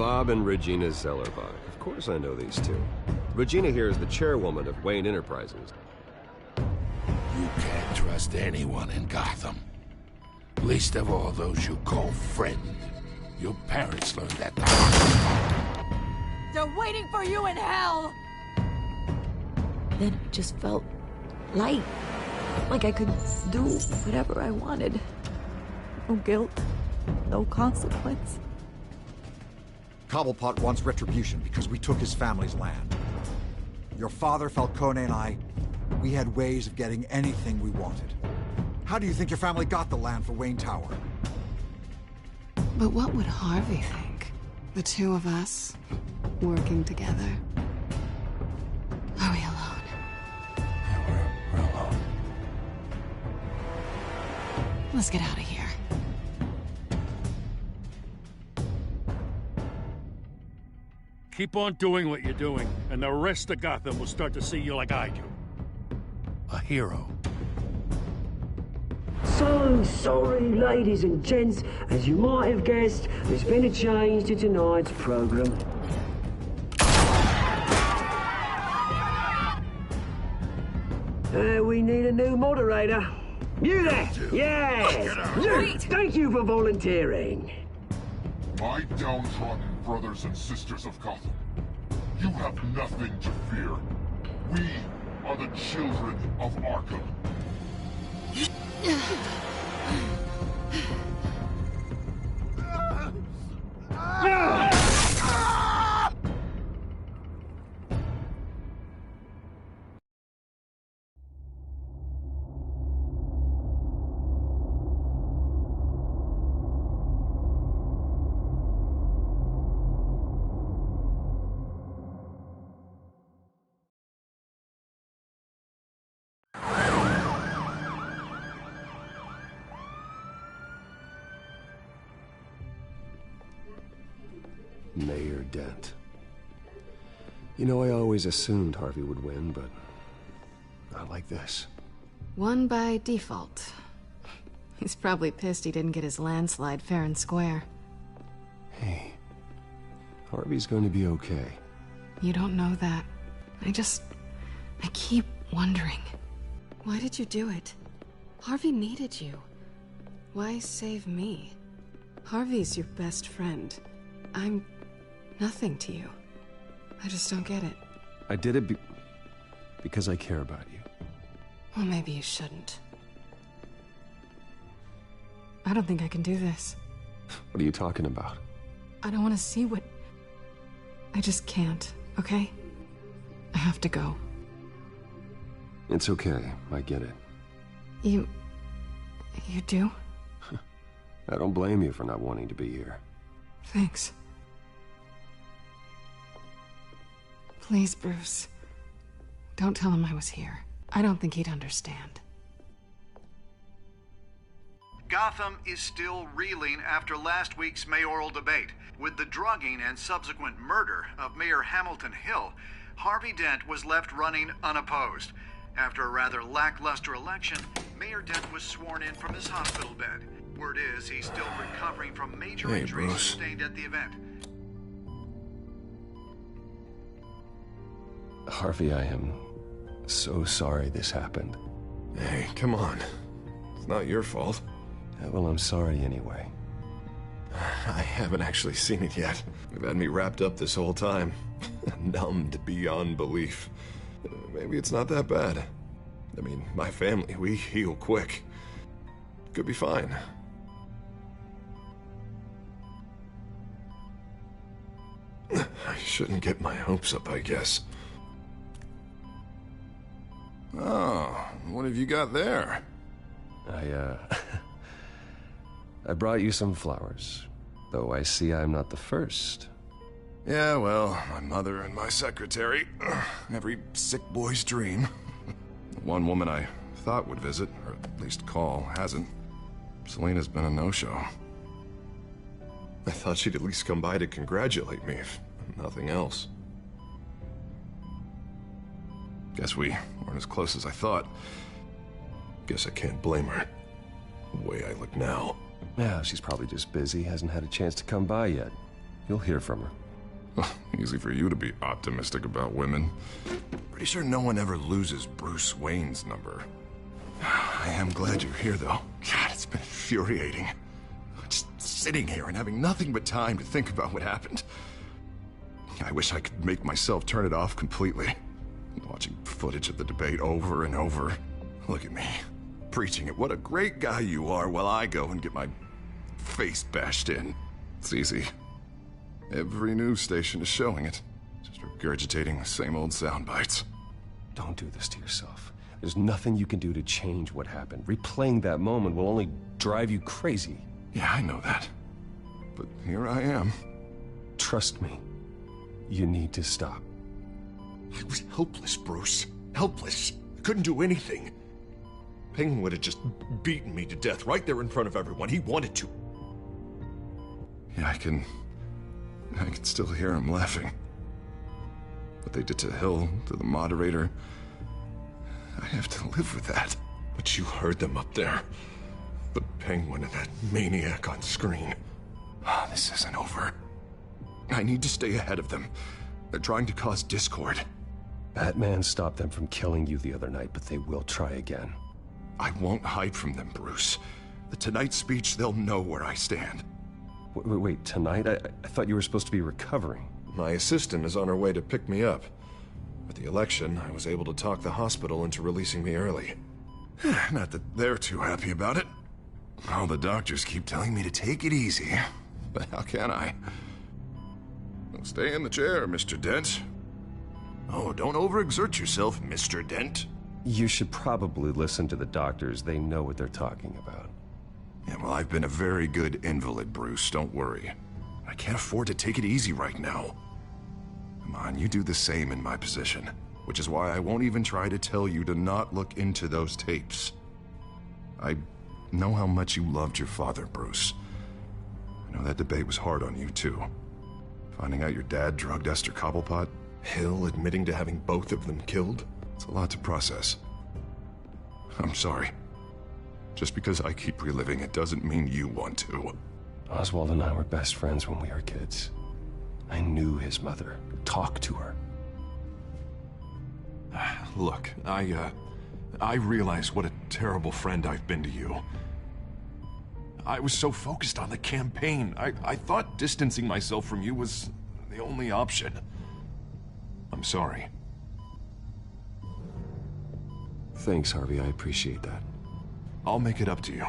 Bob and Regina Zellerbach. Of course I know these two. Regina here is the chairwoman of Wayne Enterprises. You can't trust anyone in Gotham. Least of all those you call friend. Your parents learned that the hard way. They're waiting for you in hell! Then it just felt light. Like I could do whatever I wanted. No guilt, no consequence. Cobblepot wants retribution because we took his family's land. Your father, Falcone, and I, we had ways of getting anything we wanted. How do you think your family got the land for Wayne Tower? But what would Harvey think? The two of us, working together. Are we alone? Yeah, we're alone. Let's get out of here. Keep on doing what you're doing, and the rest of Gotham will start to see you like I do. A hero. So sorry, ladies and gents. As you might have guessed, there's been a change to tonight's program. We need a new moderator. You there? Yes! You! Thank you for volunteering. My downtrodden brothers and sisters of Gotham, you have nothing to fear. We are the children of Arkham. Mayor Dent. You know, I always assumed Harvey would win, but not like this. Won by default. He's probably pissed he didn't get his landslide fair and square. Hey, Harvey's going to be okay. You don't know that. I keep wondering. Why did you do it? Harvey needed you. Why save me? Harvey's your best friend. I'm nothing to you. I just don't get it. I did it because I care about you. Well, maybe you shouldn't. I don't think I can do this. What are you talking about? I don't want to see what... I just can't, okay? I have to go. It's okay. I get it. You do? I don't blame you for not wanting to be here. Thanks. Please, Bruce. Don't tell him I was here. I don't think he'd understand. Gotham is still reeling after last week's mayoral debate. With the drugging and subsequent murder of Mayor Hamilton Hill, Harvey Dent was left running unopposed. After a rather lackluster election, Mayor Dent was sworn in from his hospital bed. Word is he's still recovering from major injuries sustained at the event. Harvey, I am so sorry this happened. Hey, come on. It's not your fault. Yeah, well, I'm sorry anyway. I haven't actually seen it yet. You've had me wrapped up this whole time. Numbed beyond belief. Maybe it's not that bad. I mean, my family, we heal quick. Could be fine. I shouldn't get my hopes up, I guess. Oh, what have you got there? I brought you some flowers, though I see I'm not the first. Yeah, well, my mother and my secretary. Every sick boy's dream. One woman I thought would visit, or at least call, hasn't. Selena's been a no-show. I thought she'd at least come by to congratulate me, if nothing else. Guess we weren't as close as I thought. Guess I can't blame her. The way I look now. Yeah, she's probably just busy, hasn't had a chance to come by yet. You'll hear from her. Easy for you to be optimistic about women. Pretty sure no one ever loses Bruce Wayne's number. I am glad you're here, though. God, it's been infuriating. Just sitting here and having nothing but time to think about what happened. I wish I could make myself turn it off completely. Watching footage of the debate over and over. Look at me, preaching it. What a great guy you are, while I go and get my face bashed in. It's easy. Every news station is showing it. Just regurgitating the same old sound bites. Don't do this to yourself. There's nothing you can do to change what happened. Replaying that moment will only drive you crazy. Yeah, I know that. But here I am. Trust me. You need to stop. I was helpless, Bruce. Helpless. I couldn't do anything. Penguin would have just beaten me to death right there in front of everyone. He wanted to. Yeah, I can still hear him laughing. What they did to Hill, to the moderator, I have to live with that. But you heard them up there. The Penguin and that maniac on screen. This isn't over. I need to stay ahead of them. They're trying to cause discord. Batman stopped them from killing you the other night, but they will try again. I won't hide from them, Bruce. The Tonight speech, they'll know where I stand. Wait, tonight? I thought you were supposed to be recovering. My assistant is on her way to pick me up. With the election, I was able to talk the hospital into releasing me early. Not that they're too happy about it. All the doctors keep telling me to take it easy. But how can I? Well, stay in the chair, Mr. Dent. Oh, don't overexert yourself, Mr. Dent. You should probably listen to the doctors. They know what they're talking about. Yeah, well, I've been a very good invalid, Bruce. Don't worry. I can't afford to take it easy right now. Come on, you do the same in my position. Which is why I won't even try to tell you to not look into those tapes. I know how much you loved your father, Bruce. I know that debate was hard on you, too. Finding out your dad drugged Esther Cobblepot, Hill admitting to having both of them killed. It's a lot to process. I'm sorry. Just because I keep reliving it doesn't mean you want to. Oswald and I were best friends when we were kids. I knew his mother. Talked to her. Look, I realize what a terrible friend I've been to you. I was so focused on the campaign. I thought distancing myself from you was the only option. I'm sorry. Thanks, Harvey. I appreciate that. I'll make it up to you.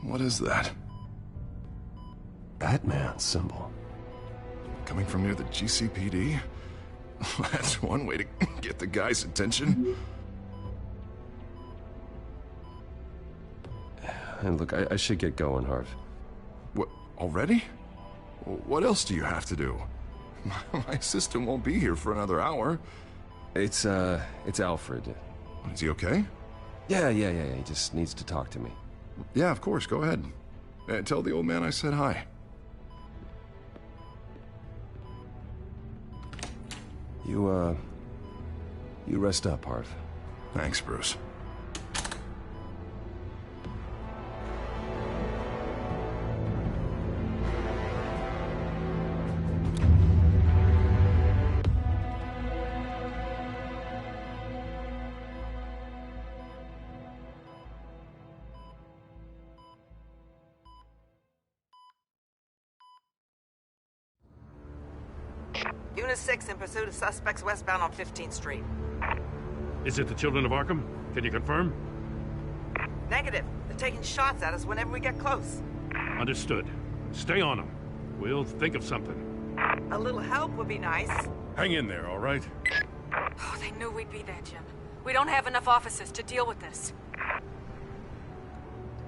What is that? Batman symbol. Coming from near the GCPD? That's one way to get the guy's attention. And look, I should get going, Harv. What, already? What else do you have to do? My assistant won't be here for another hour. It's Alfred. Is he okay? Yeah. He just needs to talk to me. Yeah, of course. Go ahead. Tell the old man I said hi. You rest up, Harv. Thanks, Bruce. Unit 6 in pursuit of suspects westbound on 15th Street. Is it the Children of Arkham? Can you confirm? Negative. They're taking shots at us whenever we get close. Understood. Stay on them. We'll think of something. A little help would be nice. Hang in there, all right? Oh, they knew we'd be there, Jim. We don't have enough officers to deal with this.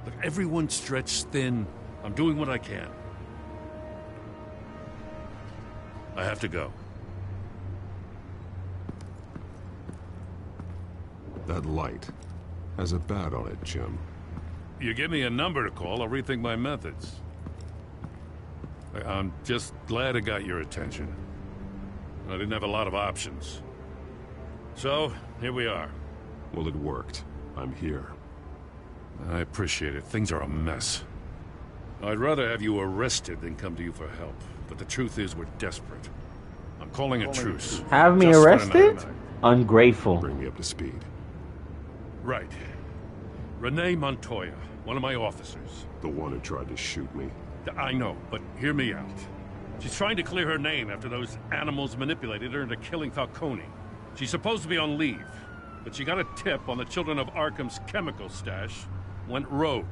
Look, everyone's stretched thin. I'm doing what I can. I have to go. That light has a bat on it, Jim. You give me a number to call, I'll rethink my methods. I'm just glad I got your attention. I didn't have a lot of options. So, here we are. Well, it worked. I'm here. I appreciate it. Things are a mess. I'd rather have you arrested than come to you for help. But the truth is, we're desperate. I'm calling a truce. Have me arrested? Ungrateful. Bring me up to speed. Right. Renee Montoya, one of my officers. The one who tried to shoot me. I know, but hear me out. She's trying to clear her name after those animals manipulated her into killing Falcone. She's supposed to be on leave, but she got a tip on the Children of Arkham's chemical stash, went rogue.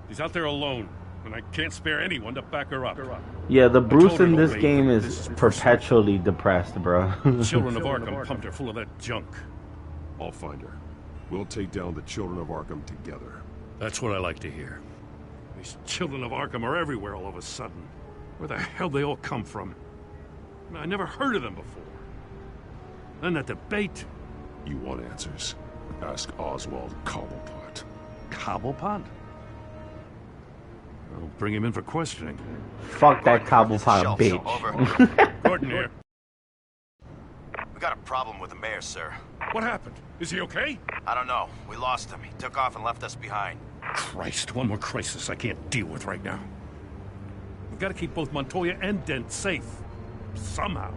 She's out there alone, and I can't spare anyone to back her up. Yeah, the Bruce in this game is perpetually depressed, bro. Children of Arkham pumped her full of that junk. I'll find her. We'll take down the Children of Arkham together. That's what I like to hear. These Children of Arkham are everywhere all of a sudden. Where the hell they all come from? I never heard of them before. And that debate. You want answers? Ask Oswald Cobblepot. Cobblepot? I'll bring him in for questioning. Fuck that Cobblepot bitch. Gordon here. We got a problem with the mayor, sir. What happened? Is he okay? I don't know. We lost him. He took off and left us behind. Christ, one more crisis I can't deal with right now. We've got to keep both Montoya and Dent safe. Somehow.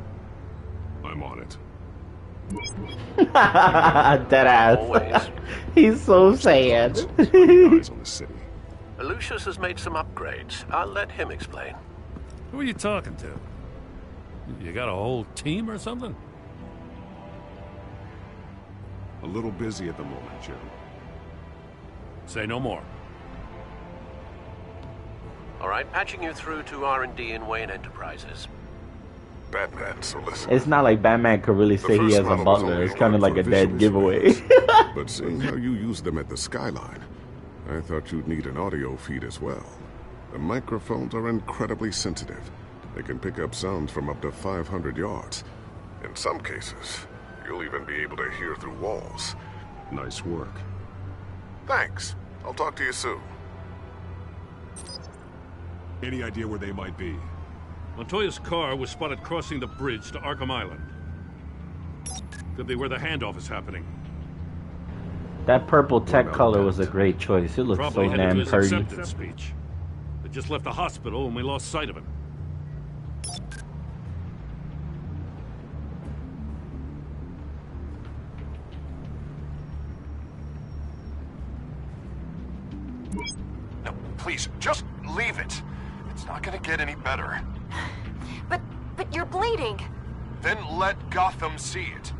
I'm on it. Deadass. He's so sad. Eyes on the city. Lucius has made some upgrades. I'll let him explain. Who are you talking to? You got a whole team or something? A little busy at the moment, Jim. Say no more. All right, patching you through to R&D in Wayne Enterprises. Batman, so listen. It's not like Batman could really say he has a butler. It's kind of like a dead giveaway. But seeing how you used them at the Skyline, I thought you'd need an audio feed as well. The microphones are incredibly sensitive. They can pick up sounds from up to 500 yards. In some cases, you'll even be able to hear through walls. Nice work. Thanks. I'll talk to you soon. Any idea where they might be? Montoya's car was spotted crossing the bridge to Arkham Island. Could be where the handoff is happening. That purple tech color was a great choice. It looks Probably so headed to damn his pretty. acceptance speech. They just left the hospital and we lost sight of him. No, please, just leave it. It's not gonna get any better. But you're bleeding. Then let Gotham see it.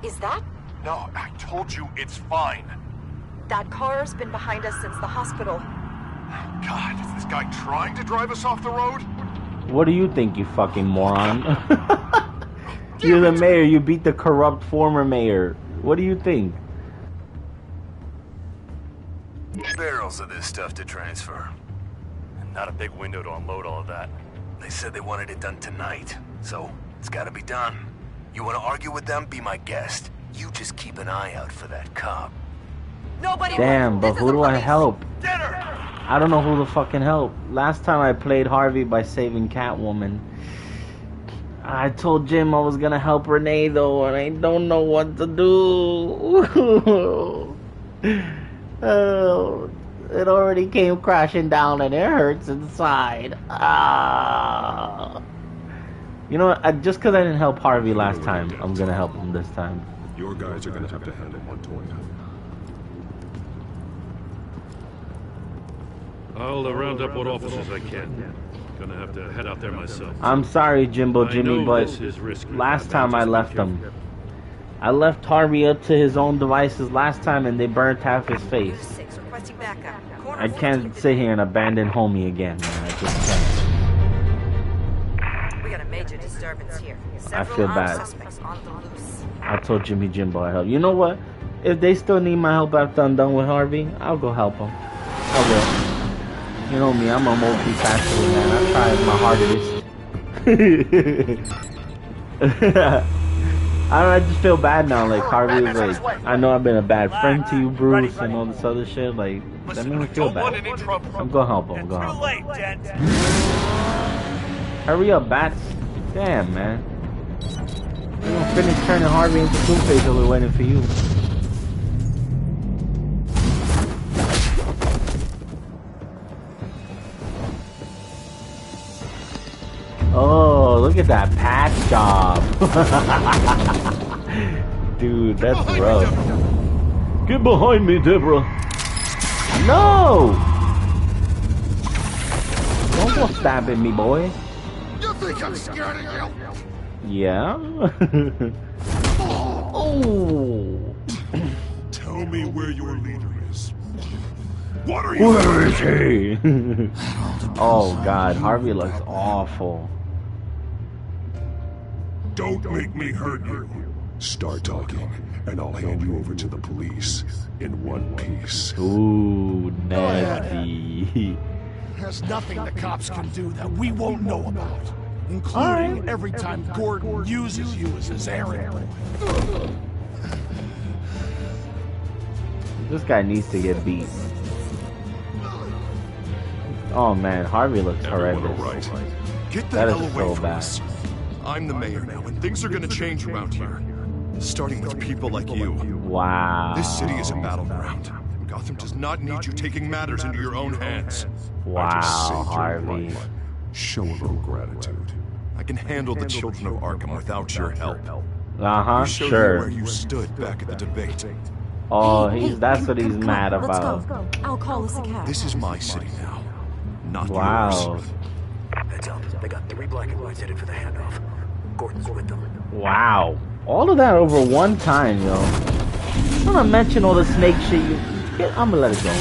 Is that? No, I told you it's fine. That car's been behind us since the hospital. God, is this guy trying to drive us off the road? What do you think, you fucking moron? You're the mayor. You beat the corrupt former mayor. What do you think? Barrels of this stuff to transfer. Not a big window to unload all of that. They said they wanted it done tonight, so it's gotta be done. You wanna argue with them? Be my guest. You just keep an eye out for that cop. Nobody. Damn, but who do I help? I don't know who to fucking help. Last time I played Harvey by saving Catwoman. I told Jim I was gonna help Renee though, and I don't know what to do. Oh, it already came crashing down and it hurts inside. Ah. You know what? Just because I didn't help Harvey last time, I'm gonna help him this time. Your guys are gonna have to handle Montoya. I'll round up what officers I can. Gonna have to head out there myself. I'm sorry, Jimbo Jimmy, but last time I left him. I left Harvey up to his own devices last time and they burnt half his face. I can't sit here and abandon homie again, man. I just can't. We got a major disturbance here. I feel bad. Suspects on the loose. I told Jimmy Jimbo I help. You know what? If they still need my help after I'm done with Harvey, I'll go help them. I will. You know me, I'm a multifaceted man. I tried my hardest. I just feel bad now. Like Harvey was like, I know I've been a bad friend to you, Bruce, and all this other shit. Like that made me feel bad. I'm gonna help him. I'm gonna help him. Hurry up, Bats! Damn, man. We're gonna finish turning Harvey into Two-Face while we're waiting for you. Look at that patch job. Dude, that's rough. Get behind me, Deborah. No! Don't go stabbing me, boy. You think I'm scared of you? Yeah? Oh! Tell me where your leader is. What are you Where is he? Oh god, Harvey looks awful. Don't make me hurt you. Start talking, and I'll hand you over to the police in one piece. Ooh, nasty. There's nothing the cops can do that we won't know about, including every time Gordon uses you as his errand boy. This guy needs to get beat. Oh man, Harvey looks horrendous. Right. Get the That hell is away so from bad. us. I'm the mayor now, and things are gonna change around here. Starting with people like you. Wow. This city is a battleground. Gotham does not need you taking matters into your own hands. Wow, Harvey. Show a little gratitude. I can handle the children of Arkham without your help. Uh-huh, You showed me sure. where you stood back at the debate. Oh, that's what he's mad Let's about. go. I'll call us a cab. This is my city now, not Wow. yours. Heads up. They got 3 black and whites headed for the handoff. Gordon's with them. Wow. All of that over one time, yo. I'm gonna mention all the snake shit you... I'm gonna let it go.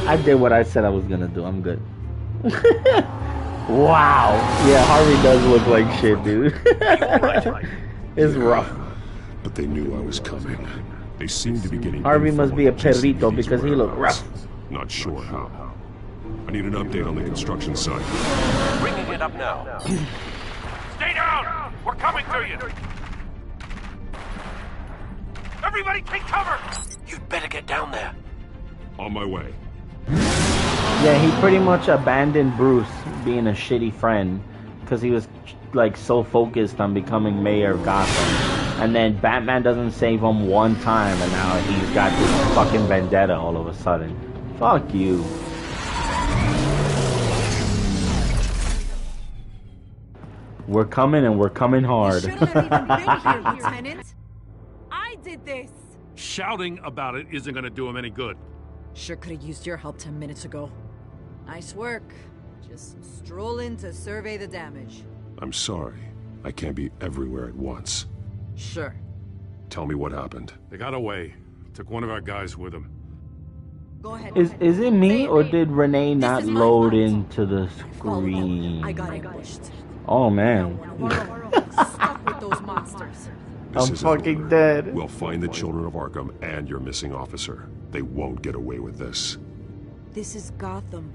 I did what I said I was gonna do. I'm good. Wow. Yeah, Harvey does look like shit, dude. It's rough. But they knew I was coming. They seem to be getting. Harvey must be a GCPD's perrito because he looked rough. Not sure how. I need an update on the construction site. Bringing it up now. Stay down! We're coming to you! Everybody take cover! You'd better get down there. On my way. Yeah, he pretty much abandoned Bruce being a shitty friend because he was like so focused on becoming mayor of Gotham. And then Batman doesn't save him one time and now he's got this fucking vendetta all of a sudden. Fuck you. We're coming and we're coming hard. Lieutenant. I did this. Shouting about it isn't gonna do him any good. Sure could have used your help 10 minutes ago. Nice work. Just stroll in to survey the damage. I'm sorry. I can't be everywhere at once. Sure. Tell me what happened. They got away. Took one of our guys with them. Go ahead. Is it me or did Renee not load into the screen? I got ambushed. Oh man. Stuck with those monsters. This I'm isn't fucking over. dead. We'll find the children of Arkham and your missing officer. They won't get away with this. This is Gotham,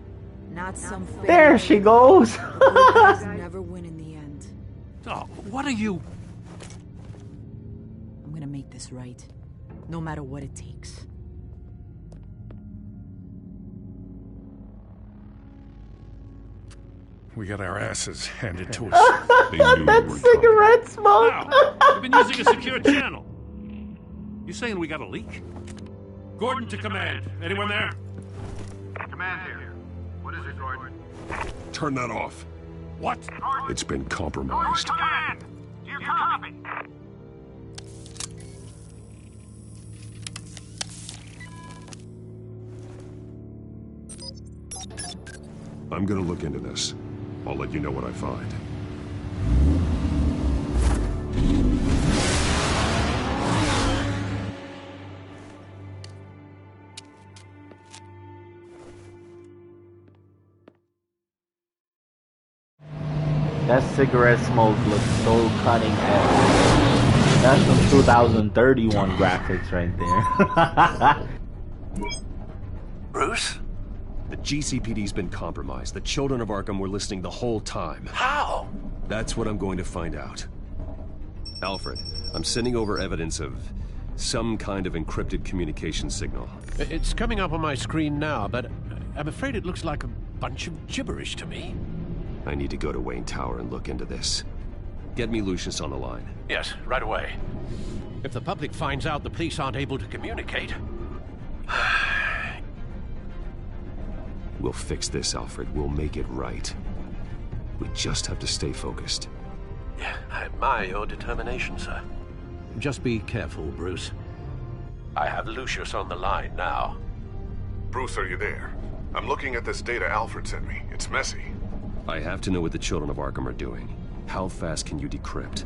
not some fairy. There she goes. Good guys never win in the end. Oh, what are you? I'm gonna make this right, no matter what it takes. We got our asses handed to us. They knew That we were cigarette smoke. Wow, we've been using a secure channel. You saying we got a leak? Gordon to command. Anyone there? Command here. What is it, Gordon? Turn that off. What? It's been compromised. Command! Do you copy? I'm gonna look into this. I'll let you know what I find. That cigarette smoke looks so cutting edge. That's some 2031 graphics right there. Bruce? The GCPD's been compromised. The children of Arkham were listening the whole time. How? That's what I'm going to find out. Alfred, I'm sending over evidence of some kind of encrypted communication signal. It's coming up on my screen now, but I'm afraid it looks like a bunch of gibberish to me. I need to go to Wayne Tower and look into this. Get me Lucius on the line. Yes, right away. If the public finds out the police aren't able to communicate... We'll fix this, Alfred. We'll make it right. We just have to stay focused. I admire your determination, sir. Just be careful, Bruce. I have Lucius on the line now. Bruce, are you there? I'm looking at this data Alfred sent me. It's messy. I have to know what the Children of Arkham are doing. How fast can you decrypt?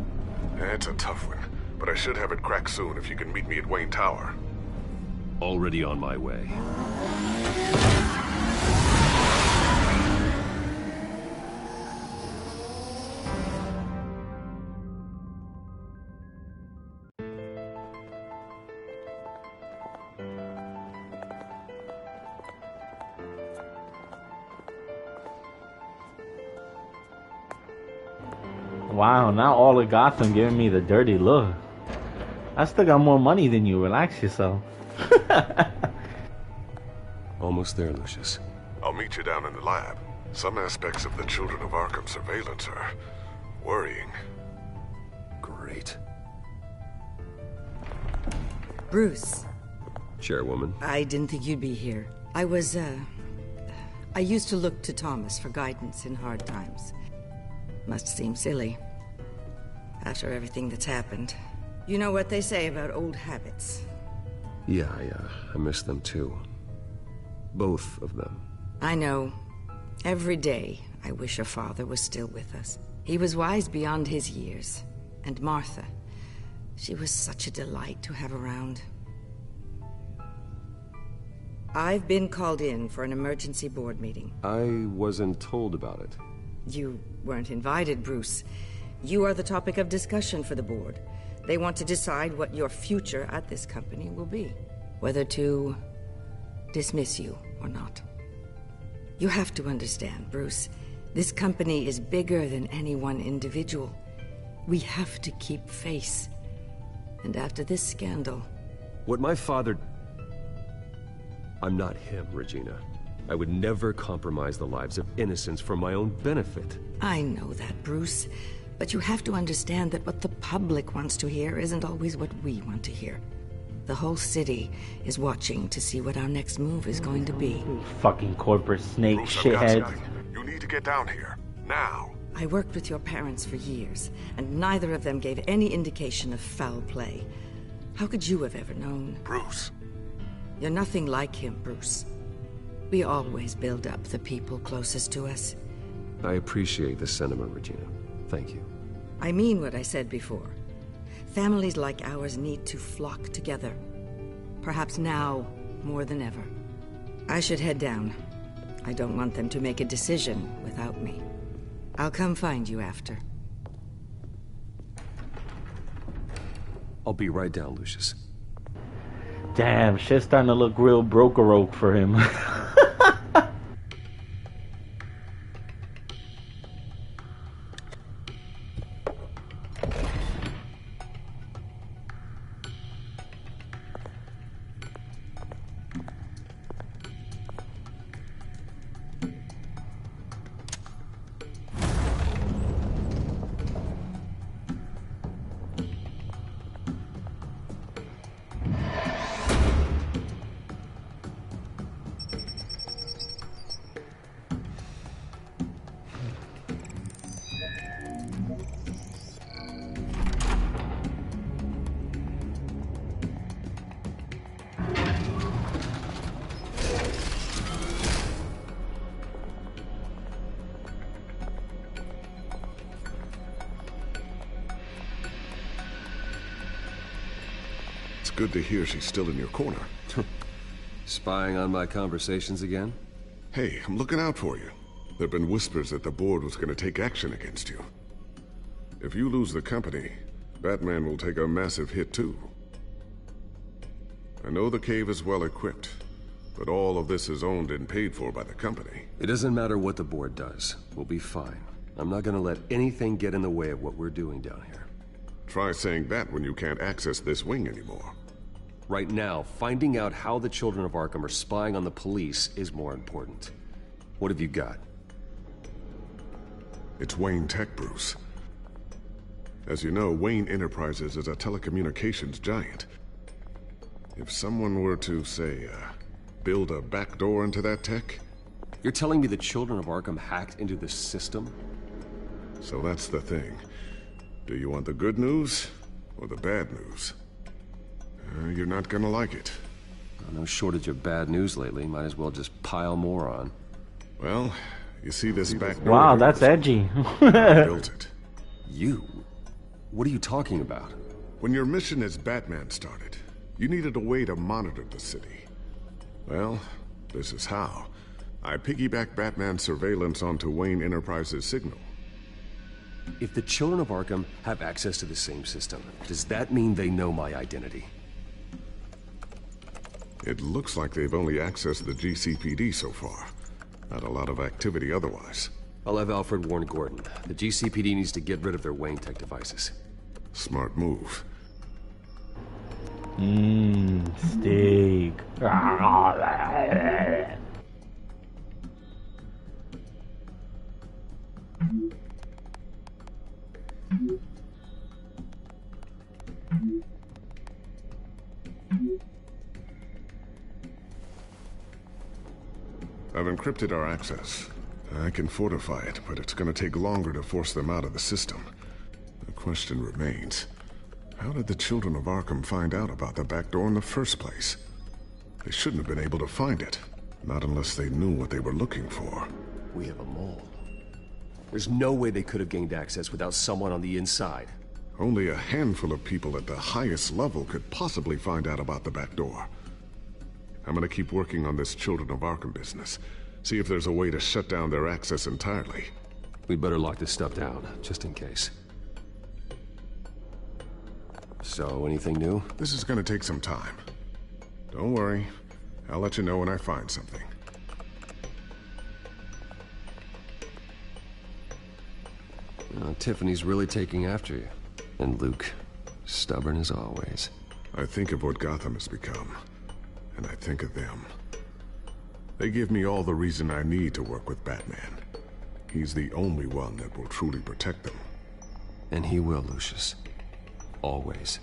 It's a tough one, but I should have it cracked soon if you can meet me at Wayne Tower. Already on my way. Wow, now all of Gotham giving me the dirty look. I still got more money than you. Relax yourself. Almost there, Lucius. I'll meet you down in the lab. Some aspects of the Children of Arkham surveillance are worrying. Great. Bruce. Chairwoman. I didn't think you'd be here. I used to look to Thomas for guidance in hard times. Must seem silly. After everything that's happened. You know what they say about old habits. Yeah, I miss them too. Both of them. I know. Every day, I wish your father was still with us. He was wise beyond his years. And Martha, she was such a delight to have around. I've been called in for an emergency board meeting. I wasn't told about it. You weren't invited, Bruce. You are the topic of discussion for the board. They want to decide what your future at this company will be. Whether to dismiss you or not. You have to understand, Bruce. This company is bigger than any one individual. We have to keep face. And after this scandal... What my father... I'm not him, Regina. I would never compromise the lives of innocents for my own benefit. I know that, Bruce. But you have to understand that what the public wants to hear isn't always what we want to hear. The whole city is watching to see what our next move is going to be. Fucking corporate snake Bruce, shitheads. You need to get down here. Now. I worked with your parents for years, and neither of them gave any indication of foul play. How could you have ever known? Bruce. You're nothing like him, Bruce. We always build up the people closest to us. I appreciate the sentiment, Regina. Thank you. I mean what I said before. Families like ours need to flock together. Perhaps now, more than ever. I should head down. I don't want them to make a decision without me. I'll come find you after. I'll be right down, Lucius. Damn, shit's starting to look real broke for him. Good to hear she's still in your corner. Spying on my conversations again? Hey, I'm looking out for you. There've been whispers that the board was going to take action against you. If you lose the company, Batman will take a massive hit too. I know the cave is well equipped, but all of this is owned and paid for by the company. It doesn't matter what the board does. We'll be fine. I'm not going to let anything get in the way of what we're doing down here. Try saying that when you can't access this wing anymore. Right now, finding out how the Children of Arkham are spying on the police is more important. What have you got? It's Wayne Tech, Bruce. As you know, Wayne Enterprises is a telecommunications giant. If someone were to, say, build a backdoor into that tech... You're telling me the Children of Arkham hacked into this system? So that's the thing. Do you want the good news or the bad news? You're not gonna like it. No shortage of bad news lately. Might as well just pile more on. Well, you see this back door? Wow, that's edgy. I built it. You? What are you talking about? When your mission as Batman started, you needed a way to monitor the city. Well, this is how. I piggybacked Batman's surveillance onto Wayne Enterprises' signal. If the children of Arkham have access to the same system, does that mean they know my identity? It looks like they've only accessed the GCPD so far. Not a lot of activity otherwise. I'll have Alfred warn Gordon. The GCPD needs to get rid of their Wayne Tech devices. Smart move. Steak. I've encrypted our access. I can fortify it, but it's gonna take longer to force them out of the system. The question remains, how did the children of Arkham find out about the back door in the first place? They shouldn't have been able to find it. Not unless they knew what they were looking for. We have a mole. There's no way they could have gained access without someone on the inside. Only a handful of people at the highest level could possibly find out about the back door. I'm gonna keep working on this Children of Arkham business. See if there's a way to shut down their access entirely. We'd better lock this stuff down, just in case. So, anything new? This is gonna take some time. Don't worry. I'll let you know when I find something. Tiffany's really taking after you. And Luke, stubborn as always. I think of what Gotham has become, and I think of them. They give me all the reason I need to work with Batman. He's the only one that will truly protect them. And he will, Lucius. Always.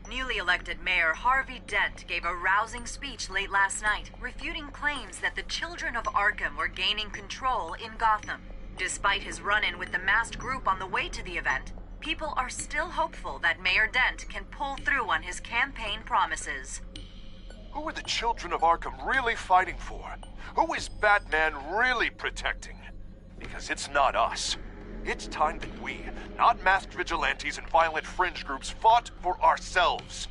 Newly elected Mayor Harvey Dent gave a rousing speech late last night, refuting claims that the children of Arkham were gaining control in Gotham. Despite his run-in with the masked group on the way to the event, people are still hopeful that Mayor Dent can pull through on his campaign promises. Who are the children of Arkham really fighting for? Who is Batman really protecting? Because it's not us. It's time that we, not masked vigilantes and violent fringe groups, fought for ourselves.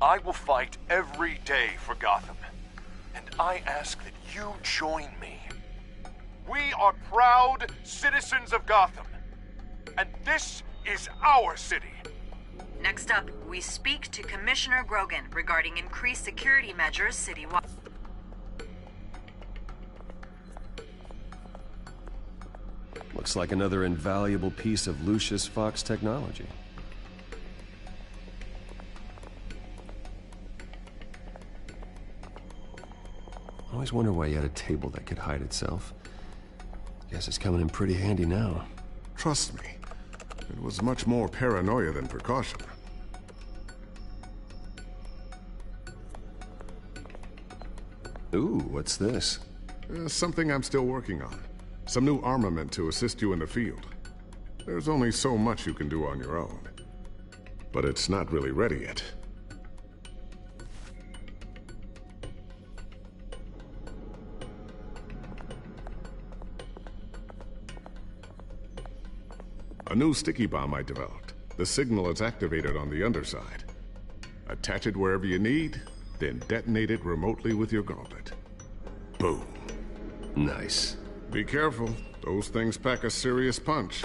I will fight every day for Gotham. And I ask that you join me. We are proud citizens of Gotham. And this is our city. Next up, we speak to Commissioner Grogan regarding increased security measures citywide. Looks like another invaluable piece of Lucius Fox technology. I always wonder why you had a table that could hide itself. Guess it's coming in pretty handy now. Trust me, it was much more paranoia than precaution. Ooh, what's this? Something I'm still working on. Some new armament to assist you in the field. There's only so much you can do on your own. But it's not really ready yet. A new sticky bomb I developed. The signal is activated on the underside. Attach it wherever you need, then detonate it remotely with your gauntlet. Boom. Nice. Be careful. Those things pack a serious punch.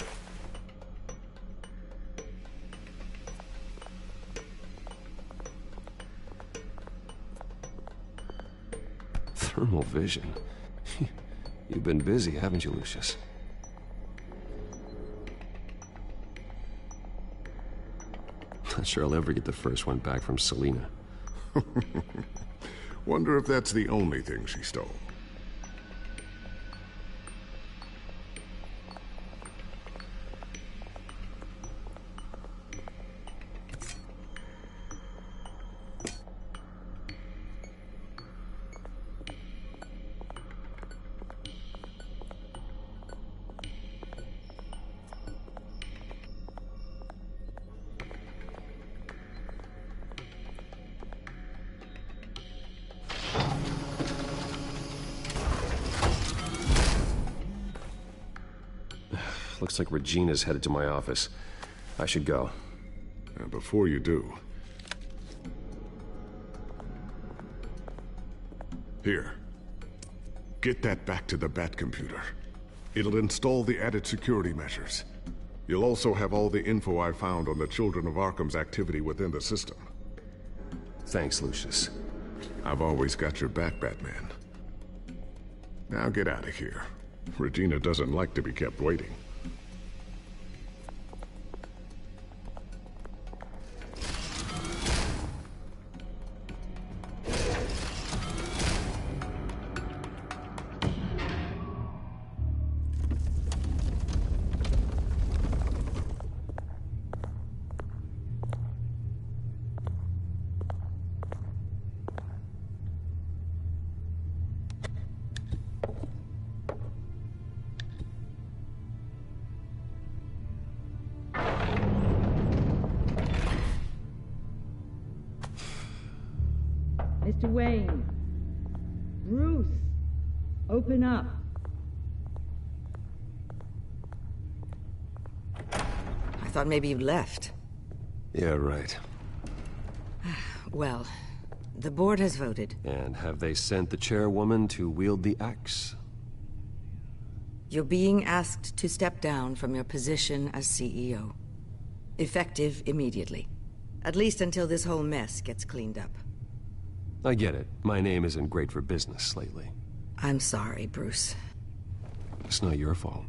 Thermal vision. You've been busy, haven't you, Lucius? Not sure I'll ever get the first one back from Selina. Wonder if that's the only thing she stole. Looks like Regina's headed to my office. I should go. And before you do... Here. Get that back to the Bat computer. It'll install the added security measures. You'll also have all the info I found on the Children of Arkham's activity within the system. Thanks, Lucius. I've always got your back, Batman. Now get out of here. Regina doesn't like to be kept waiting. Mr. Wayne. Bruce. Open up. I thought maybe you left. Yeah, right. Well, the board has voted. And have they sent the chairwoman to wield the axe? You're being asked to step down from your position as CEO. Effective immediately. At least until this whole mess gets cleaned up. I get it. My name isn't great for business lately. I'm sorry, Bruce. It's not your fault.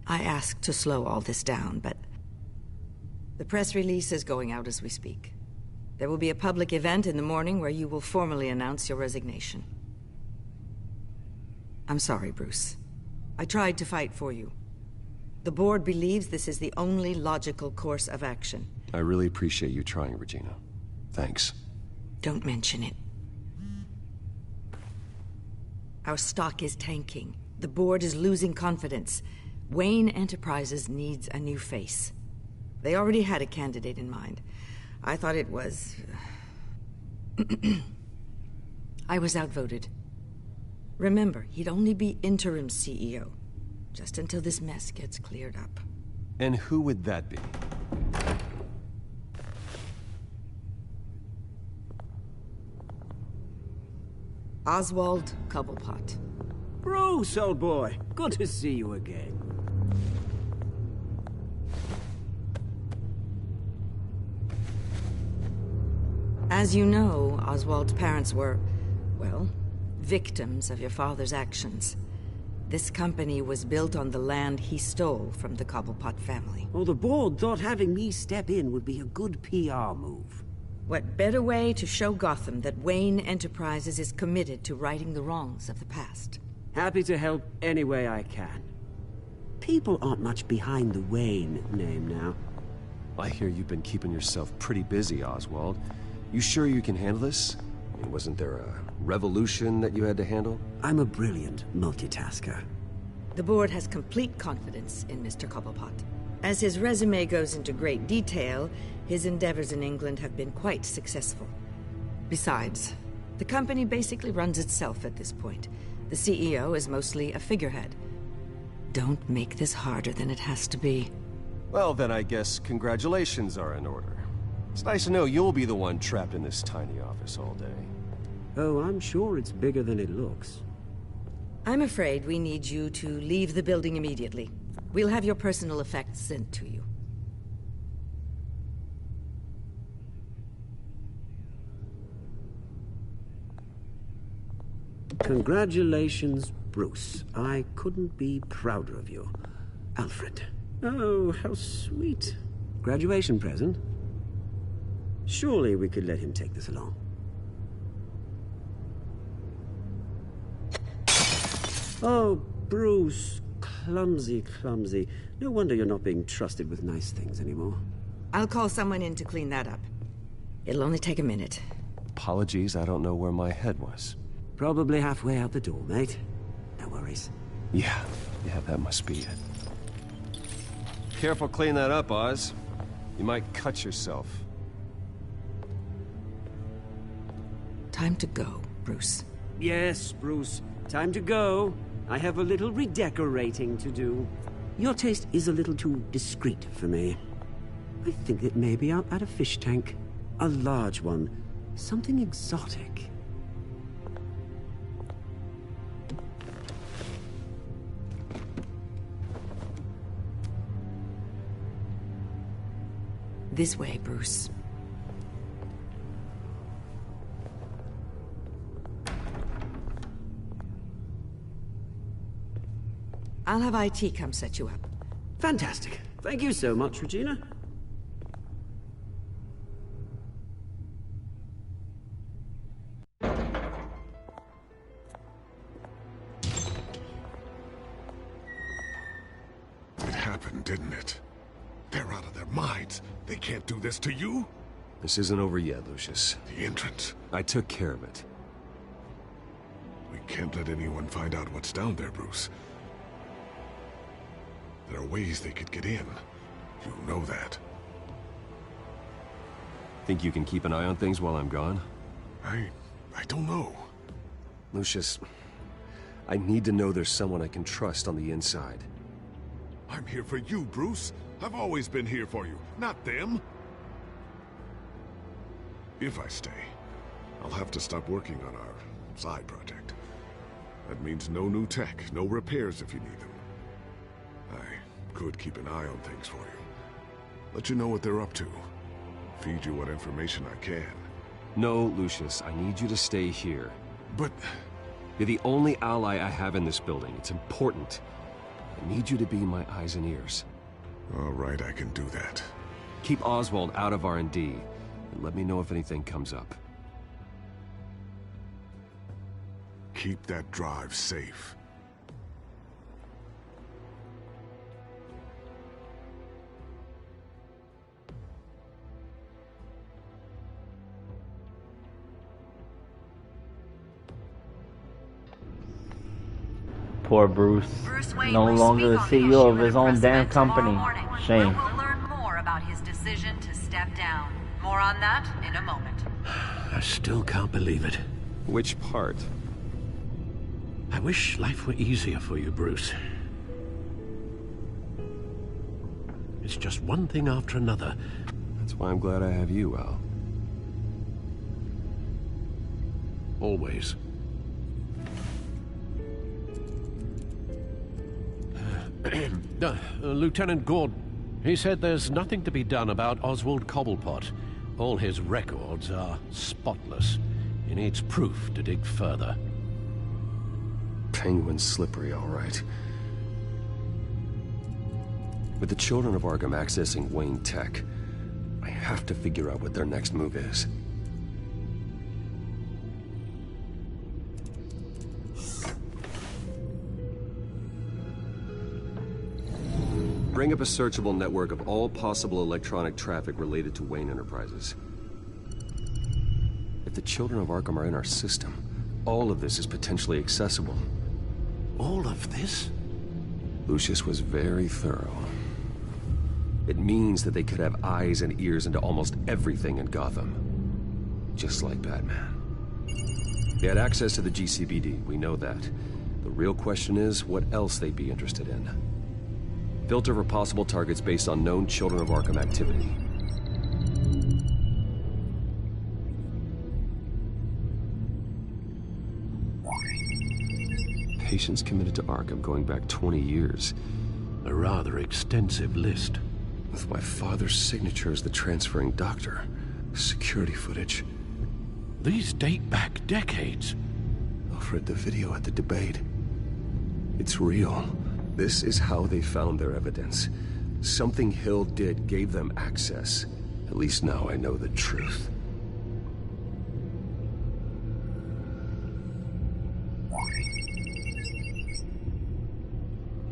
I asked to slow all this down, but... the press release is going out as we speak. There will be a public event in the morning where you will formally announce your resignation. I'm sorry, Bruce. I tried to fight for you. The board believes this is the only logical course of action. I really appreciate you trying, Regina. Thanks. Don't mention it. Our stock is tanking. The board is losing confidence. Wayne Enterprises needs a new face. They already had a candidate in mind. I thought it was... I was outvoted. Remember, he'd only be interim CEO. Just until this mess gets cleared up. And who would that be? Oswald Cobblepot. Bruce, old boy. Good to see you again. As you know, Oswald's parents were, well, victims of your father's actions. This company was built on the land he stole from the Cobblepot family. Well, the board thought having me step in would be a good PR move. What better way to show Gotham that Wayne Enterprises is committed to righting the wrongs of the past? Happy to help any way I can. People aren't much behind the Wayne name now. I hear you've been keeping yourself pretty busy, Oswald. You sure you can handle this? I mean, wasn't there a revolution that you had to handle? I'm a brilliant multitasker. The board has complete confidence in Mr. Cobblepot. As his resume goes into great detail, his endeavors in England have been quite successful. Besides, the company basically runs itself at this point. The CEO is mostly a figurehead. Don't make this harder than it has to be. Well, then I guess congratulations are in order. It's nice to know you'll be the one trapped in this tiny office all day. Oh, I'm sure it's bigger than it looks. I'm afraid we need you to leave the building immediately. We'll have your personal effects sent to you. Congratulations, Bruce. I couldn't be prouder of you. Alfred. Oh, how sweet. Graduation present? Surely we could let him take this along. Oh, Bruce. Clumsy, clumsy. No wonder you're not being trusted with nice things anymore. I'll call someone in to clean that up. It'll only take a minute. Apologies, I don't know where my head was. Probably halfway out the door, mate. No worries. Yeah, that must be it. Careful clean that up, Oz. You might cut yourself. Time to go, Bruce. Yes, Bruce. Time to go. I have a little redecorating to do. Your taste is a little too discreet for me. I think that maybe I'll add a fish tank. A large one. Something exotic. This way, Bruce. I'll have IT come set you up. Fantastic. Thank you so much, Regina. It happened, didn't it? They're out of their minds. They can't do this to you? This isn't over yet, Lucius. The entrance. I took care of it. We can't let anyone find out what's down there, Bruce. There are ways they could get in. You know that. Think you can keep an eye on things while I'm gone? I don't know. Lucius, I need to know there's someone I can trust on the inside. I'm here for you, Bruce. I've always been here for you, not them. If I stay, I'll have to stop working on our side project. That means no new tech, no repairs if you need them. I could keep an eye on things for you. Let you know what they're up to. Feed you what information I can. No, Lucius, I need you to stay here. But... You're the only ally I have in this building. It's important. I need you to be my eyes and ears. All right, I can do that. Keep Oswald out of R&D, and let me know if anything comes up. Keep that drive safe. Poor Bruce. No longer the CEO of his own damn company. Shame. We'll learn more about his decision to step down. More on that in a moment. I still can't believe it. Which part? I wish life were easier for you, Bruce. It's just one thing after another. That's why I'm glad I have you, Al. Always. Lieutenant Gordon, he said there's nothing to be done about Oswald Cobblepot. All his records are spotless. He needs proof to dig further. Penguin's slippery, all right. With the children of Arkham accessing Wayne Tech, I have to figure out what their next move is. Bring up a searchable network of all possible electronic traffic related to Wayne Enterprises. If the children of Arkham are in our system, all of this is potentially accessible. All of this? Lucius was very thorough. It means that they could have eyes and ears into almost everything in Gotham. Just like Batman. They had access to the GCPD, we know that. The real question is, what else they'd be interested in. Filter for possible targets based on known Children of Arkham activity. Patients committed to Arkham going back 20 years. A rather extensive list. With my father's signature as the transferring doctor. Security footage. These date back decades. Alfred, the video at the debate. It's real. This is how they found their evidence. Something Hill did gave them access. At least now I know the truth.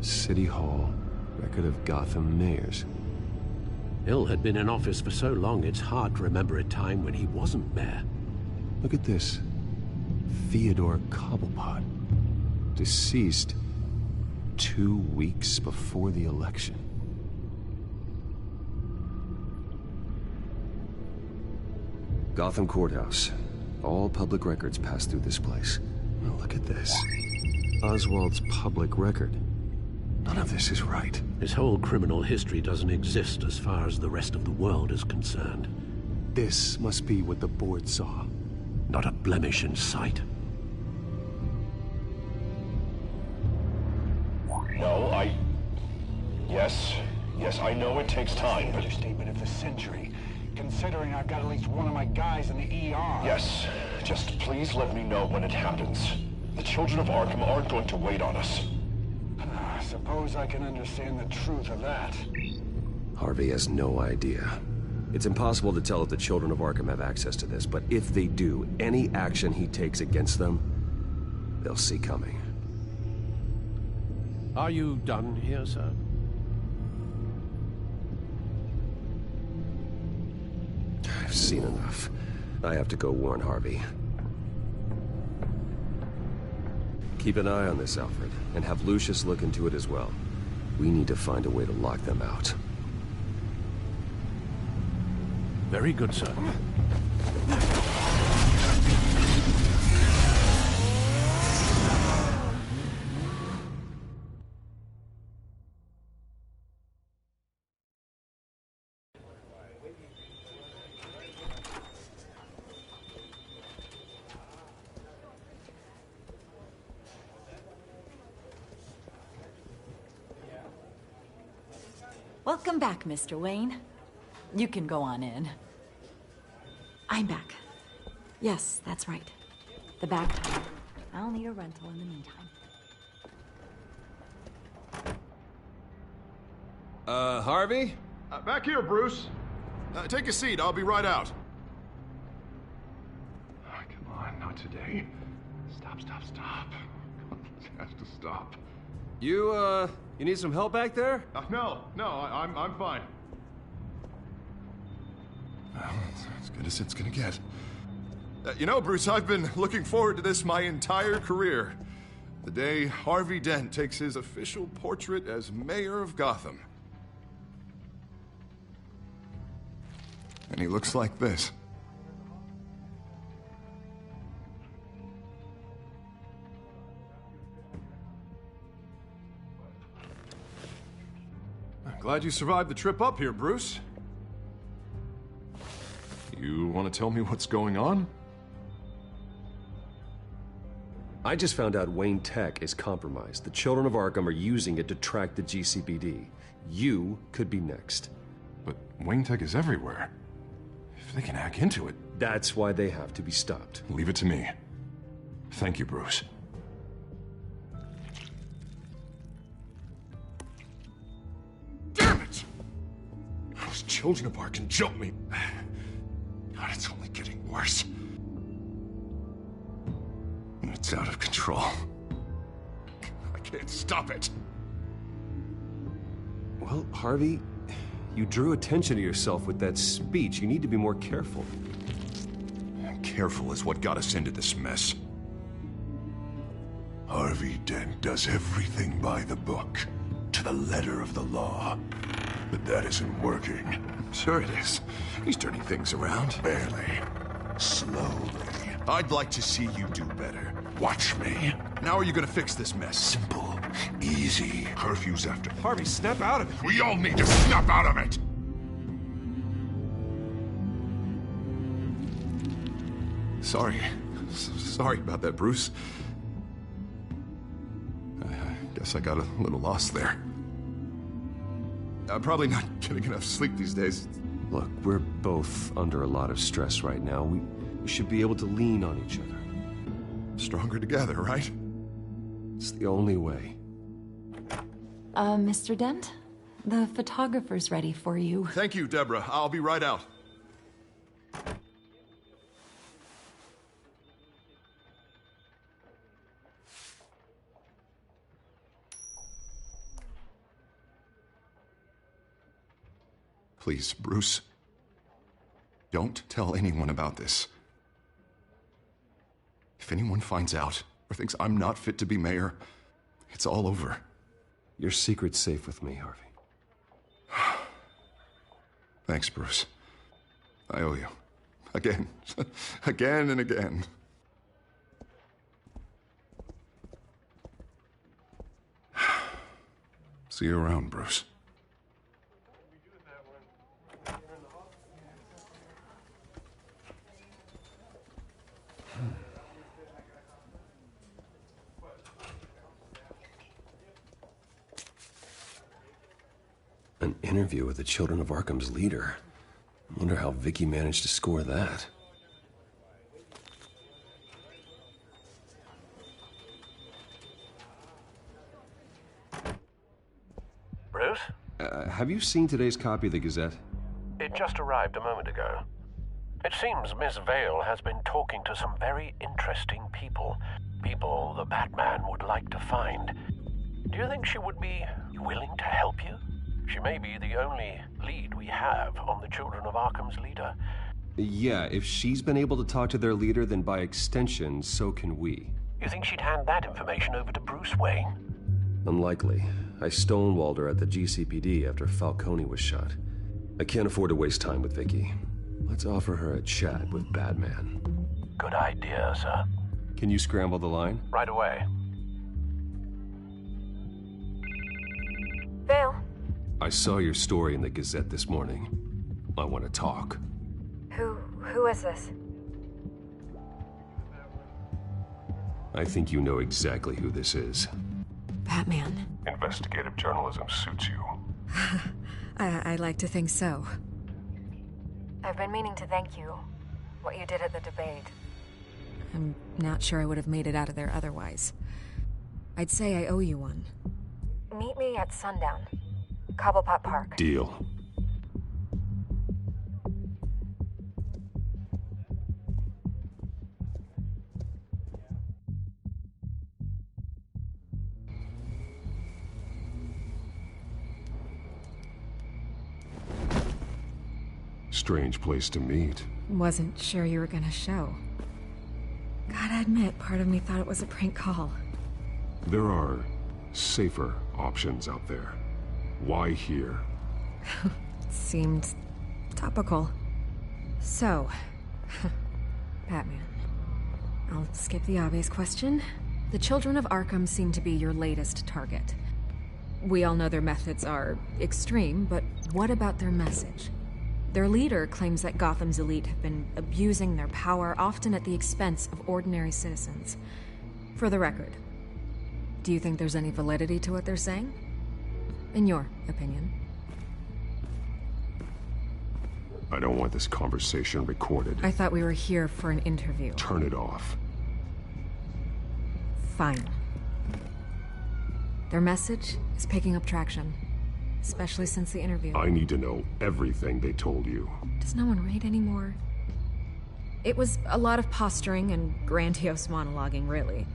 City Hall. Record of Gotham mayors. Hill had been in office for so long, it's hard to remember a time when he wasn't mayor. Look at this. Theodore Cobblepot. Deceased 2 weeks before the election. Gotham Courthouse. All public records pass through this place. Now look at this. Oswald's public record. None of this is right. His whole criminal history doesn't exist as far as the rest of the world is concerned. This must be what the board saw. Not a blemish in sight. No, Yes, I know it takes time, but... Understatement of the century, considering I've got at least one of my guys in the ER. Yes, just please let me know when it happens. The children of Arkham aren't going to wait on us. I suppose I can understand the truth of that. Harvey has no idea. It's impossible to tell if the children of Arkham have access to this, but if they do, any action he takes against them, they'll see coming. Are you done here, sir? I've seen enough. I have to go warn Harvey. Keep an eye on this, Alfred, and have Lucius look into it as well. We need to find a way to lock them out. Very good, sir. Welcome back, Mr. Wayne. You can go on in. I'm back. Yes, that's right. The back tire. I'll need a rental in the meantime. Harvey? Back here, Bruce. Take a seat. I'll be right out. Oh, come on, not today. Stop. It has to stop. You need some help back there? No, I'm fine. Well, it's as good as it's gonna get. You know, Bruce, I've been looking forward to this my entire career. The day Harvey Dent takes his official portrait as mayor of Gotham. And he looks like this. I'm glad you survived the trip up here, Bruce. You want to tell me what's going on? I just found out Wayne Tech is compromised. The children of Arkham are using it to track the GCPD. You could be next. But Wayne Tech is everywhere. If they can hack into it... That's why they have to be stopped. Leave it to me. Thank you, Bruce. Damn it! Those children of Arkham jumped me. God, it's only getting worse. And it's out of control. I can't stop it. Well, Harvey, you drew attention to yourself with that speech. You need to be more careful. Careful is what got us into this mess. Harvey Dent does everything by the book, to the letter of the law. But that isn't working. Sure it is. He's turning things around. Barely. Slowly. I'd like to see you do better. Watch me. Now are you gonna fix this mess? Simple. Easy. Curfews after... Harvey, snap out of it. We all need to snap out of it! Sorry. Sorry about that, Bruce. I guess I got a little lost there. I'm probably not getting enough sleep these days. Look, we're both under a lot of stress right now. We should be able to lean on each other. Stronger together, right? It's the only way. Mr. Dent? The photographer's ready for you. Thank you, Deborah. I'll be right out. Please, Bruce. Don't tell anyone about this. If anyone finds out or thinks I'm not fit to be mayor, it's all over. Your secret's safe with me, Harvey. Thanks, Bruce. I owe you. Again. Again and again. See you around, Bruce. An interview with the Children of Arkham's leader. I wonder how Vicky managed to score that. Bruce? Have you seen today's copy of the Gazette? It just arrived a moment ago. It seems Miss Vale has been talking to some very interesting people. People the Batman would like to find. Do you think she would be willing to help you? She may be the only lead we have on the Children of Arkham's leader. Yeah, if she's been able to talk to their leader, then by extension, so can we. You think she'd hand that information over to Bruce Wayne? Unlikely. I stonewalled her at the GCPD after Falcone was shot. I can't afford to waste time with Vicky. Let's offer her a chat with Batman. Good idea, sir. Can you scramble the line? Right away. Vale. I saw your story in the Gazette this morning. I want to talk. Who is this? I think you know exactly who this is. Batman. Investigative journalism suits you. I like to think so. I've been meaning to thank you. What you did at the debate. I'm not sure I would have made it out of there otherwise. I'd say I owe you one. Meet me at sundown. Cobblepot Park. Deal. Strange place to meet. Wasn't sure you were gonna show. Gotta admit, part of me thought it was a prank call. There are safer options out there. Why here? Seemed topical. So, Batman. I'll skip the obvious question. The Children of Arkham seem to be your latest target. We all know their methods are extreme, but what about their message? Their leader claims that Gotham's elite have been abusing their power, often at the expense of ordinary citizens. For the record, do you think there's any validity to what they're saying? In your opinion? I don't want this conversation recorded. I thought we were here for an interview. Turn it off. Fine. Their message is picking up traction. Especially since the interview. I need to know everything they told you. Does no one read anymore? It was a lot of posturing and grandiose monologuing, really.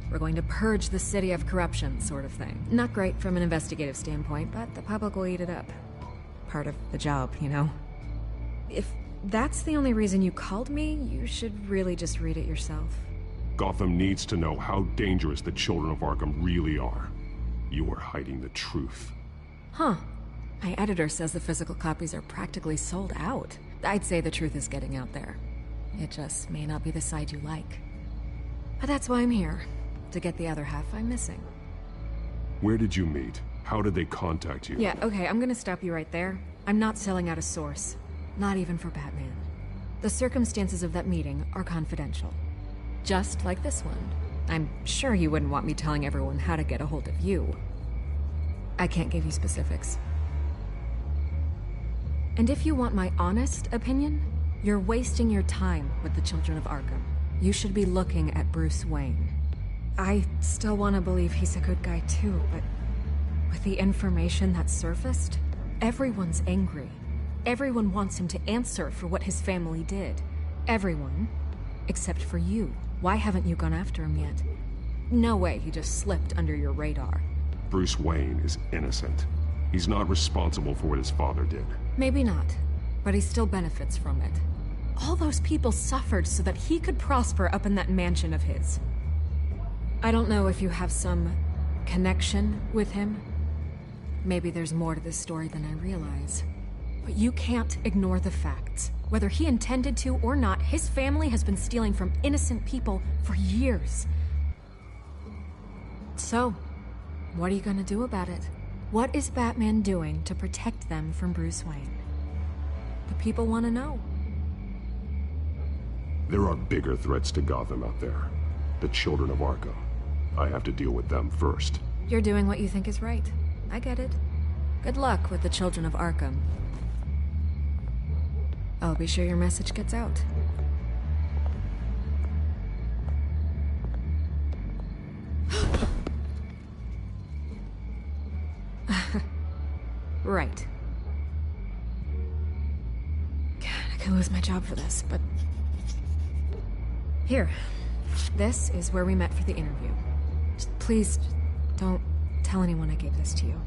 We're going to purge the city of corruption, sort of thing. Not great from an investigative standpoint, but the public will eat it up. Part of the job, you know? If that's the only reason you called me, you should really just read it yourself. Gotham needs to know how dangerous the Children of Arkham really are. You are hiding the truth. Huh. My editor says the physical copies are practically sold out. I'd say the truth is getting out there. It just may not be the side you like. But that's why I'm here. To get the other half I'm missing. Where did you meet? How did they contact you? Yeah, okay, I'm gonna stop you right there. I'm not selling out a source. Not even for Batman. The circumstances of that meeting are confidential. Just like this one. I'm sure you wouldn't want me telling everyone how to get a hold of you. I can't give you specifics. And if you want my honest opinion, you're wasting your time with the Children of Arkham. You should be looking at Bruce Wayne. I still want to believe he's a good guy too, but with the information that surfaced, everyone's angry. Everyone wants him to answer for what his family did. Everyone, except for you. Why haven't you gone after him yet? No way he just slipped under your radar. Bruce Wayne is innocent. He's not responsible for what his father did. Maybe not, but he still benefits from it. All those people suffered so that he could prosper up in that mansion of his. I don't know if you have some connection with him. Maybe there's more to this story than I realize. But you can't ignore the facts. Whether he intended to or not, his family has been stealing from innocent people for years. So, what are you gonna do about it? What is Batman doing to protect them from Bruce Wayne? The people want to know. There are bigger threats to Gotham out there. The children of Arkham. I have to deal with them first. You're doing what you think is right. I get it. Good luck with the children of Arkham. I'll be sure your message gets out. Right. God, I could lose my job for this, but... Here. This is where we met for the interview. Please, don't tell anyone I gave this to you.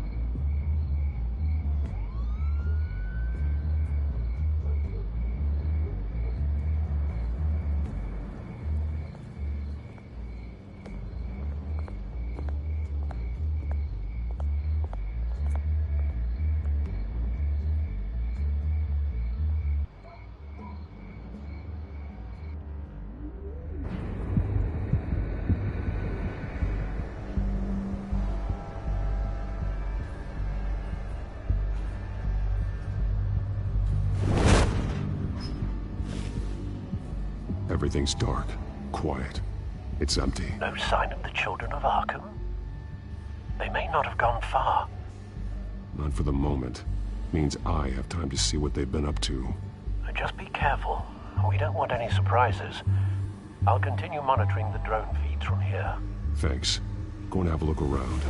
Everything's dark, quiet. It's empty. No sign of the children of Arkham? They may not have gone far. Not for the moment. Means I have time to see what they've been up to. Just be careful. We don't want any surprises. I'll continue monitoring the drone feeds from here. Thanks. Go and have a look around.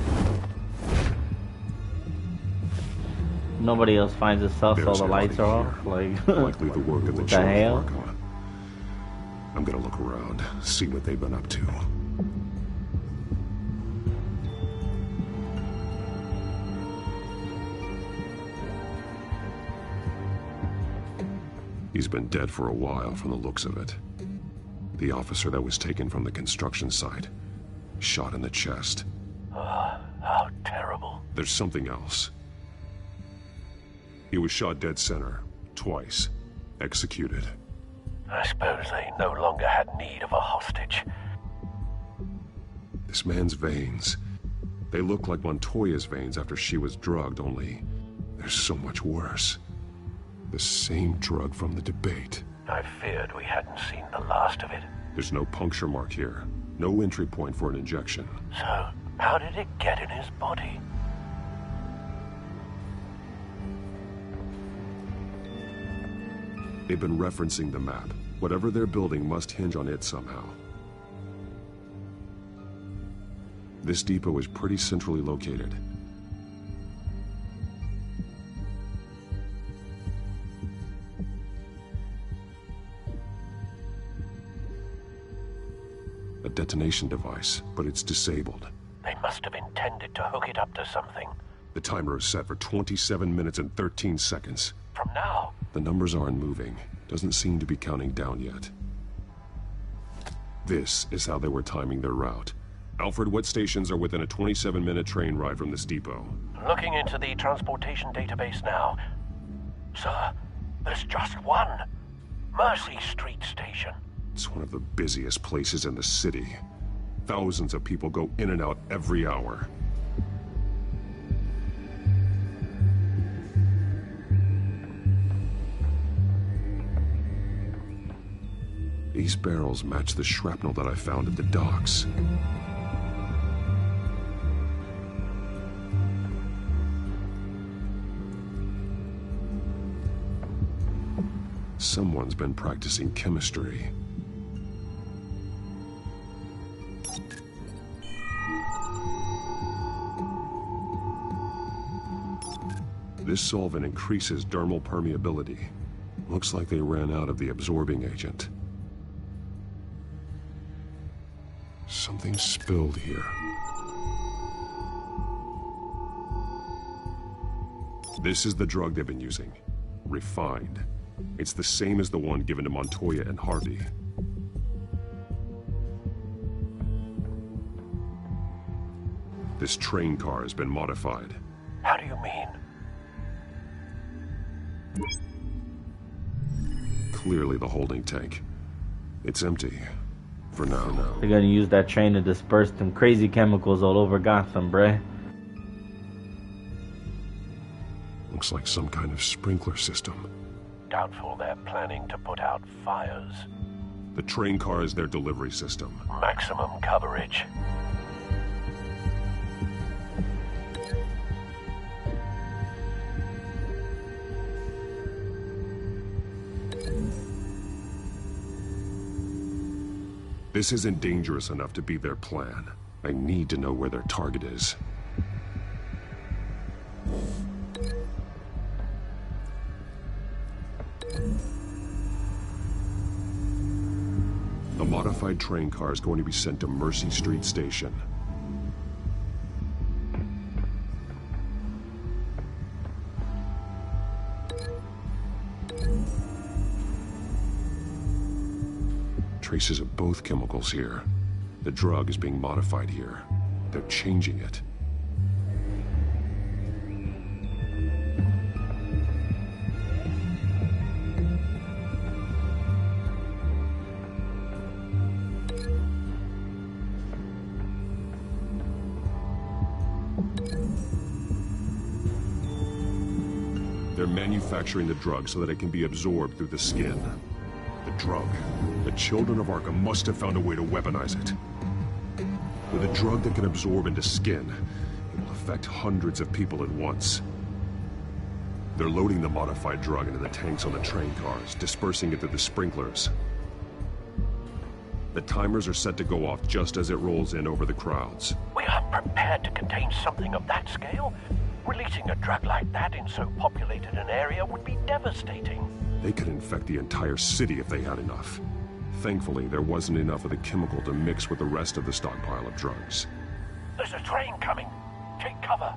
Nobody else finds it sus, all the lights are off. Like, likely the work of the the children hell? of Arkham. I'm gonna look around, see what they've been up to. He's been dead for a while from the looks of it. The officer that was taken from the construction site. Shot in the chest. How terrible. There's something else. He was shot dead center, twice. Executed. I suppose they no longer had need of a hostage. This man's veins. They look like Montoya's veins after she was drugged, only they're so much worse. The same drug from the debate. I feared we hadn't seen the last of it. There's no puncture mark here. No entry point for an injection. So, how did it get in his body? They've been referencing the map. Whatever they're building must hinge on it somehow. This depot is pretty centrally located. A detonation device, but it's disabled. They must have intended to hook it up to something. The timer is set for 27 minutes and 13 seconds. From now? The numbers aren't moving. Doesn't seem to be counting down yet. This is how they were timing their route. Alfred, what stations are within a 27-minute train ride from this depot? Looking into the transportation database now. Sir, there's just one. Mercy Street Station. It's one of the busiest places in the city. Thousands of people go in and out every hour. These barrels match the shrapnel that I found at the docks. Someone's been practicing chemistry. This solvent increases dermal permeability. Looks like they ran out of the absorbing agent. Something spilled here. This is the drug they've been using. Refined. It's the same as the one given to Montoya and Harvey. This train car has been modified. How do you mean? Clearly the holding tank. It's empty. For now. They're gonna use that train to disperse them crazy chemicals all over Gotham, bruh. Looks like some kind of sprinkler system. Doubtful they're planning to put out fires. The train car is their delivery system. Maximum coverage. This isn't dangerous enough to be their plan. I need to know where their target is. The modified train car is going to be sent to Mercy Street Station. Traces of both chemicals here. The drug is being modified here. They're changing it. They're manufacturing the drug so that it can be absorbed through the skin. The drug. The children of Arkham must have found a way to weaponize it. With a drug that can absorb into skin, it will affect hundreds of people at once. They're loading the modified drug into the tanks on the train cars, dispersing it through the sprinklers. The timers are set to go off just as it rolls in over the crowds. We aren't prepared to contain something of that scale. Releasing a drug like that in so populated an area would be devastating. They could infect the entire city if they had enough. Thankfully, there wasn't enough of the chemical to mix with the rest of the stockpile of drugs. There's a train coming. Take cover.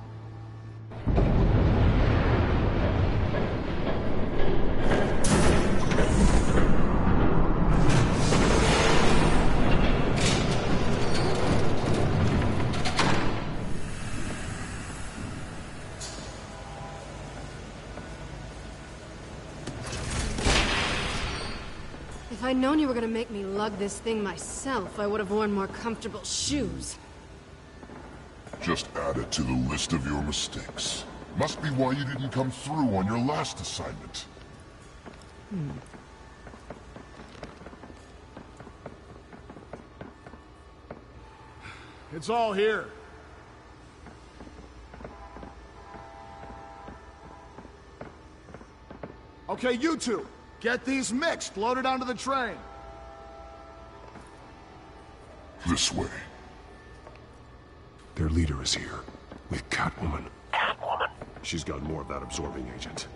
If I'd known you were gonna make me lug this thing myself, I would have worn more comfortable shoes. Just add it to the list of your mistakes. Must be why you didn't come through on your last assignment. It's all here. Okay, you two. Get these mixed, loaded onto the train. This way. Their leader is here, with Catwoman. Catwoman? She's got more of that absorbing agent.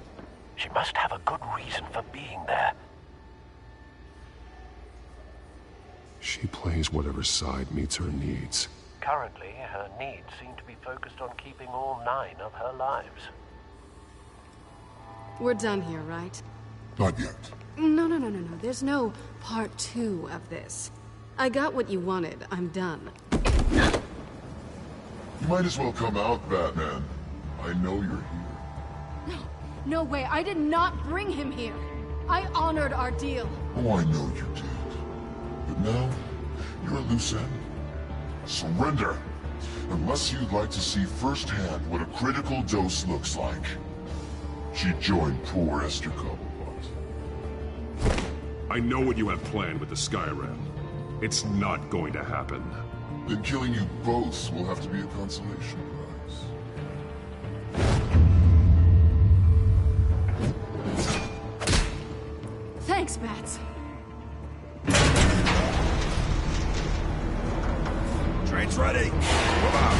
She must have a good reason for being there. She plays whatever side meets her needs. Currently, her needs seem to be focused on keeping all 9 of her lives. We're done here, right? Not yet. No. There's no part 2 of this. I got what you wanted. I'm done. You might as well come out, Batman. I know you're here. No way. I did not bring him here. I honored our deal. Oh, I know you did. But now, you're a loose end. Surrender! Unless you'd like to see firsthand what a critical dose looks like. She joined poor Esther Cobblepot. I know what you have planned with the Skyrim. It's not going to happen. Then killing you both will have to be a consolation prize. Thanks, Bats. Train's ready. Move out.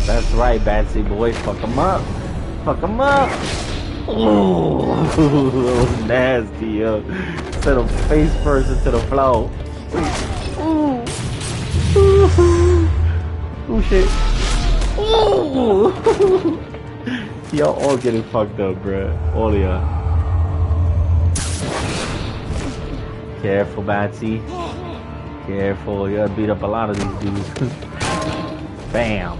That's right, Batsy boy. Fuck him up. Fuck him up. Ooh, that was nasty, yo. Set him face first into the floor. Ooh. Ooh, shit. Ooh. Y'all all getting fucked up, bruh. All of y'all. Careful, Batsy. Careful. You gotta beat up a lot of these dudes. Bam.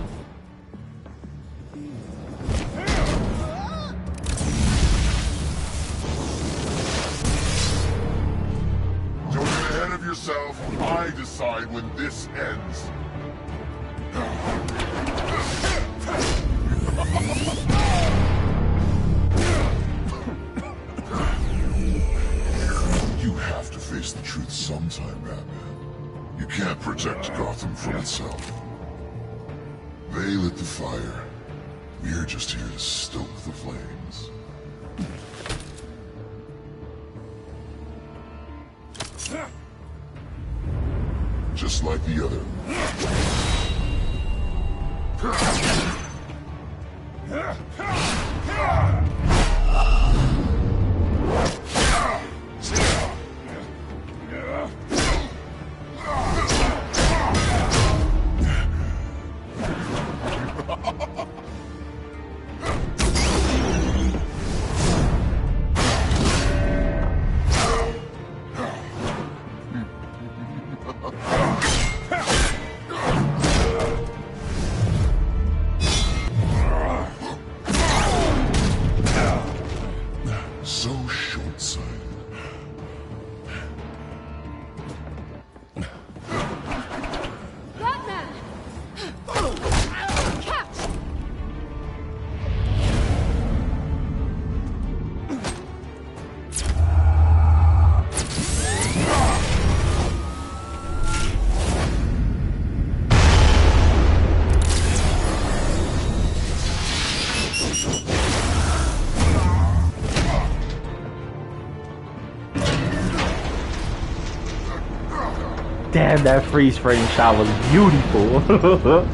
yourself. I decide when this ends. You have to face the truth sometime, Batman. You can't protect Gotham from itself. They lit the fire. We're just here to stoke the flames. Just like the other. Damn, that freeze frame shot was beautiful.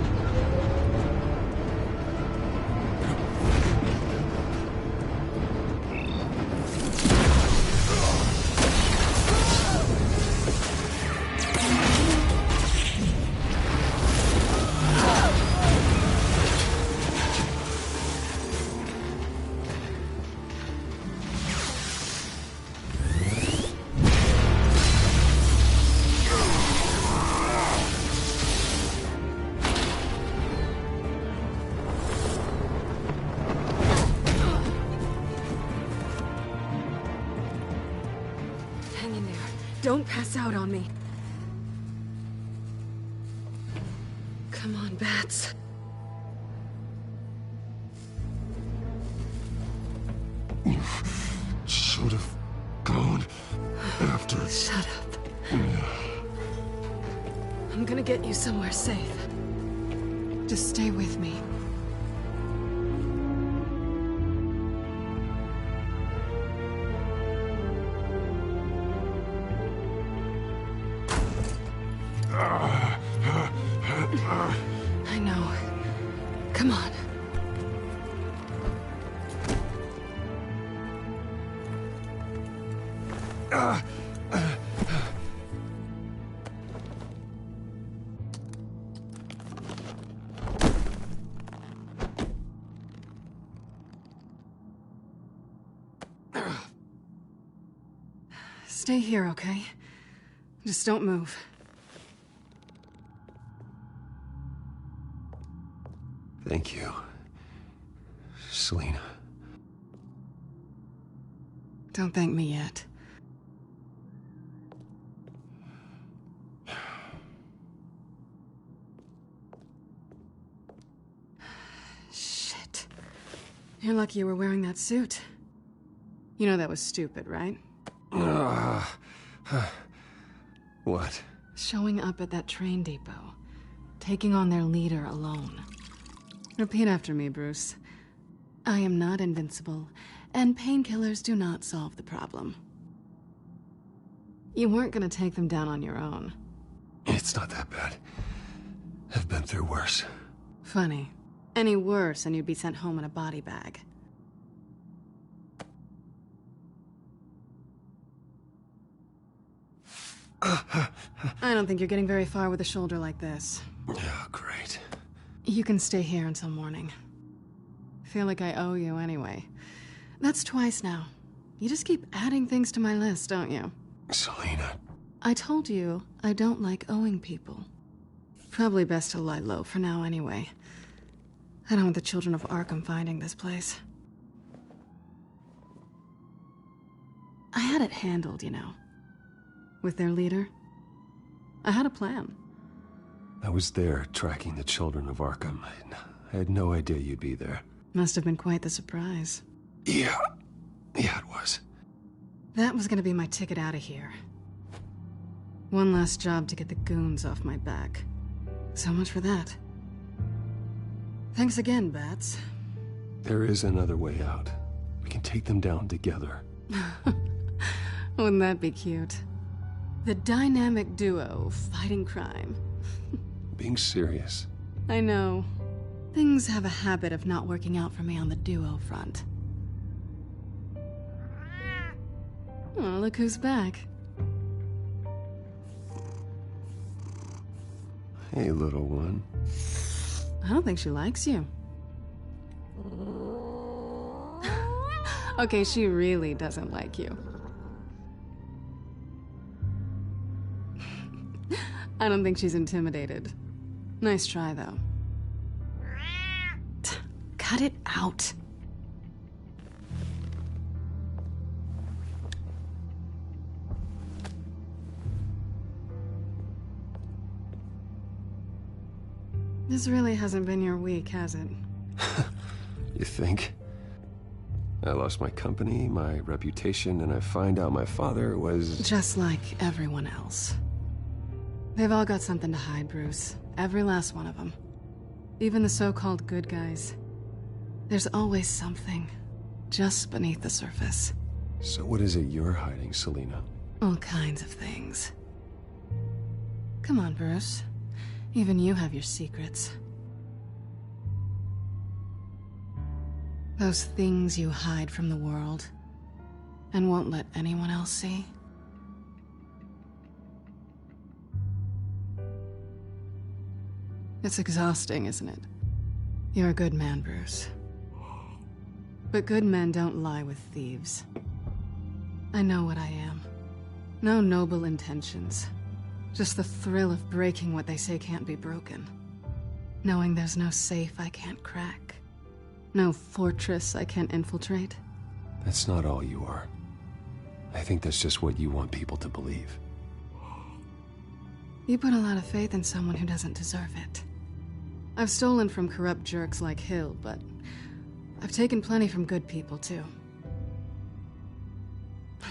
Don't pass out on me. Come on, Bats. You should have gone after. Shut up. I'm gonna get you somewhere safe. Just stay with me. I know. Come on. Stay here, okay? Just don't move. Thank you, Selina. Don't thank me yet. Shit. You're lucky you were wearing that suit. You know that was stupid, right? What? Showing up at that train depot. Taking on their leader alone. Repeat after me, Bruce. I am not invincible, and painkillers do not solve the problem. You weren't gonna take them down on your own. It's not that bad. I've been through worse. Funny. Any worse and you'd be sent home in a body bag. I don't think you're getting very far with a shoulder like this. Oh, great. You can stay here until morning. Feel like I owe you anyway. That's twice now. You just keep adding things to my list, don't you? Selina. I told you I don't like owing people. Probably best to lie low for now anyway. I don't want the children of Arkham finding this place. I had it handled, you know. With their leader. I had a plan. I was there tracking the children of Arkham. I had no idea you'd be there. Must have been quite the surprise. Yeah, it was. That was gonna be my ticket out of here. One last job to get the goons off my back. So much for that. Thanks again, Bats. There is another way out. We can take them down together. Wouldn't that be cute? The dynamic duo fighting crime. Being serious. I know. Things have a habit of not working out for me on the duo front. Oh, look who's back. Hey, little one. I don't think she likes you. Okay, she really doesn't like you. I don't think she's intimidated. Nice try, though. Cut it out. This really hasn't been your week, has it? You think? I lost my company, my reputation, and I find out my father was... Just like everyone else. They've all got something to hide, Bruce. Every last one of them. Even the so-called good guys. There's always something just beneath the surface. So what is it you're hiding, Selina? All kinds of things. Come on, Bruce. Even you have your secrets. Those things you hide from the world and won't let anyone else see. It's exhausting, isn't it? You're a good man, Bruce. But good men don't lie with thieves. I know what I am. No noble intentions. Just the thrill of breaking what they say can't be broken. Knowing there's no safe I can't crack. No fortress I can't infiltrate. That's not all you are. I think that's just what you want people to believe. You put a lot of faith in someone who doesn't deserve it. I've stolen from corrupt jerks like Hill, but I've taken plenty from good people, too.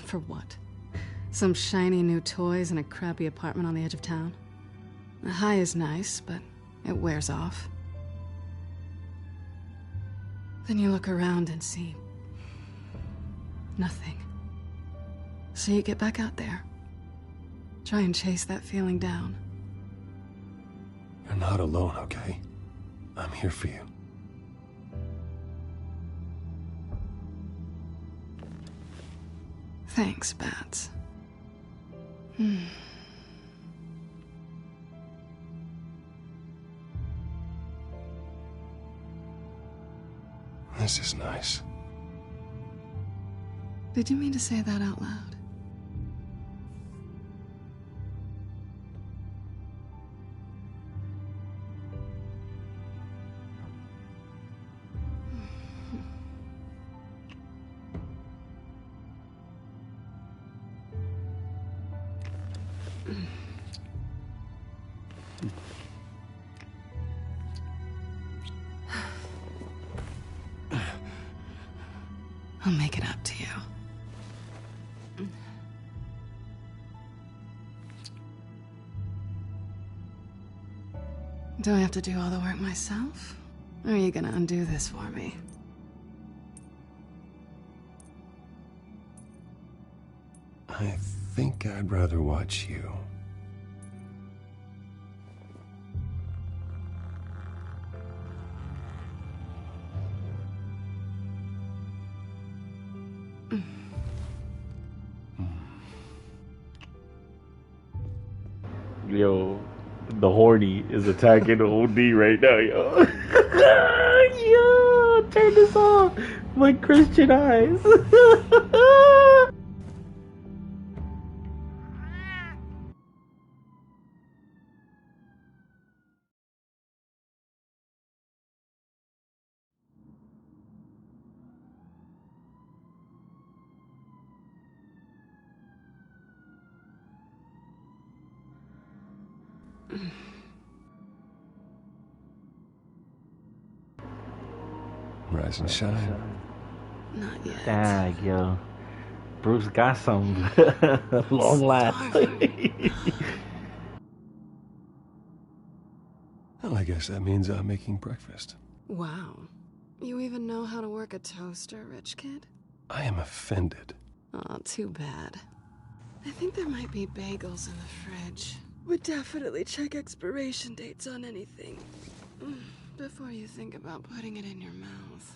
For what? Some shiny new toys and a crappy apartment on the edge of town? The high is nice, but it wears off. Then you look around and see nothing. So you get back out there. Try and chase that feeling down. You're not alone, okay? I'm here for you. Thanks, Bats. This is nice. Did you mean to say that out loud? I'll make it up to you. Do I have to do all the work myself? Or are you gonna undo this for me? I think I'd rather watch you. Yo, the horny is attacking OD right now, yo. Yo, turn this off. My Christian eyes. Rise and shine. Not yet. Dang, yo. Bruce got some long last. Well, I guess that means I'm making breakfast. Wow. You even know how to work a toaster, rich kid? I am offended. Aw, too bad. I think there might be bagels in the fridge. Would definitely check expiration dates on anything before you think about putting it in your mouth.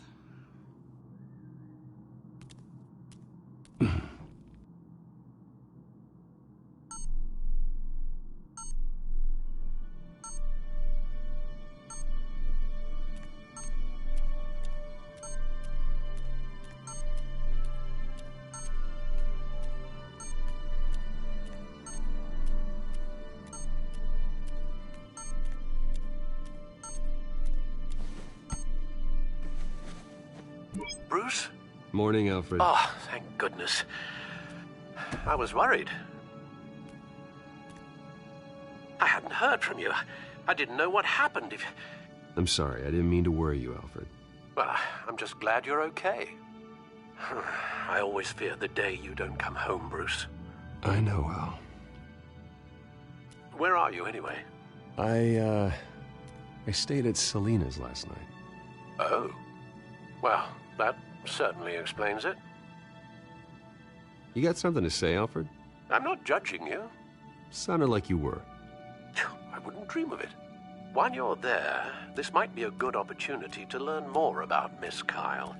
Bruce? Morning, Alfred. Oh, thank goodness. I was worried. I hadn't heard from you. I didn't know what happened. I'm sorry, I didn't mean to worry you, Alfred. Well, I'm just glad you're okay. I always fear the day you don't come home, Bruce. I know, Al. Where are you, anyway? I stayed at Selena's last night. Oh. Well, that certainly explains it. You got something to say, Alfred? I'm not judging you. Sounded like you were. I wouldn't dream of it. While you're there, this might be a good opportunity to learn more about Miss Kyle.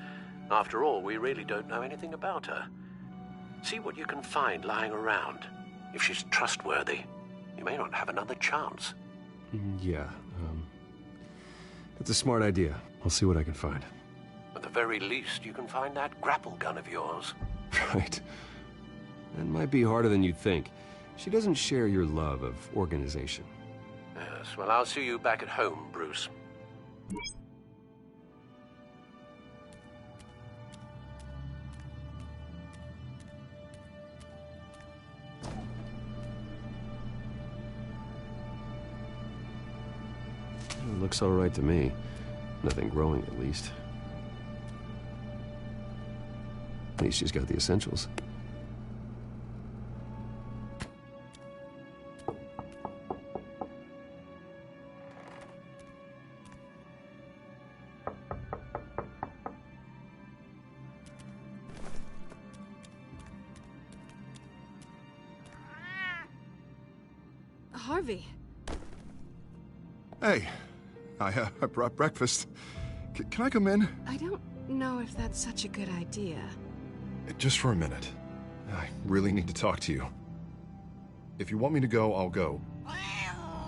After all, we really don't know anything about her. See what you can find lying around. If she's trustworthy, you may not have another chance. Yeah, that's a smart idea. I'll see what I can find. At the very least, you can find that grapple gun of yours. Right. That might be harder than you'd think. She doesn't share your love of organization. Yes, well, I'll see you back at home, Bruce. It looks all right to me. Nothing growing, at least. At least she's got the essentials. Harvey. Hey, I brought breakfast. Can I come in? I don't know if that's such a good idea. Just for a minute. I really need to talk to you. If you want me to go, I'll go.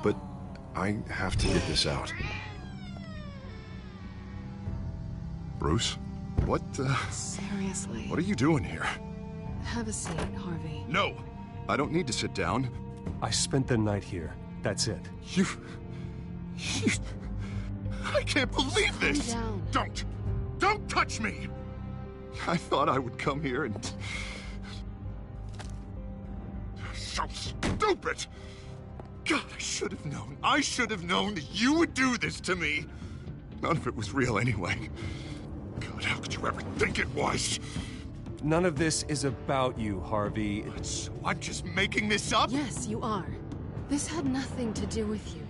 But I have to get this out. Bruce? What, Seriously? What are you doing here? Have a seat, Harvey. No! I don't need to sit down. I spent the night here. That's it. You... I can't believe this! Calm down. Don't touch me! I thought I would come here and... So stupid! God, I should have known. I should have known that you would do this to me. None of it was real anyway. God, how could you ever think it was? None of this is about you, Harvey. So I'm just making this up? Yes, you are. This had nothing to do with you.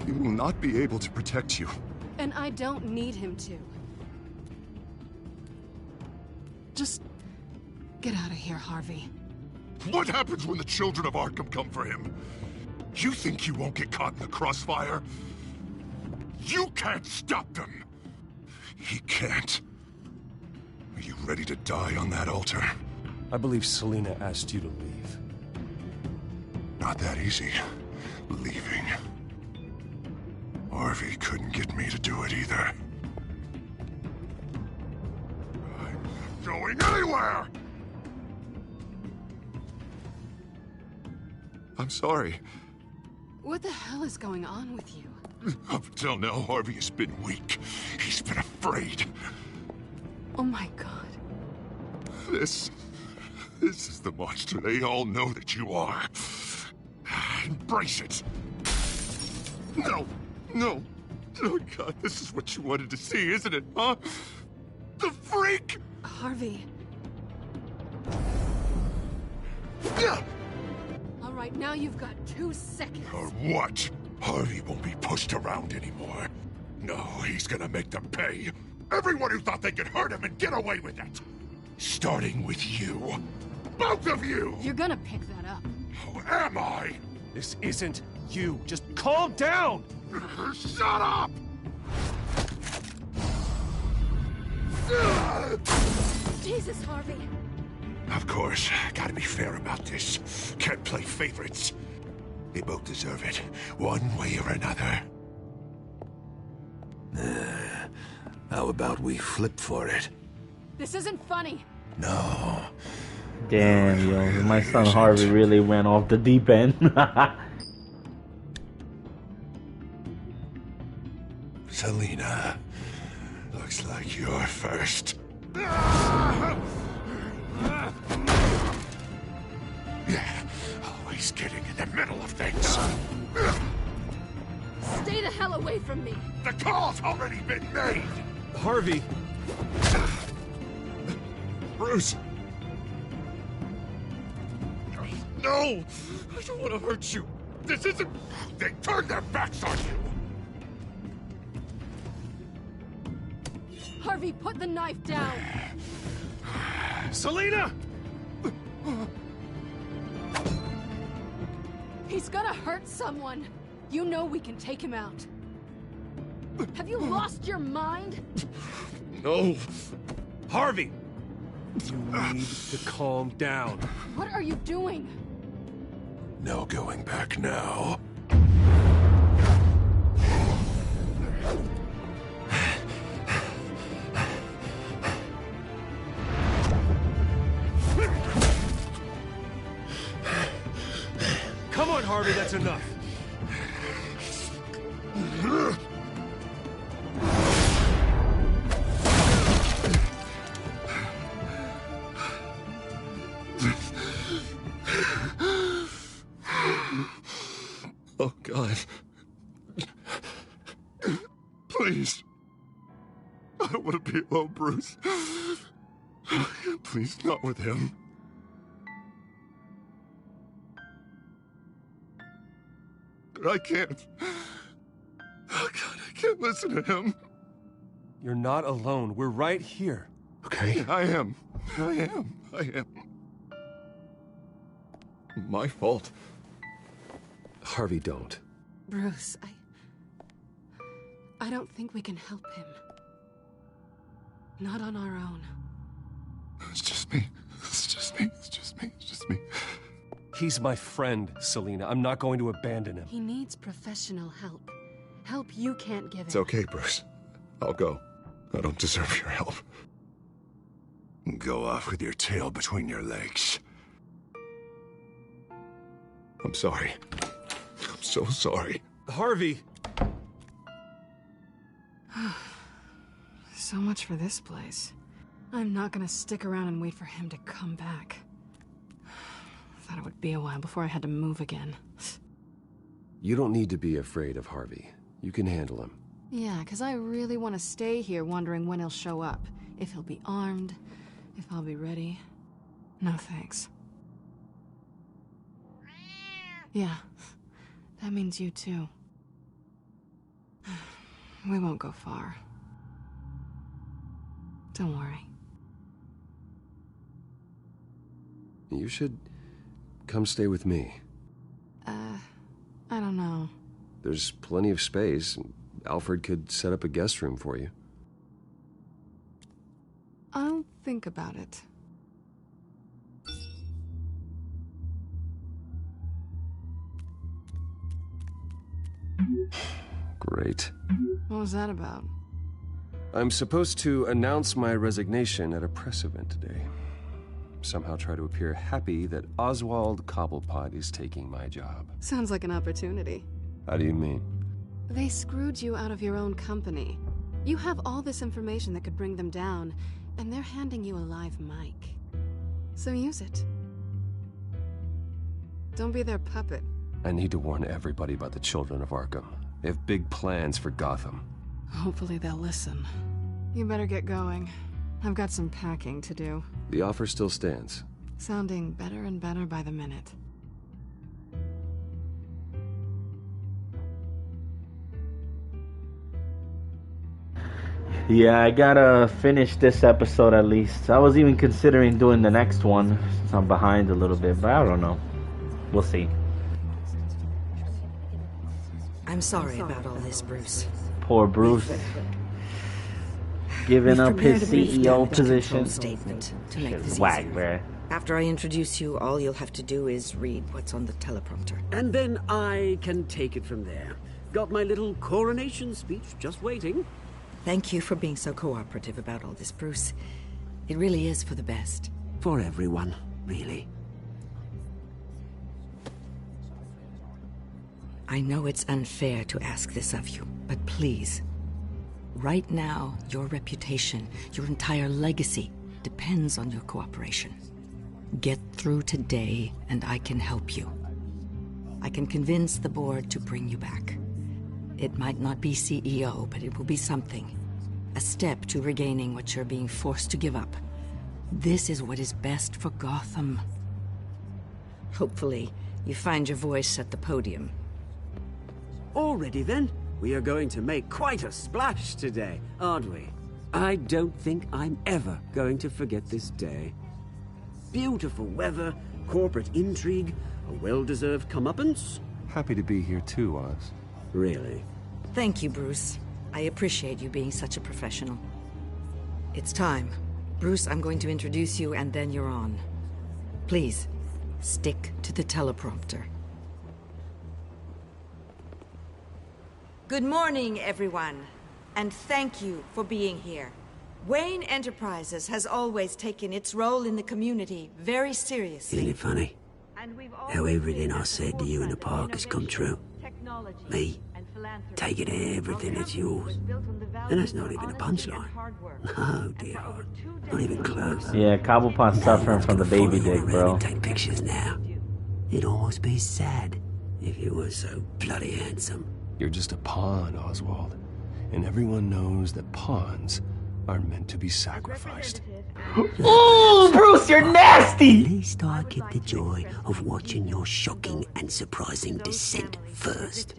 He will not be able to protect you. And I don't need him to. Just get out of here, Harvey. What happens when the children of Arkham come for him? You think you won't get caught in the crossfire? You can't stop them! He can't. Are you ready to die on that altar? I believe Selena asked you to leave. Not that easy. Leaving. Harvey couldn't get me to do it either. I'm not going anywhere! I'm sorry. What the hell is going on with you? Up until now, Harvey has been weak. He's been afraid. Oh my god. This is the monster they all know that you are. embrace it. No, no. Oh, God, this is what you wanted to see, isn't it, huh? The freak! Harvey. All right, now you've got 2 seconds. Or what? Harvey won't be pushed around anymore. No, he's gonna make them pay. Everyone who thought they could hurt him and get away with it. Starting with you. Both of you! You're gonna pick that up. Who am I? This isn't you. Just calm down! Shut up! Jesus, Harvey. Of course, gotta be fair about this. Can't play favorites. They both deserve it, one way or another. How about we flip for it? This isn't funny. No. Damn, yo, my son Harvey really went off the deep end. Selina, looks like you're first. Yeah, always getting in the middle of things. Stay the hell away from me. The call's already been made. Harvey. Bruce. No, I don't want to hurt you. This isn't... They turned their backs on you. Harvey, put the knife down. Selina! He's gonna hurt someone. You know we can take him out. Have you lost your mind? No. Harvey! You need to calm down. What are you doing? No going back now. Come on, Harvey, that's enough. Oh, God. Please. I don't want to be alone, Bruce. Please, not with him. But I can't. Oh, God, I can't listen to him. You're not alone. We're right here. Okay? I am. My fault. Harvey, don't. Bruce, I don't think we can help him. Not on our own. It's just me. He's my friend, Selina. I'm not going to abandon him. He needs professional help. Help you can't give him. It's okay, Bruce. I'll go. I don't deserve your help. Go off with your tail between your legs. I'm sorry. I'm so sorry. Harvey! So much for this place. I'm not gonna stick around and wait for him to come back. Thought it would be a while before I had to move again. You don't need to be afraid of Harvey. You can handle him. Yeah, because I really want to stay here wondering when he'll show up. If he'll be armed, if I'll be ready. No thanks. Yeah, that means you too. We won't go far. Don't worry. You should come stay with me. I don't know. There's plenty of space. Alfred could set up a guest room for you. I'll think about it. Great. What was that about? I'm supposed to announce my resignation at a press event today. Somehow try to appear happy that Oswald Cobblepot is taking my job. Sounds like an opportunity. How do you mean? They screwed you out of your own company. You have all this information that could bring them down, and they're handing you a live mic. So use it. Don't be their puppet. I need to warn everybody about the children of Arkham. They have big plans for Gotham. Hopefully they'll listen. You better get going. I've got some packing to do. The offer still stands. Sounding better and better by the minute. Yeah, I gotta finish this episode at least. I was even considering doing the next one, since I'm behind a little bit, but I don't know. We'll see. I'm sorry about all this, Bruce. Poor Bruce. Giving up his CEO position. Statement to make this Whack, easier. bruh. After I introduce you, all you'll have to do is read what's on the teleprompter. And then I can take it from there. Got my little coronation speech just waiting. Thank you for being so cooperative about all this, Bruce. It really is for the best. For everyone, really. I know it's unfair to ask this of you, but please. Right now, your reputation, your entire legacy, depends on your cooperation. Get through today, and I can help you. I can convince the board to bring you back. It might not be CEO, but it will be something. A step to regaining what you're being forced to give up. This is what is best for Gotham. Hopefully, you find your voice at the podium. Already then, we are going to make quite a splash today, aren't we? I don't think I'm ever going to forget this day. Beautiful weather, corporate intrigue, a well-deserved comeuppance. Happy to be here too, Oz. Really? Thank you, Bruce. I appreciate you being such a professional. It's time. Bruce, I'm going to introduce you and then you're on. Please, stick to the teleprompter. Good morning, everyone, and thank you for being here. Wayne Enterprises has always taken its role in the community very seriously. Isn't it funny? How everything I said to you in the park has come true. Me, taking everything that's yours. And that's not even a punchline. No, dear. Not even close. Yeah, Cobblepot's suffering from the baby dick, bro. Take pictures now. It'd almost be sad if you were so bloody handsome. You're just a pawn, Oswald. And everyone knows that pawns are meant to be sacrificed. Ooh, Bruce, you're nasty! At least I get the joy of watching your shocking and surprising descent first.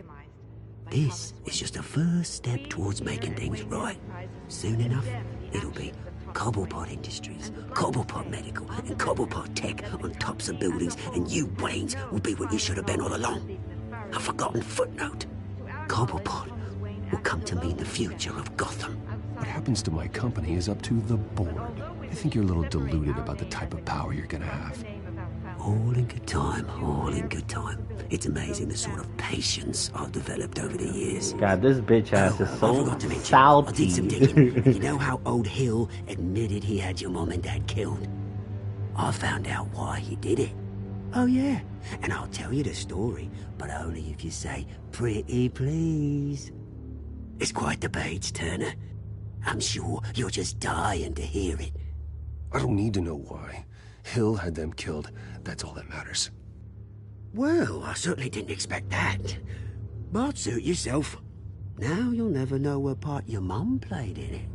This is just a first step towards making things right. Soon enough, it'll be Cobblepot Industries, Cobblepot Medical, and Cobblepot Tech on tops of buildings, and you, Waynes, will be what you should have been all along. A forgotten footnote. Cobblepot will come to mean the future of Gotham. What happens to my company is up to the board. I think you're a little deluded about the type of power you're gonna have. All in good time, all in good time. It's amazing the sort of patience I've developed over the years. God, this bitch ass is so I did some digging. You know how old Hill admitted he had your mom and dad killed? I found out why he did it. Oh yeah, and I'll tell you the story, but only if you say, pretty please. It's quite the page turner. I'm sure you're just dying to hear it. I don't need to know why. Hill had them killed. That's all that matters. Well, I certainly didn't expect that. But suit yourself. Now you'll never know what part your mum played in it.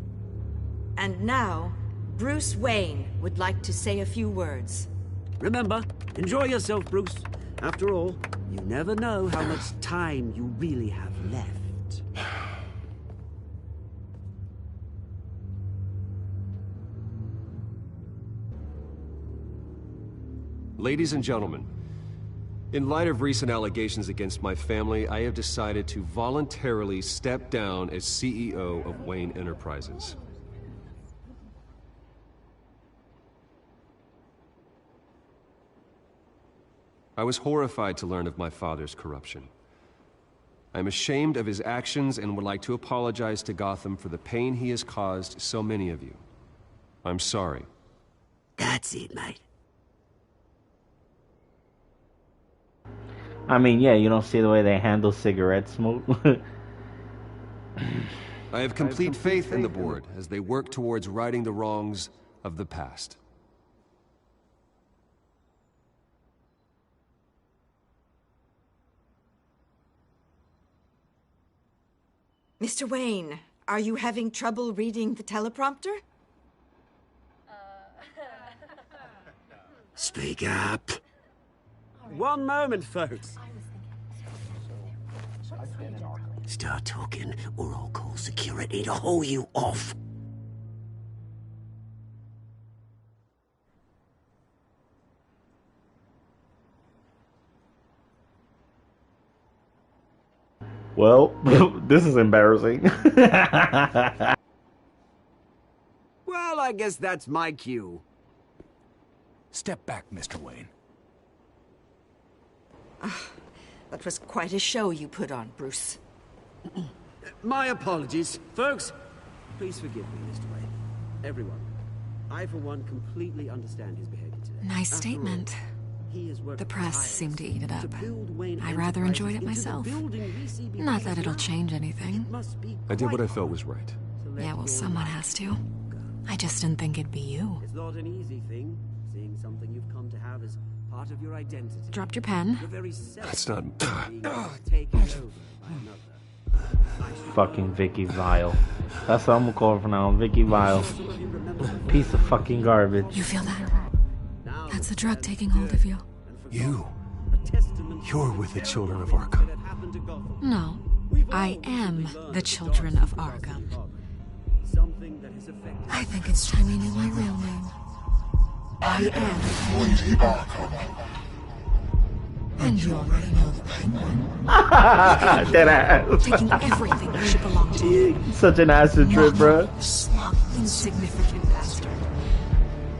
And now, Bruce Wayne would like to say a few words. Remember, enjoy yourself, Bruce. After all, you never know how much time you really have left. Ladies and gentlemen, in light of recent allegations against my family, I have decided to voluntarily step down as CEO of Wayne Enterprises. I was horrified to learn of my father's corruption. I'm ashamed of his actions and would like to apologize to Gotham for the pain he has caused so many of you. I'm sorry. That's it, mate. I mean, yeah, you don't see the way they handle cigarette smoke. I have complete faith in the board as they work towards righting the wrongs of the past. Mr. Wayne, are you having trouble reading the teleprompter? Speak up. One moment, folks. Start talking, or I'll call security to haul you off. Well, this is embarrassing. Well, I guess that's my cue. Step back, Mr. Wayne. That was quite a show you put on, Bruce. My apologies. Folks, please forgive me, Mr. Wayne. Everyone. I, for one, completely understand his behavior today. Nice statement. The press seemed to eat it up. I rather enjoyed it myself. Not that it'll change anything. I did what I felt was right. Yeah, well, someone has to. I just didn't think it'd be you. It's not an easy thing, seeing something you've come to have as part of your identity. Dropped your pen. That's not... Taken over by another. Fucking Vicky Vile. That's what I'm gonna call her from now on. Vicky Vile. Piece of fucking garbage. You feel that? That's the drug taking hold of you. You're with the children of Arkham. No, I am the children of Arkham. I think it's time you knew my real name. I am Lady Arkham. And you already know the Penguin. Dead ass. Taking everything that should belong to you. Such an acid trip, bro. Slug, insignificant bastard.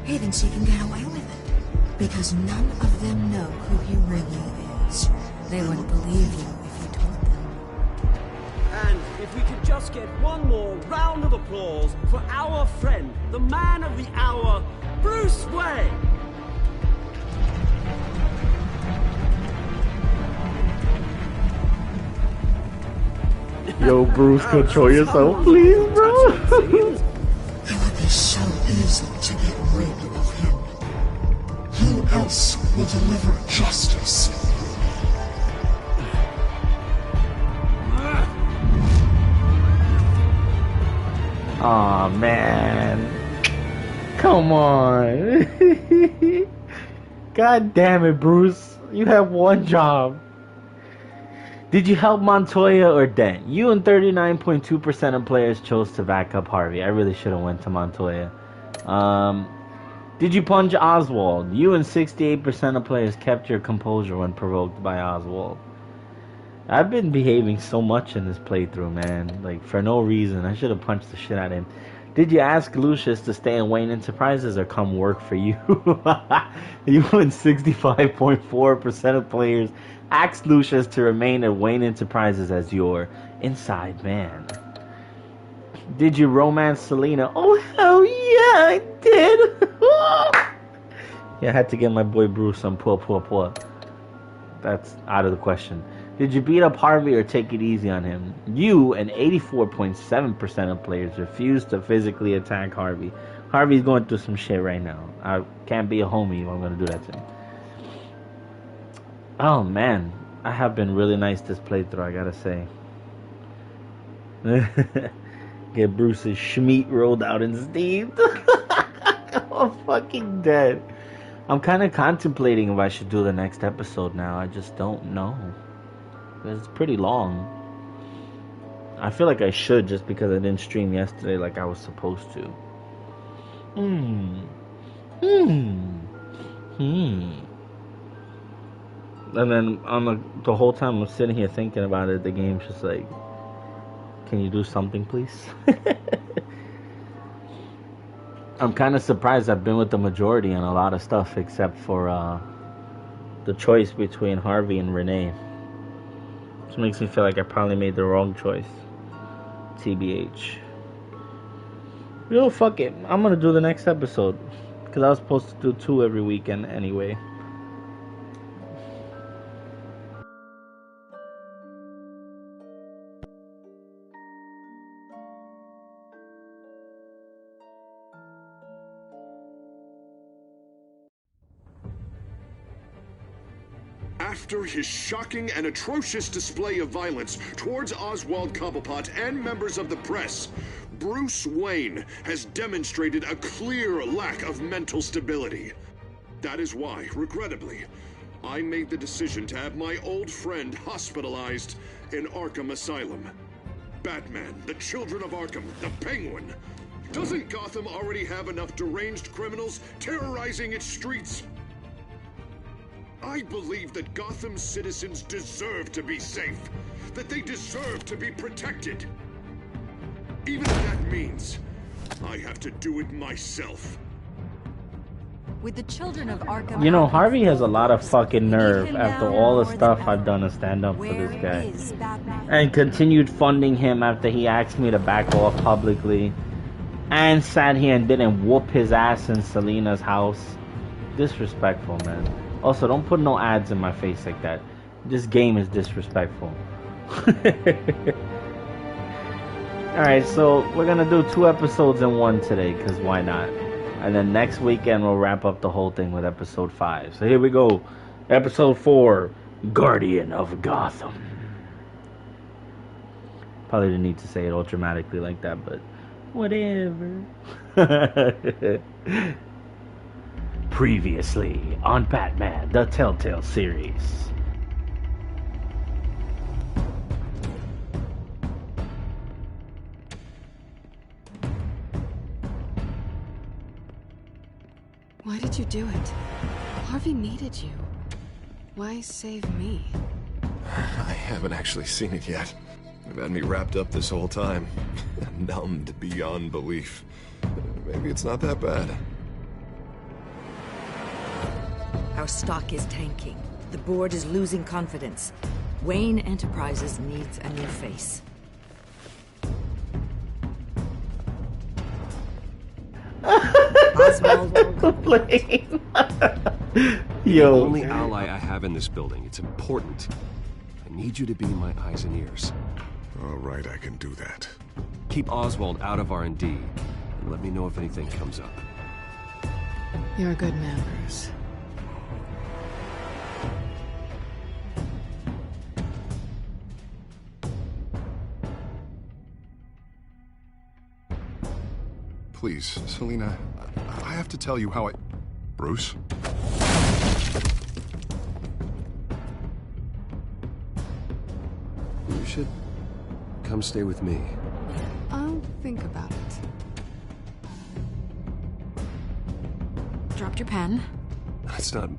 He thinks he can get away with it. Because none of them know who he really is. They wouldn't believe you if you told them. And if we could just get one more round of applause for our friend, the man of the hour, Bruce Wayne. Yo, Bruce, control yourself, please, bro. It would be so easy to get rid of him. Who else will deliver justice? Aw, man. Come on. God damn it, Bruce. You have one job. Did you help Montoya or Dent? You and 39.2% of players chose to back up Harvey. I really should have went to Montoya. Did you punch Oswald? You and 68% of players kept your composure when provoked by Oswald. I've been behaving so much in this playthrough, man. Like, for no reason. I should have punched the shit out of him. Did you ask Lucius to stay in Wayne Enterprises or come work for you? You and 65.4% of players asked Lucius to remain at Wayne Enterprises as your inside man. Did you romance Selena? Oh, hell yeah, I did. Yeah, I had to get my boy Bruce some poor. That's out of the question. Did you beat up Harvey or take it easy on him? You and 84.7% of players refused to physically attack Harvey. Harvey's going through some shit right now. I can't be a homie if I'm going to do that to him. Oh, man. I have been really nice this playthrough, I gotta say. Get Bruce's Schmeat rolled out and steamed. I'm fucking dead. I'm kind of contemplating if I should do the next episode now. I just don't know. It's pretty long. I feel like I should just because I didn't stream yesterday like I was supposed to. And then on the whole time I'm sitting here thinking about it, the game's just like, can you do something, please? I'm kind of surprised I've been with the majority on a lot of stuff except for the choice between Harvey and Renee. Which makes me feel like I probably made the wrong choice. TBH. Yo, fuck it. I'm gonna do the next episode. Because I was supposed to do 2 every weekend anyway. After his shocking and atrocious display of violence towards Oswald Cobblepot and members of the press, Bruce Wayne has demonstrated a clear lack of mental stability. That is why, regrettably, I made the decision to have my old friend hospitalized in Arkham Asylum. Batman, the Children of Arkham, the Penguin. Doesn't Gotham already have enough deranged criminals terrorizing its streets? I believe that Gotham's citizens deserve to be safe, that they deserve to be protected. Even if that means I have to do it myself. With the Children of Arkham... You know, Harvey has a lot of fucking nerve after all the stuff I've done to stand up for this guy. And continued funding him after he asked me to back off publicly. And sat here and didn't whoop his ass in Selena's house. Disrespectful, man. Also, don't put no ads in my face like that. This game is disrespectful. Alright, so we're gonna do 2 episodes in one today, because why not? And then next weekend we'll wrap up the whole thing with episode 5. So here we go. Episode 4, Guardian of Gotham. Probably didn't need to say it all dramatically like that, but whatever. Previously on Batman, the Telltale series. Why did you do it? Harvey needed you. Why save me? I haven't actually seen it yet. They've had me wrapped up this whole time. Numbed beyond belief. Maybe it's not that bad. Our stock is tanking. The board is losing confidence. Wayne Enterprises needs a new face. Oswald. Yo. The only ally I have in this building. It's important. I need you to be my eyes and ears. All right, I can do that. Keep Oswald out of R&D, and let me know if anything comes up. You're a good man, Bruce. Please, Selina, I have to tell you how I... Bruce? You should come stay with me. I'll think about it. Dropped your pen. That's not...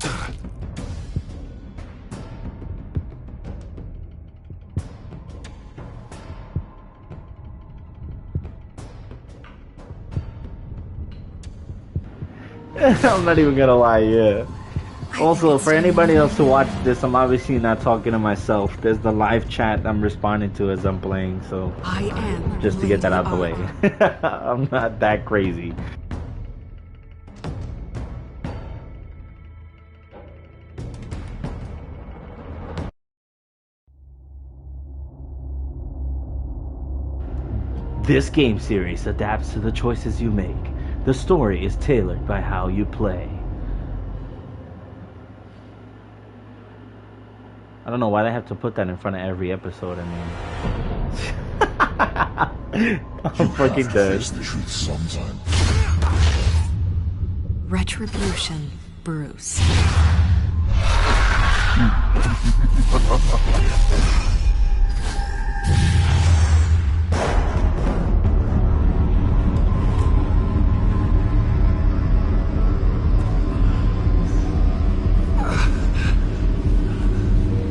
I'm not even gonna lie, yeah. Also, for anybody else who watched this, I'm obviously not talking to myself. There's the live chat I'm responding to as I'm playing, so... I am just to get that out the way. I'm not that crazy. This game series adapts to the choices you make. The story is tailored by how you play. I don't know why they have to put that in front of every episode. I mean, I'm fucking dead. Face the truth sometime. Retribution, Bruce.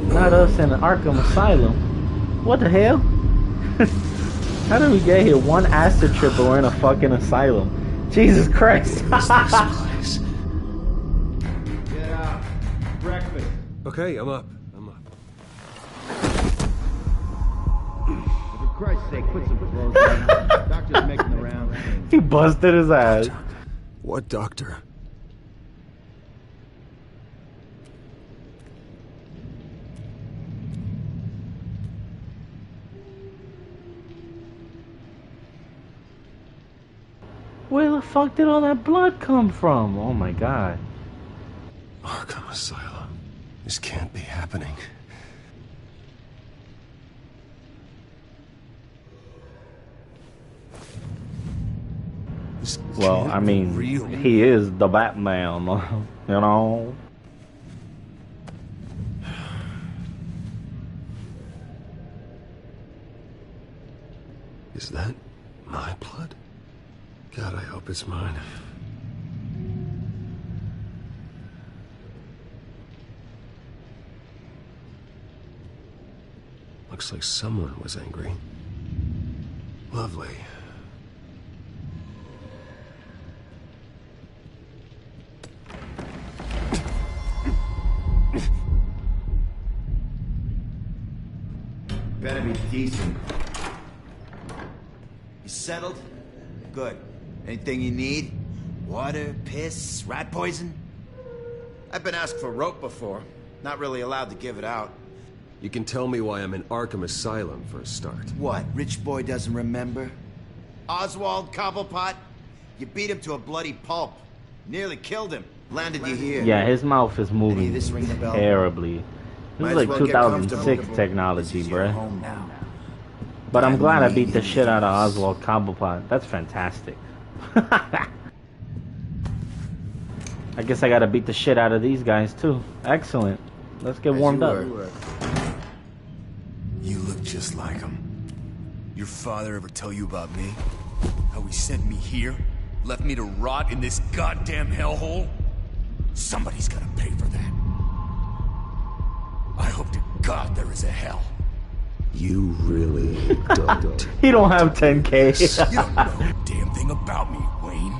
Not us in Arkham Asylum. What the hell? How did we get here? One acid trip and we're in a fucking asylum. Jesus Christ. What is this place? Get out. Breakfast. Okay, I'm up. For Christ's sake, put some clothes on. Doctor's making the rounds. He busted his ass. What doctor? Where the fuck did all that blood come from? Oh my god. Arkham Asylum. This can't be happening. Well, I mean, he is the Batman, you know? Is that my blood? God, I hope it's mine. Looks like someone was angry. Lovely. Better be decent. You settled? Good. Anything you need? Water, piss, rat poison? I've been asked for rope before. Not really allowed to give it out. You can tell me why I'm in Arkham Asylum for a start. What, rich boy doesn't remember? Oswald Cobblepot? You beat him to a bloody pulp. Nearly killed him. Landed you here. Yeah, his mouth is moving this ring the bell? terribly. This is like well get 2006 technology, bruh. Home now. But I'm glad I beat the shit out of Oswald Cobblepot. That's fantastic. I guess I gotta beat the shit out of these guys too. Excellent. Let's get warmed up. You look just like him. Your father ever tell you about me? How he sent me here? Left me to rot in this goddamn hellhole? Somebody's gotta pay for that. I hope to God there is a hell. You really don't. He don't have 10K. You don't know a damn thing about me, Wayne.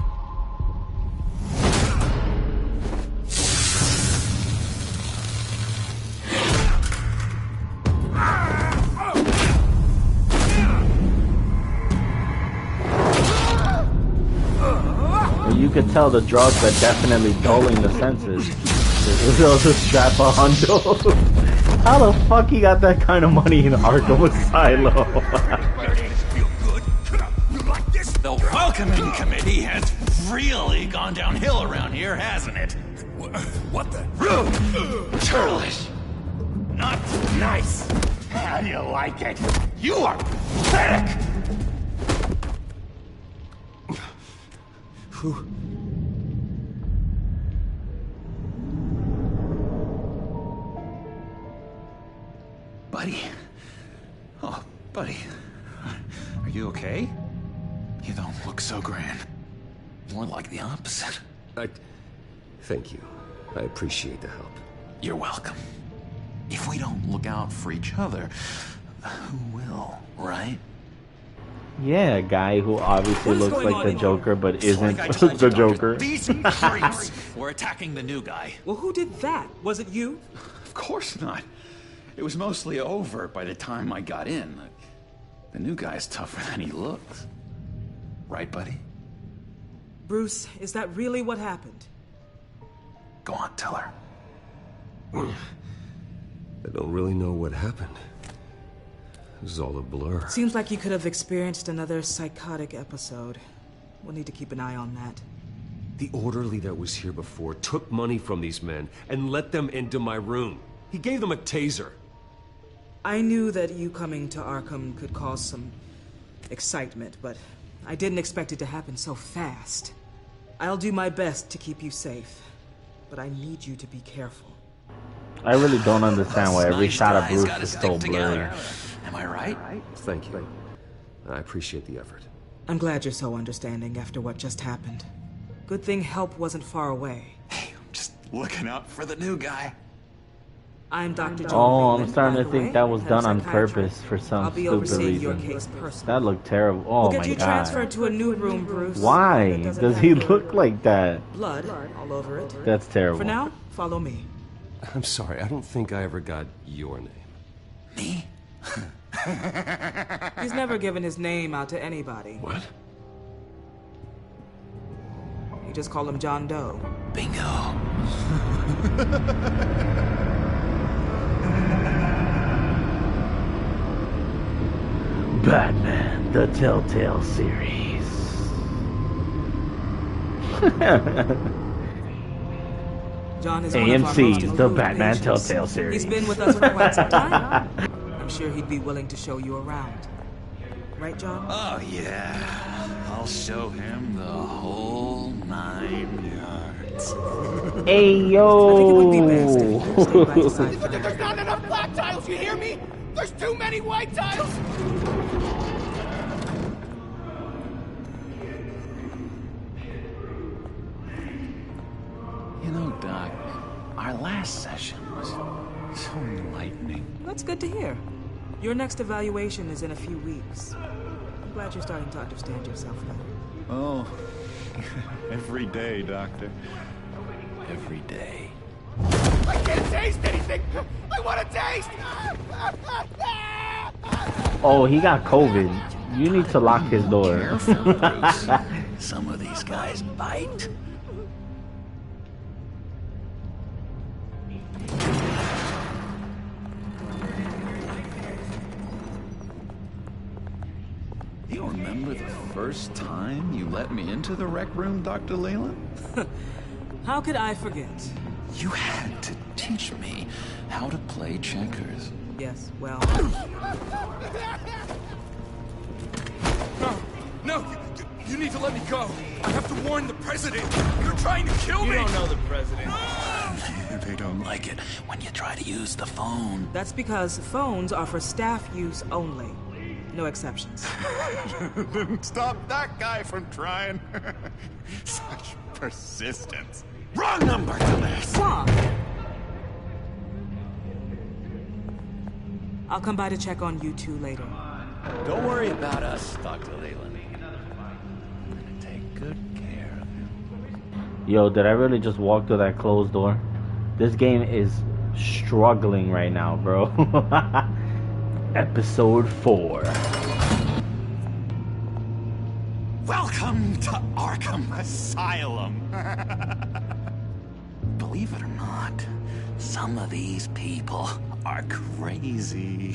You could tell the drugs are definitely dulling the senses. There's a strap on Hondo. How the fuck he got that kind of money in Arkham Asylum? The welcoming committee has really gone downhill around here, hasn't it? What the? Churlish. Not nice. How do you like it? You are pathetic. Who? Buddy. Oh, buddy. Are you okay? You don't look so grand. More like the opposite. Thank you. I appreciate the help. You're welcome. If we don't look out for each other, who will, right? Yeah, a guy who obviously looks like the Joker but isn't the Joker. These creeps were attacking the new guy. Well, who did that? Was it you? Of course not. It was mostly over by the time I got in. The new guy's tougher than he looks. Right, buddy? Bruce, is that really what happened? Go on, tell her. I don't really know what happened. This is all a blur. Seems like you could have experienced another psychotic episode. We'll need to keep an eye on that. The orderly that was here before took money from these men and let them into my room. He gave them a taser. I knew that you coming to Arkham could cause some excitement, but I didn't expect it to happen so fast. I'll do my best to keep you safe, but I need you to be careful. I really don't understand why every shot of Bruce is so blurry. Am I right? Thank you. I appreciate the effort. I'm glad you're so understanding after what just happened. Good thing help wasn't far away. Hey, I'm just looking out for the new guy. I'm Dr. John. Oh, I'm starting to think that was done on purpose for some stupid your reason. case personally. That looked terrible. Oh We'll get my you god. transferred to a new room, Bruce. Why does he look like that? Blood all over it. That's terrible. For now, follow me. I'm sorry, I don't think I ever got your name. Me? He's never given his name out to anybody. What? You just call him John Doe. Bingo. Batman, the Telltale series. John is one of our AMC, most the improved Batman patients. Telltale series. He's been with us for quite some time. I'm sure he'd be willing to show you around. Right, John? Oh, yeah. I'll show him the whole 9 yards. Hey, yo! I think it would be best if you stayed by his side for now. There's not enough black tiles, you hear me? There's too many white tiles! You know, Doc, our last session was so enlightening. That's good to hear. Your next evaluation is in a few weeks. I'm glad you're starting to understand yourself better. Oh, every day, Doctor. Every day. I can't taste anything! I want to taste! Oh, he got COVID. You need to lock his door. Careful, Bruce. Some of these guys bite. You remember the first time you let me into the rec room, Dr. Leyland? How could I forget? You had to teach me how to play checkers. Yes, well... No, you need to let me go. I have to warn the president. You're trying to kill me. You don't know the president. They don't like it when you try to use the phone. That's because phones are for staff use only. No exceptions. Stop that guy from trying. Such persistence. Wrong number, dumbass. Wrong. I'll come by to check on you two later. Don't worry about us, Dr. Leyland. I'm gonna take good care of him. Yo, did I really just walk through that closed door? This game is struggling right now, bro. Episode 4. Welcome to Arkham Asylum. Believe it or not, some of these people are crazy.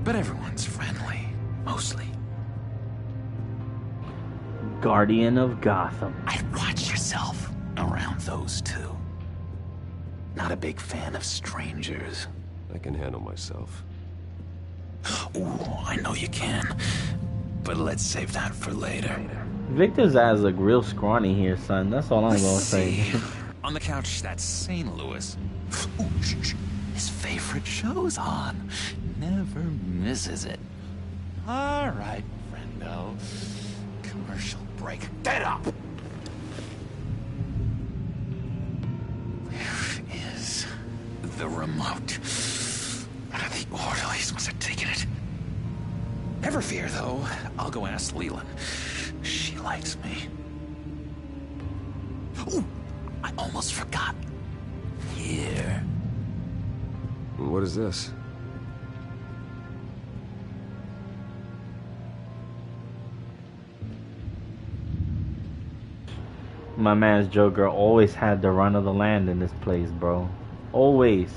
But everyone's friendly, mostly. Guardian of Gotham. I'd watch yourself around those two. Not a big fan of strangers. I can handle myself. Ooh, I know you can. But let's save that for later. Victor's ass look real scrawny here, son. That's all I'm gonna say. On the couch, that's St. Louis. Ooh, his favorite show's on. Never misses it. All right, friendo. Commercial break. Get up! Where is the remote? The orderlies must have taken it. Never fear, though. I'll go ask Leland. She likes me. Ooh, I almost forgot. Here. What is this? My man's Joker always had the run of the land in this place, bro. Always.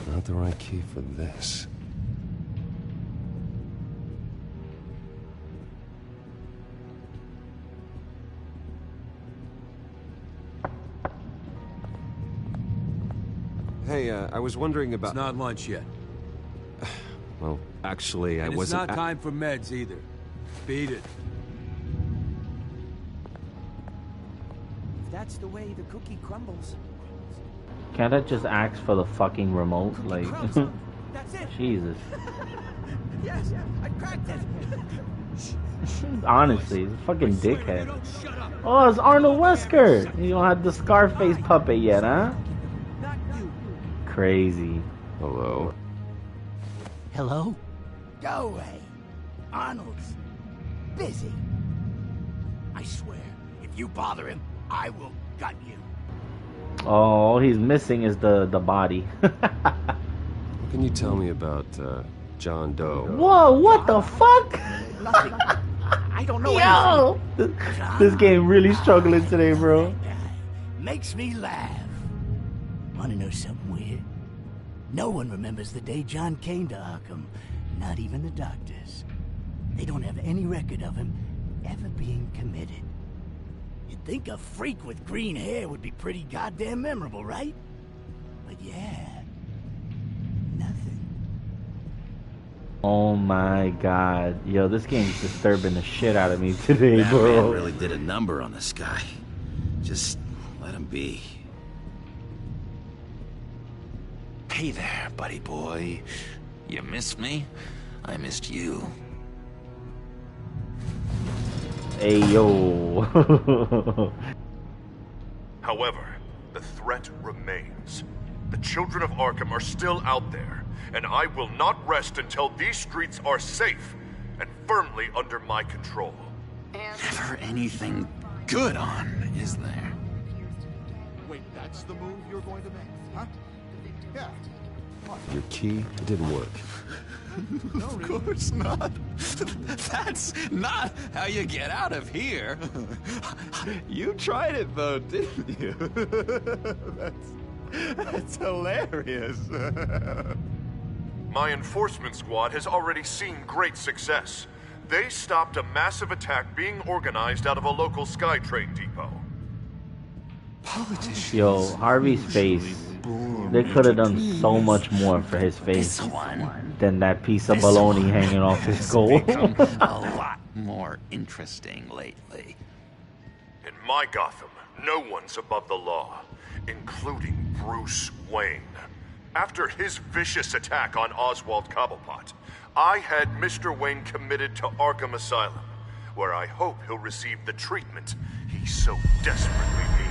Not the right key for this. Hey, I was wondering about... It's not lunch yet. Well, actually, I And wasn't... it's not time for meds either. Beat it. That's the way the cookie crumbles. Can't I just ask for the fucking remote? Like, That's it. Jesus. Yes, I cracked it. Honestly, he's a fucking dickhead. Oh, it's Arnold Wesker. You don't have the Scarface puppet yet, huh? Crazy. Hello. Hello? Go away. Arnold's busy. I swear, if you bother him, I will gut you. Oh, all he's missing is the body. What can you tell me about, John Doe? Whoa, what the fuck? Nothing. I don't know Yo! This game really struggling today, bro. Makes me laugh. Wanna know something weird? No one remembers the day John came to Arkham, not even the doctors. They don't have any record of him ever being committed. You'd think a freak with green hair would be pretty goddamn memorable, right? But yeah, nothing. Oh my god. Yo, this game's disturbing the shit out of me today, That bro. man really did a number on this guy. Just let him be. Hey there, buddy boy. You missed me? I missed you. Hey, yo. However, the threat remains. The children of Arkham are still out there, and I will not rest until these streets are safe and firmly under my control. Never anything good on, is there? Wait, that's the move you're going to make, huh? Yeah. Your key didn't work. Of course not. That's not how you get out of here. You tried it though, didn't you? That's hilarious. My enforcement squad has already seen great success. They stopped a massive attack being organized out of a local SkyTrain depot. Yo, Harvey's face. They could have done so much more for his face than that piece of baloney hanging off his skull. Become a lot more interesting lately. In my Gotham, no one's above the law, including Bruce Wayne. After his vicious attack on Oswald Cobblepot, I had Mr. Wayne committed to Arkham Asylum, where I hope he'll receive the treatment he so desperately needs.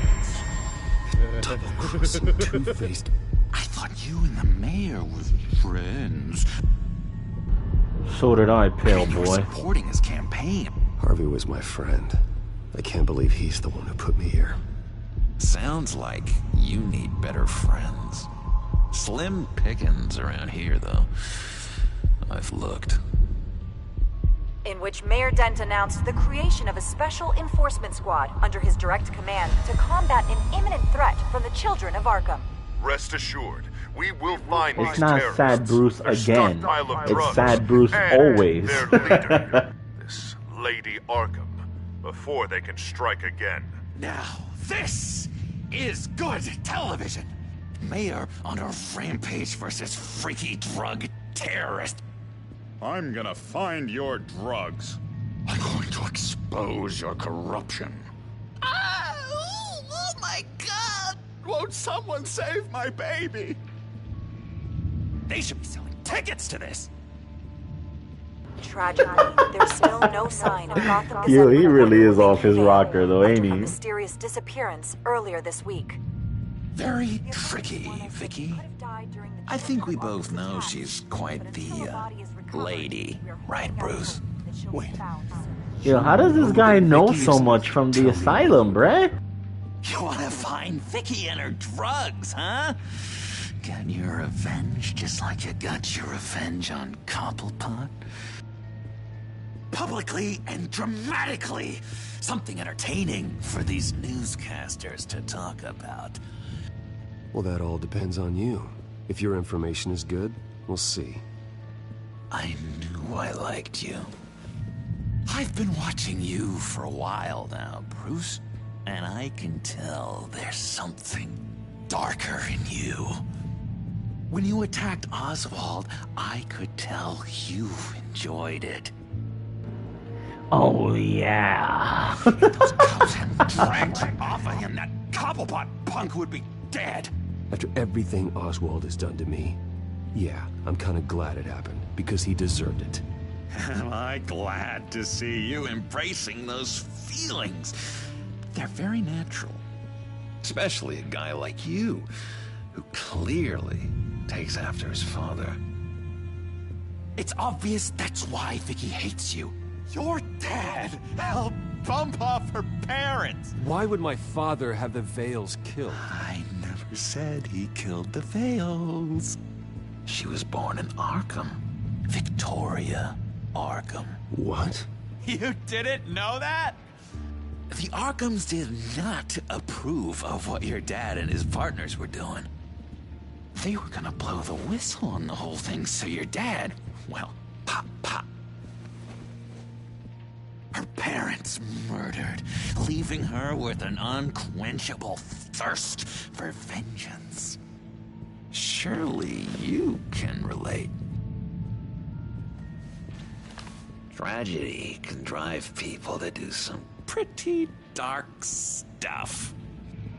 Double-crossing, two-faced. I thought you and the mayor were friends. So did I, pale You were boy. supporting his campaign. Harvey was my friend. I can't believe he's the one who put me here. Sounds like you need better friends. Slim pickings around here, though. I've looked. In which Mayor Dent announced the creation of a special enforcement squad under his direct command to combat an imminent threat from the children of Arkham. Rest assured, we will find It's these not terrorists, Sad Bruce their again. stockpile of It's drugs, Sad Bruce and always. their leader, this Lady Arkham, before they can strike again. Now, this is good television. Mayor on a rampage versus freaky drug terrorist. I'm gonna find your drugs. I'm going to expose your corruption. Oh my God! Won't someone save my baby? They should be selling tickets to this. Tragically, there's still no sign of Gotham. Yo, he really is off his rocker though, ain't A he? mysterious disappearance earlier this week. Very tricky, Vicky. I think we both know she's quite the lady, right, Bruce? Wait. Yo, how does this guy know so much from the asylum, bruh? You want to find Vicky and her drugs, huh? Get your revenge just like you got your revenge on Cobblepot? Publicly and dramatically. Something entertaining for these newscasters to talk about. Well, that all depends on you. If your information is good, we'll see. I knew I liked you. I've been watching you for a while now, Bruce, and I can tell there's something darker in you. When you attacked Oswald, I could tell you enjoyed it. Oh, yeah. Those cops hadn't dragged you off of him, that Cobblepot punk would be dead. After everything Oswald has done to me, yeah, I'm kind of glad it happened, because he deserved it. Am I glad to see you embracing those feelings? They're very natural. Especially a guy like you, who clearly takes after his father. It's obvious that's why Vicky hates you. Your dad helped bump off her parents. Why would my father have the Vales killed? I never said he killed the Vales. She was born in Arkham. Victoria Arkham. What? You didn't know that? The Arkhams did not approve of what your dad and his partners were doing. They were gonna blow the whistle on the whole thing, so your dad, well, pop, pop. Her parents murdered, leaving her with an unquenchable thirst for vengeance. Surely you can relate. Tragedy can drive people to do some pretty dark stuff.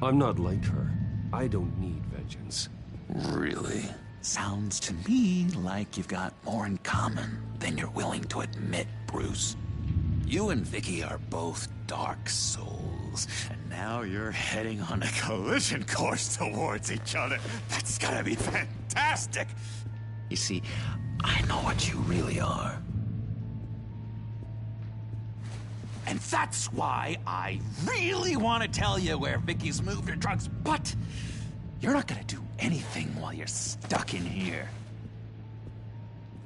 I'm not like her. I don't need vengeance. Really? Sounds to me like you've got more in common than you're willing to admit, Bruce. You and Vicky are both dark souls, and now you're heading on a collision course towards each other. That's gotta be fantastic! You see, I know what you really are. And that's why I really want to tell you where Vicky's moved her drugs, but you're not gonna do anything while you're stuck in here.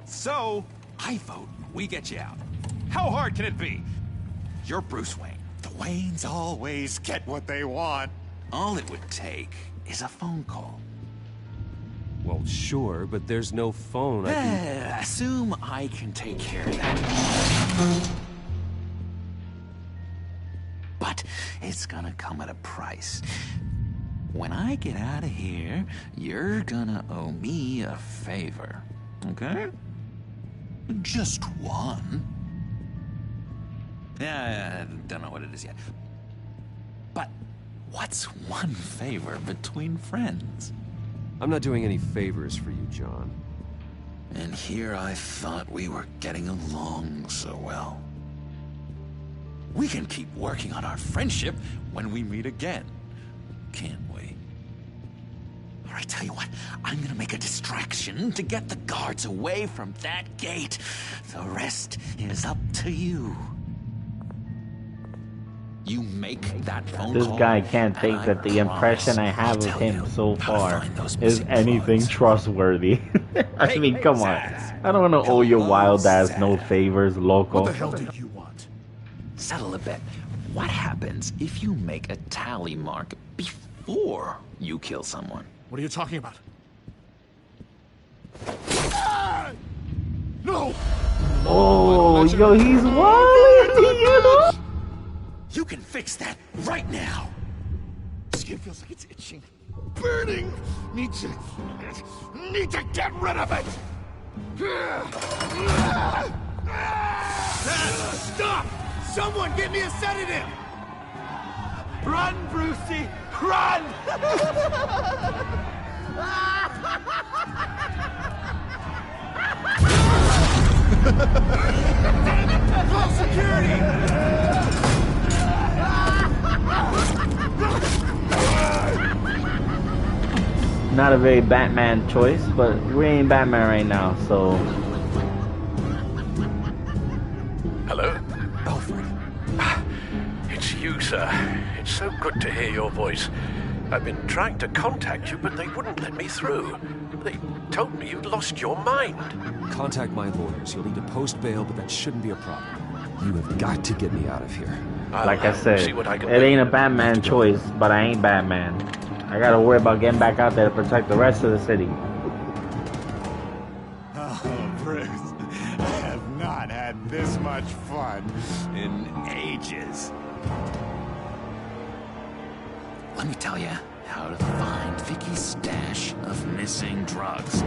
So, I vote we get you out. How hard can it be? You're Bruce Wayne. The Waynes always get what they want. All it would take is a phone call. Well, sure, but there's no phone. Assume I can take care of that. But it's gonna come at a price. When I get out of here, you're gonna owe me a favor, okay? Just one. Yeah, I don't know what it is yet. But what's one favor between friends? I'm not doing any favors for you, John. And here I thought we were getting along so well. We can keep working on our friendship when we meet again, can't we? All right, tell you what, I'm gonna make a distraction to get the guards away from that gate. The rest is up to you. You make that phone This call, guy can't think that the impression I have of him so far is anything trustworthy. I mean, come on. I don't want to owe your wild ass no favors, loco. What the hell do you want? Settle a bet. What happens if you make a tally mark before you kill someone? What are you talking about? No! Oh, yo, he's wild, you know? You can fix that right now. Skin feels like it's itching, burning. Need to get rid of it. Stop! Someone get me a sedative. Run, Brucey, run! Call security! Not a very Batman choice, but we ain't Batman right now, so... Hello? Alfred. It's you, sir. It's so good to hear your voice. I've been trying to contact you, but they wouldn't let me through. They told me you'd lost your mind. Contact my lawyers. You'll need to post bail, but that shouldn't be a problem. You have got to get me out of here. Like I said, it ain't a Batman choice, but I ain't Batman. I gotta worry about getting back out there to protect the rest of the city. Oh, Bruce, I have not had this much fun in ages. Let me tell you how to find Vicky's stash of missing drugs.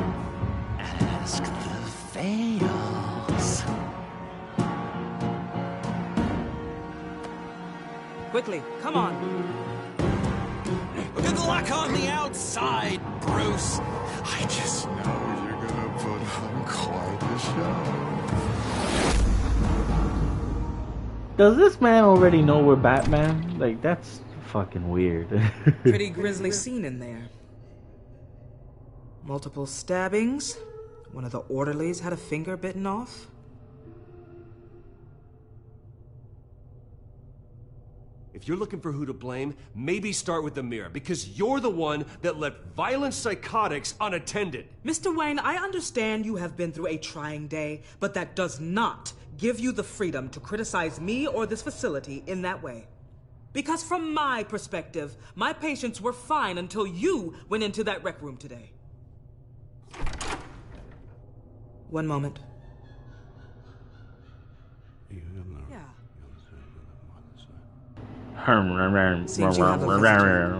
Ask the Fails. Quickly, come on. Good luck on the outside, Bruce. I just know you're gonna put on quite a show. Does this man already know we're Batman? Like, that's fucking weird. Pretty grisly scene in there. Multiple stabbings. One of the orderlies had a finger bitten off. If you're looking for who to blame, maybe start with the mirror, because you're the one that left violent psychotics unattended. Mr. Wayne, I understand you have been through a trying day, but that does not give you the freedom to criticize me or this facility in that way. Because from my perspective, my patients were fine until you went into that rec room today. One moment. Seems you have a visitor.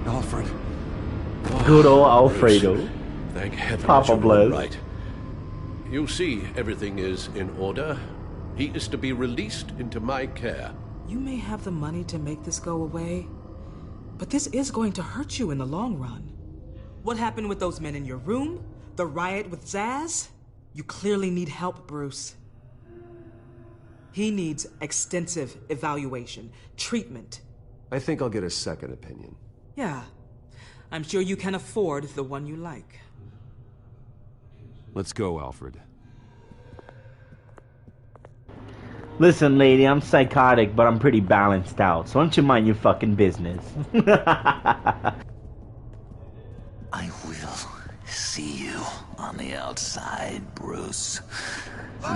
Alfred. Good old Alfredo. Bruce, thank heaven Papa you're bless. all right. You see, everything is in order. He is to be released into my care. You may have the money to make this go away, but this is going to hurt you in the long run. What happened with those men in your room? The riot with Zaz? You clearly need help, Bruce. He needs extensive evaluation, treatment. I think I'll get a second opinion. Yeah, I'm sure you can afford the one you like. Let's go, Alfred. Listen, lady, I'm psychotic, but I'm pretty balanced out, so don't you mind your fucking business. I will see you on the outside, Bruce.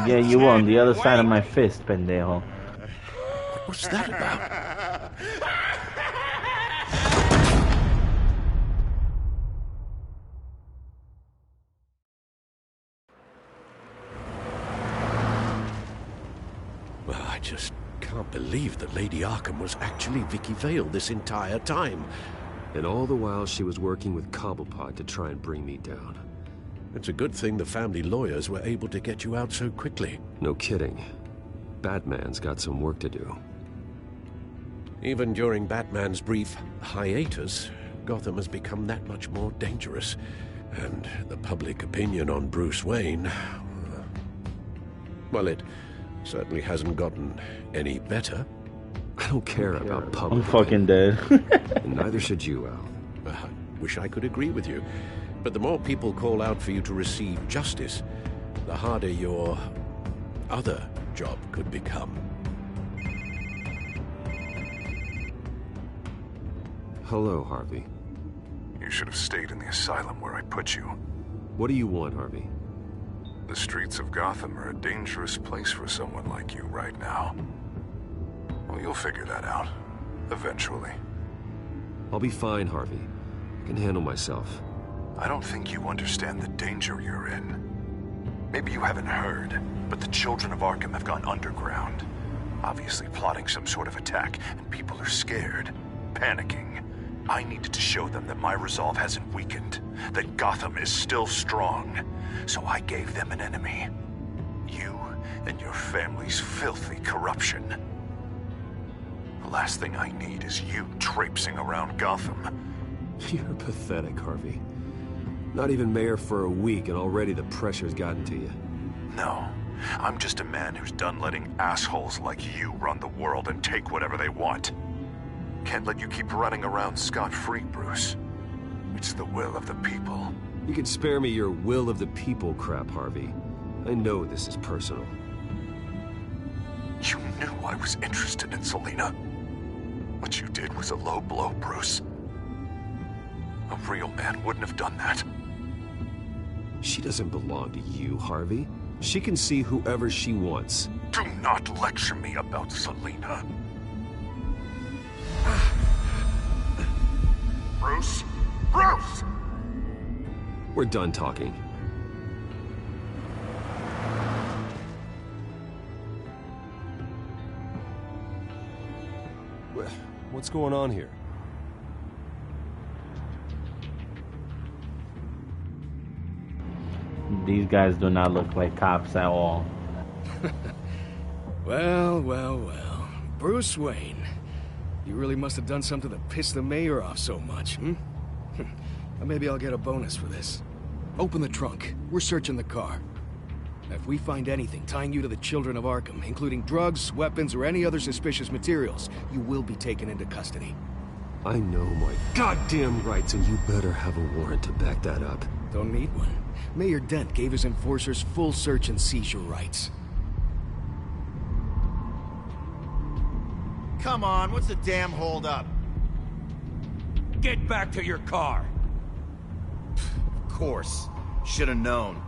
Yeah, you on the other side of my fist, pendejo. What's that about? Well, I just can't believe that Lady Arkham was actually Vicky Vale this entire time. And all the while she was working with Cobblepot to try and bring me down. It's a good thing the family lawyers were able to get you out so quickly. No kidding. Batman's got some work to do. Even during Batman's brief hiatus, Gotham has become that much more dangerous. And the public opinion on Bruce Wayne... well, it certainly hasn't gotten any better. I don't care about public I'm fucking dead. And neither should you, Al. I wish I could agree with you. But the more people call out for you to receive justice, the harder your other job could become. Hello, Harvey. You should have stayed in the asylum where I put you. What do you want, Harvey? The streets of Gotham are a dangerous place for someone like you right now. Well, you'll figure that out. Eventually. I'll be fine, Harvey. I can handle myself. I don't think you understand the danger you're in. Maybe you haven't heard, but the children of Arkham have gone underground. Obviously plotting some sort of attack, and people are scared, panicking. I needed to show them that my resolve hasn't weakened, that Gotham is still strong. So I gave them an enemy. You and your family's filthy corruption. The last thing I need is you traipsing around Gotham. You're pathetic, Harvey. Not even mayor for a week and already the pressure's gotten to you. No, I'm just a man who's done letting assholes like you run the world and take whatever they want. Can't let you keep running around scot-free, Bruce. It's the will of the people. You can spare me your will of the people crap, Harvey. I know this is personal. You knew I was interested in Selina. What you did was a low blow, Bruce. A real man wouldn't have done that. She doesn't belong to you, Harvey. She can see whoever she wants. Do not lecture me about Selina. Bruce? Bruce! We're done talking. What's going on here? These guys do not look like cops at all. Well, well, well. Bruce Wayne. You really must have done something to piss the mayor off so much, hmm? Maybe I'll get a bonus for this. Open the trunk. We're searching the car. If we find anything tying you to the children of Arkham, including drugs, weapons, or any other suspicious materials, you will be taken into custody. I know my goddamn rights, and you better have a warrant to back that up. Don't need one. Mayor Dent gave his enforcers full search and seizure rights. Come on, what's the damn holdup? Get back to your car. Of course. Should have known.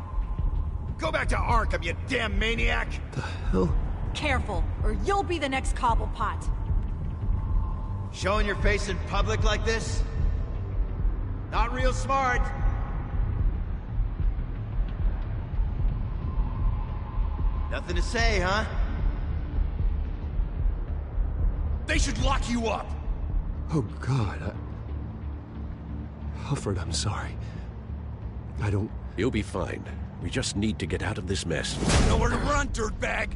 Go back to Arkham, you damn maniac! The hell? Careful, or you'll be the next Cobblepot. Showing your face in public like this? Not real smart. Nothing to say, huh? They should lock you up! Oh, God. Alfred, I'm sorry. I don't... You'll be fine. We just need to get out of this mess. Nowhere to run, dirtbag!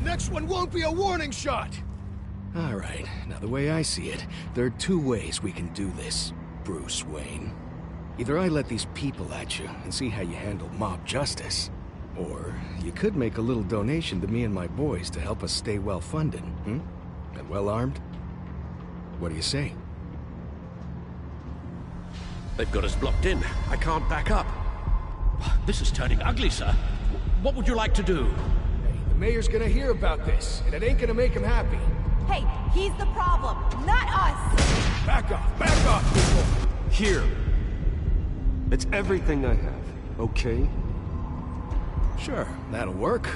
Next one won't be a warning shot! All right, now the way I see it, there are two ways we can do this, Bruce Wayne. Either I let these people at you and see how you handle mob justice, or you could make a little donation to me and my boys to help us stay well-funded, And well-armed? What do you say? They've got us blocked in. I can't back up. This is turning ugly, sir. What would you like to do? Hey, the mayor's gonna hear about this, and it ain't gonna make him happy. Hey, he's the problem, not us! Back off, people! Here. It's everything I have, okay? Sure, that'll work.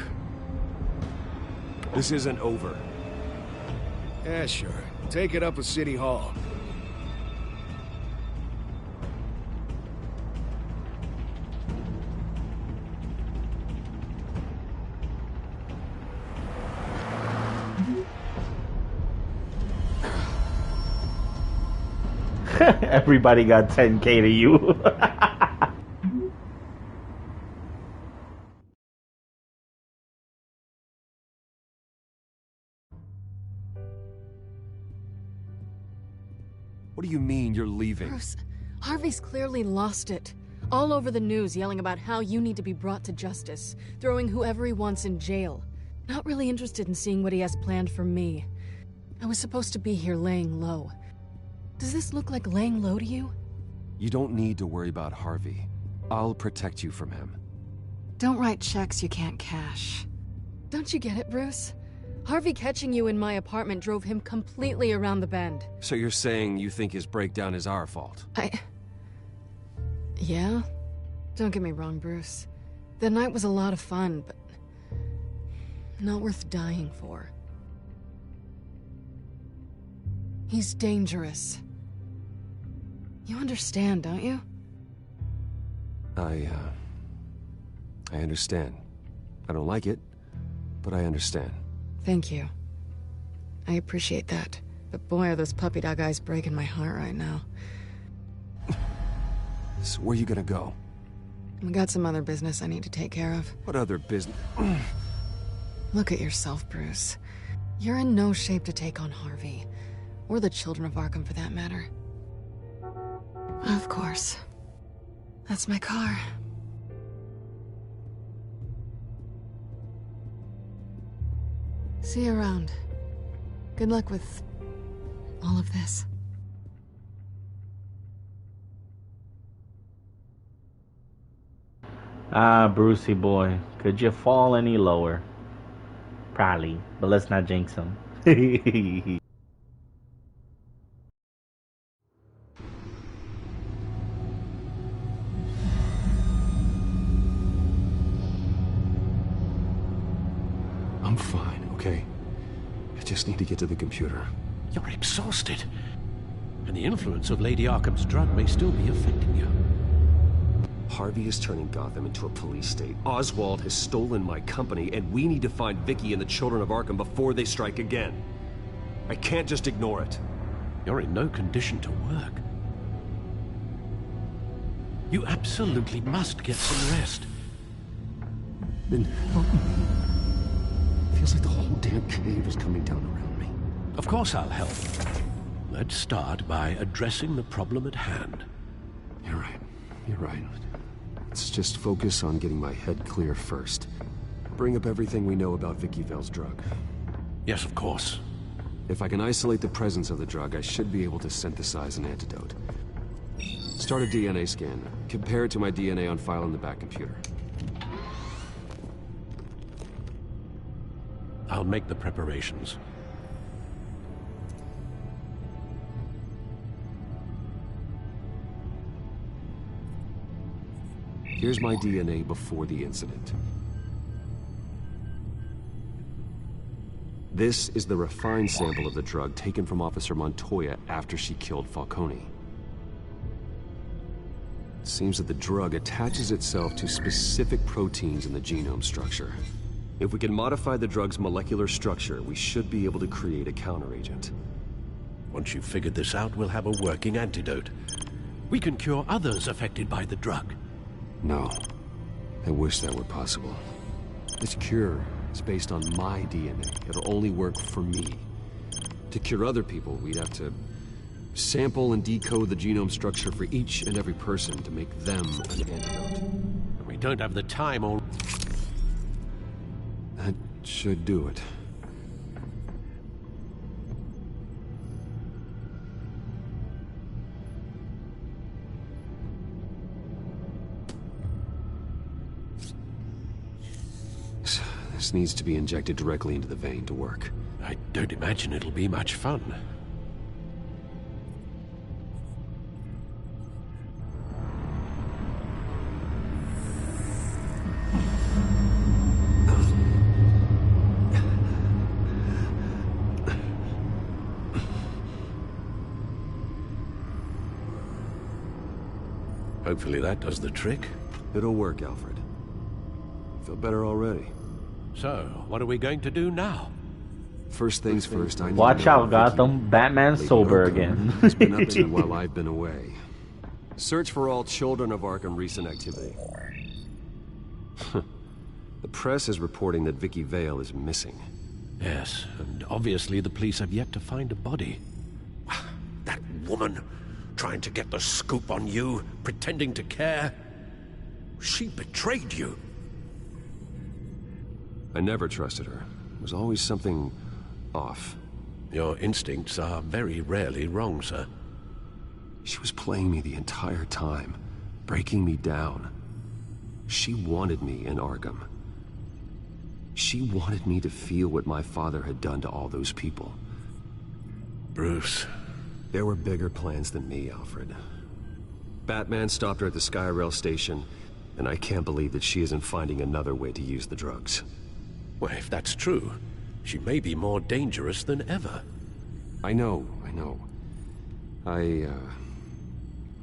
This isn't over. Yeah, sure. Take it up with City Hall. Everybody got 10K to you. What do you mean you're leaving? Bruce, Harvey's clearly lost it. All over the news yelling about how you need to be brought to justice, throwing whoever he wants in jail. Not really interested in seeing what he has planned for me. I was supposed to be here laying low. Does this look like laying low to you? You don't need to worry about Harvey. I'll protect you from him. Don't write checks you can't cash. Don't you get it, Bruce? Harvey catching you in my apartment drove him completely around the bend. So you're saying you think his breakdown is our fault? Yeah? Don't get me wrong, Bruce. The night was a lot of fun, but not worth dying for. He's dangerous. You understand, don't you? I understand. I don't like it, but I understand. Thank you. I appreciate that. But boy, are those puppy dog eyes breaking my heart right now. So where are you gonna go? I got some other business I need to take care of. What other business? Look at yourself, Bruce. You're in no shape to take on Harvey. Or the children of Arkham, for that matter. Of course. That's my car. See you around. Good luck with all of this. Ah, Brucey boy. Could you fall any lower? Probably, but let's not jinx him. I'm fine, okay? I just need to get to the computer. You're exhausted. And the influence of Lady Arkham's drug may still be affecting you. Harvey is turning Gotham into a police state. Oswald has stolen my company, and we need to find Vicky and the children of Arkham before they strike again. I can't just ignore it. You're in no condition to work. You absolutely must get some rest. Then help me. Feels like the whole damn cave is coming down around me. Of course I'll help. Let's start by addressing the problem at hand. You're right. You're right. Let's just focus on getting my head clear first. Bring up everything we know about Vicky Vale's drug. Yes, of course. If I can isolate the presence of the drug, I should be able to synthesize an antidote. Start a DNA scan. Compare it to my DNA on file in the back computer. I'll make the preparations. Here's my DNA before the incident. This is the refined sample of the drug taken from Officer Montoya after she killed Falcone. It seems that the drug attaches itself to specific proteins in the genome structure. If we can modify the drug's molecular structure, we should be able to create a counteragent. Once you've figured this out, we'll have a working antidote. We can cure others affected by the drug. No. I wish that were possible. This cure is based on my DNA. It'll only work for me. To cure other people, we'd have to sample and decode the genome structure for each and every person to make them an antidote. We don't have the time or... That should do it. This needs to be injected directly into the vein to work. I don't imagine it'll be much fun. Hopefully that does the trick. It'll work, Alfred. I feel better already. So, what are we going to do now? First things first, I need Watch to know out, Gotham. Batman's Lady sober Arkham again. has been up to while I've been away. Search for all children of Arkham recent activity. The press is reporting that Vicky Vale is missing. Yes, and obviously the police have yet to find a body. That woman, trying to get the scoop on you, pretending to care. She betrayed you. I never trusted her. There was always something off. Your instincts are very rarely wrong, sir. She was playing me the entire time, breaking me down. She wanted me in Arkham. She wanted me to feel what my father had done to all those people. Bruce. There were bigger plans than me, Alfred. Batman stopped her at the Skyrail station, and I can't believe that she isn't finding another way to use the drugs. Well, if that's true, she may be more dangerous than ever. I know. I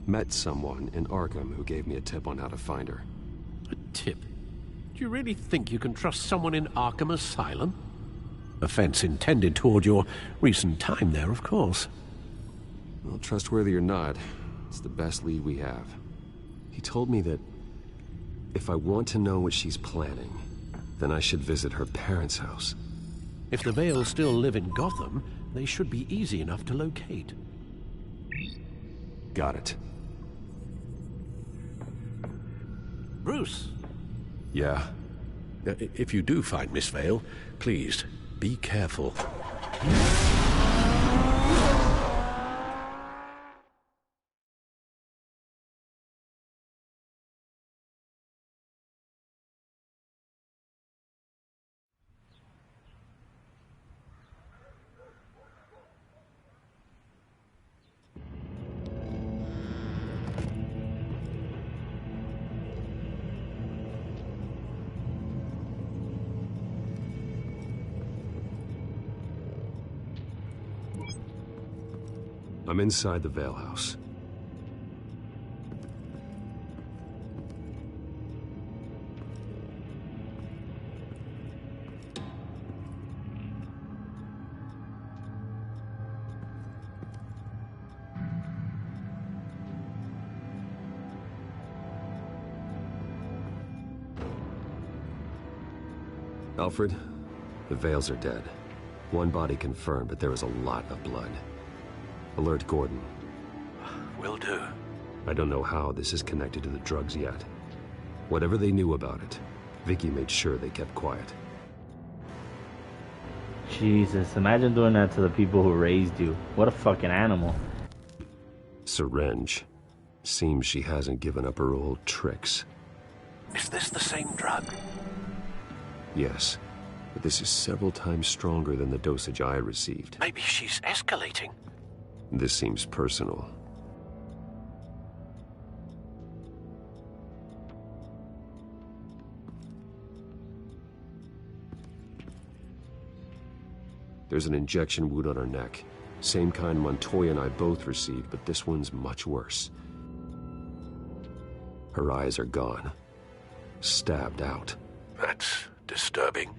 met someone in Arkham who gave me a tip on how to find her. A tip? Do you really think you can trust someone in Arkham Asylum? Offense intended toward your recent time there, of course. Well, trustworthy or not, it's the best lead we have. He told me that if I want to know what she's planning, then I should visit her parents' house. If the Vales still live in Gotham, they should be easy enough to locate. Got it. Bruce! Yeah? If you do find Miss Vale, please, be careful. I'm inside the Vale house. Alfred, the Vales are dead. One body confirmed, but there is a lot of blood. Alert Gordon. Will do. I don't know how this is connected to the drugs yet. Whatever they knew about it, Vicky made sure they kept quiet. Jesus, imagine doing that to the people who raised you. What a fucking animal. Syringe. Seems she hasn't given up her old tricks. Is this the same drug? Yes, but this is several times stronger than the dosage I received. Maybe she's escalating. This seems personal. There's an injection wound on her neck. Same kind Montoya and I both received, but this one's much worse. Her eyes are gone. Stabbed out. That's disturbing.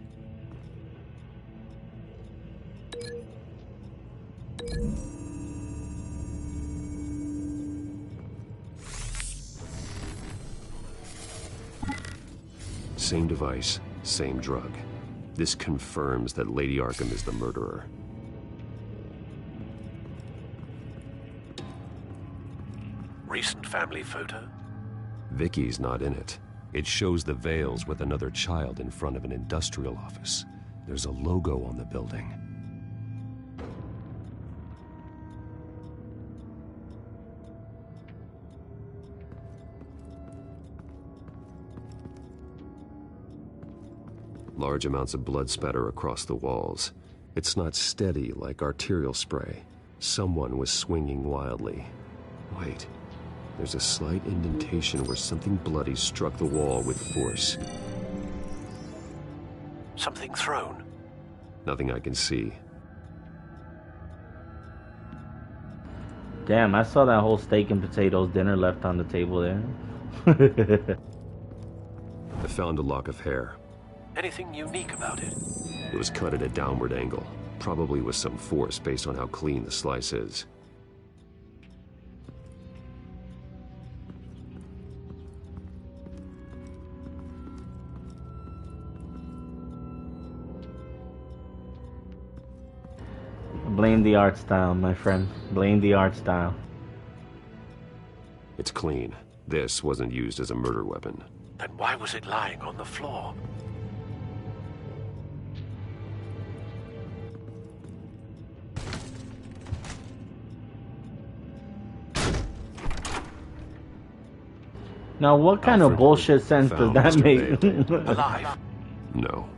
Same device, same drug. This confirms that Lady Arkham is the murderer. Recent family photo? Vicky's not in it. It shows the Vales with another child in front of an industrial office. There's a logo on the building. Large amounts of blood spatter across the walls. It's not steady like arterial spray. Someone was swinging wildly. Wait, there's a slight indentation where something bloody struck the wall with force. Something thrown? Nothing I can see. Damn, I saw that whole steak and potatoes dinner left on the table there. I found a lock of hair. Anything unique about it? It was cut at a downward angle, probably with some force based on how clean the slice is. Blame the art style, my friend. Blame the art style. It's clean. This wasn't used as a murder weapon. Then why was it lying on the floor? Now, what kind of bullshit sense does that make? Alive? No.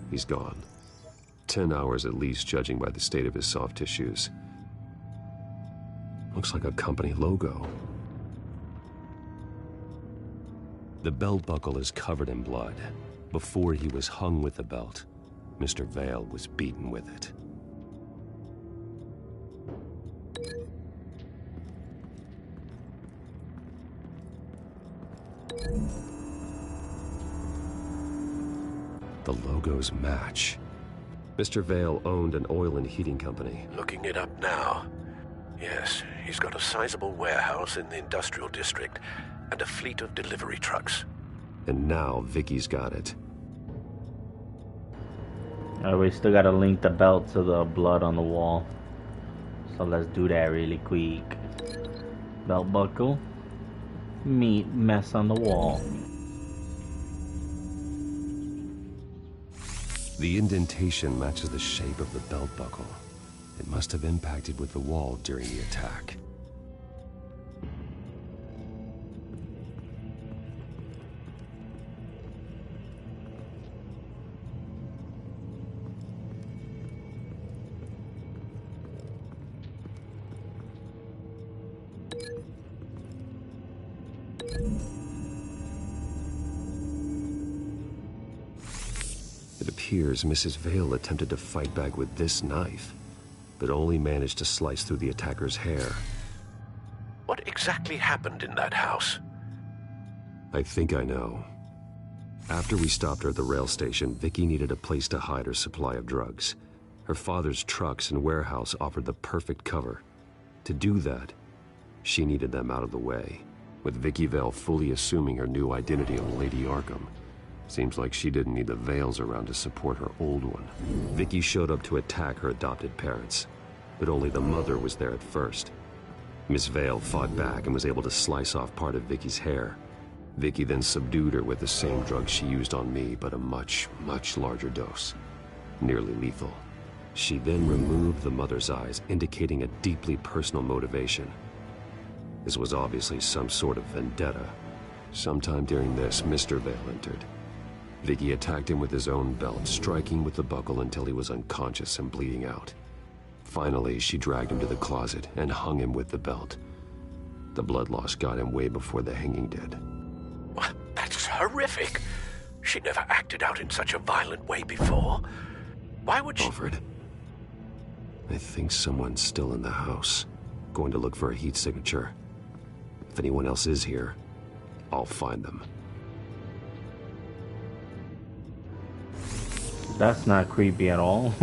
He's gone. 10 hours at least, judging by the state of his soft tissues. Looks like a company logo. The belt buckle is covered in blood. Before he was hung with the belt, Mr. Vale was beaten with it. The logos match. Mr. Vale owned an oil and heating company. Looking it up now. Yes, he's got a sizable warehouse in the industrial district and a fleet of delivery trucks. And now Vicky's got it. We still gotta link the belt to the blood on the wall. So let's do that really quick. Belt buckle. Meat mess on the wall. The indentation matches the shape of the belt buckle. It must have impacted with the wall during the attack. It appears Mrs. Vale attempted to fight back with this knife, but only managed to slice through the attacker's hair. What exactly happened in that house? I think I know. After we stopped her at the rail station, Vicky needed a place to hide her supply of drugs. Her father's trucks and warehouse offered the perfect cover. To do that, she needed them out of the way, with Vicky Vale fully assuming her new identity of Lady Arkham. Seems like she didn't need the Vales around to support her old one. Vicky showed up to attack her adopted parents, but only the mother was there at first. Miss Vale fought back and was able to slice off part of Vicky's hair. Vicky then subdued her with the same drug she used on me, but a much, much larger dose. Nearly lethal. She then removed the mother's eyes, indicating a deeply personal motivation. This was obviously some sort of vendetta. Sometime during this, Mr. Vale entered. Vicky attacked him with his own belt, striking with the buckle until he was unconscious and bleeding out. Finally, she dragged him to the closet and hung him with the belt. The blood loss got him way before the hanging did. That's horrific. She never acted out in such a violent way before. Why would she... Alfred, I think someone's still in the house. Going to look for a heat signature. If anyone else is here, I'll find them. That's not creepy at all.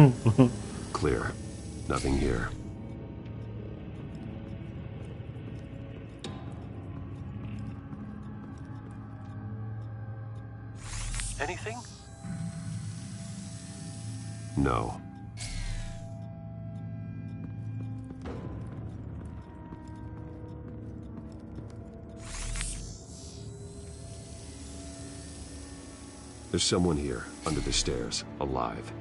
Clear. Nothing here. Anything? No. There's someone here, under the stairs, alive.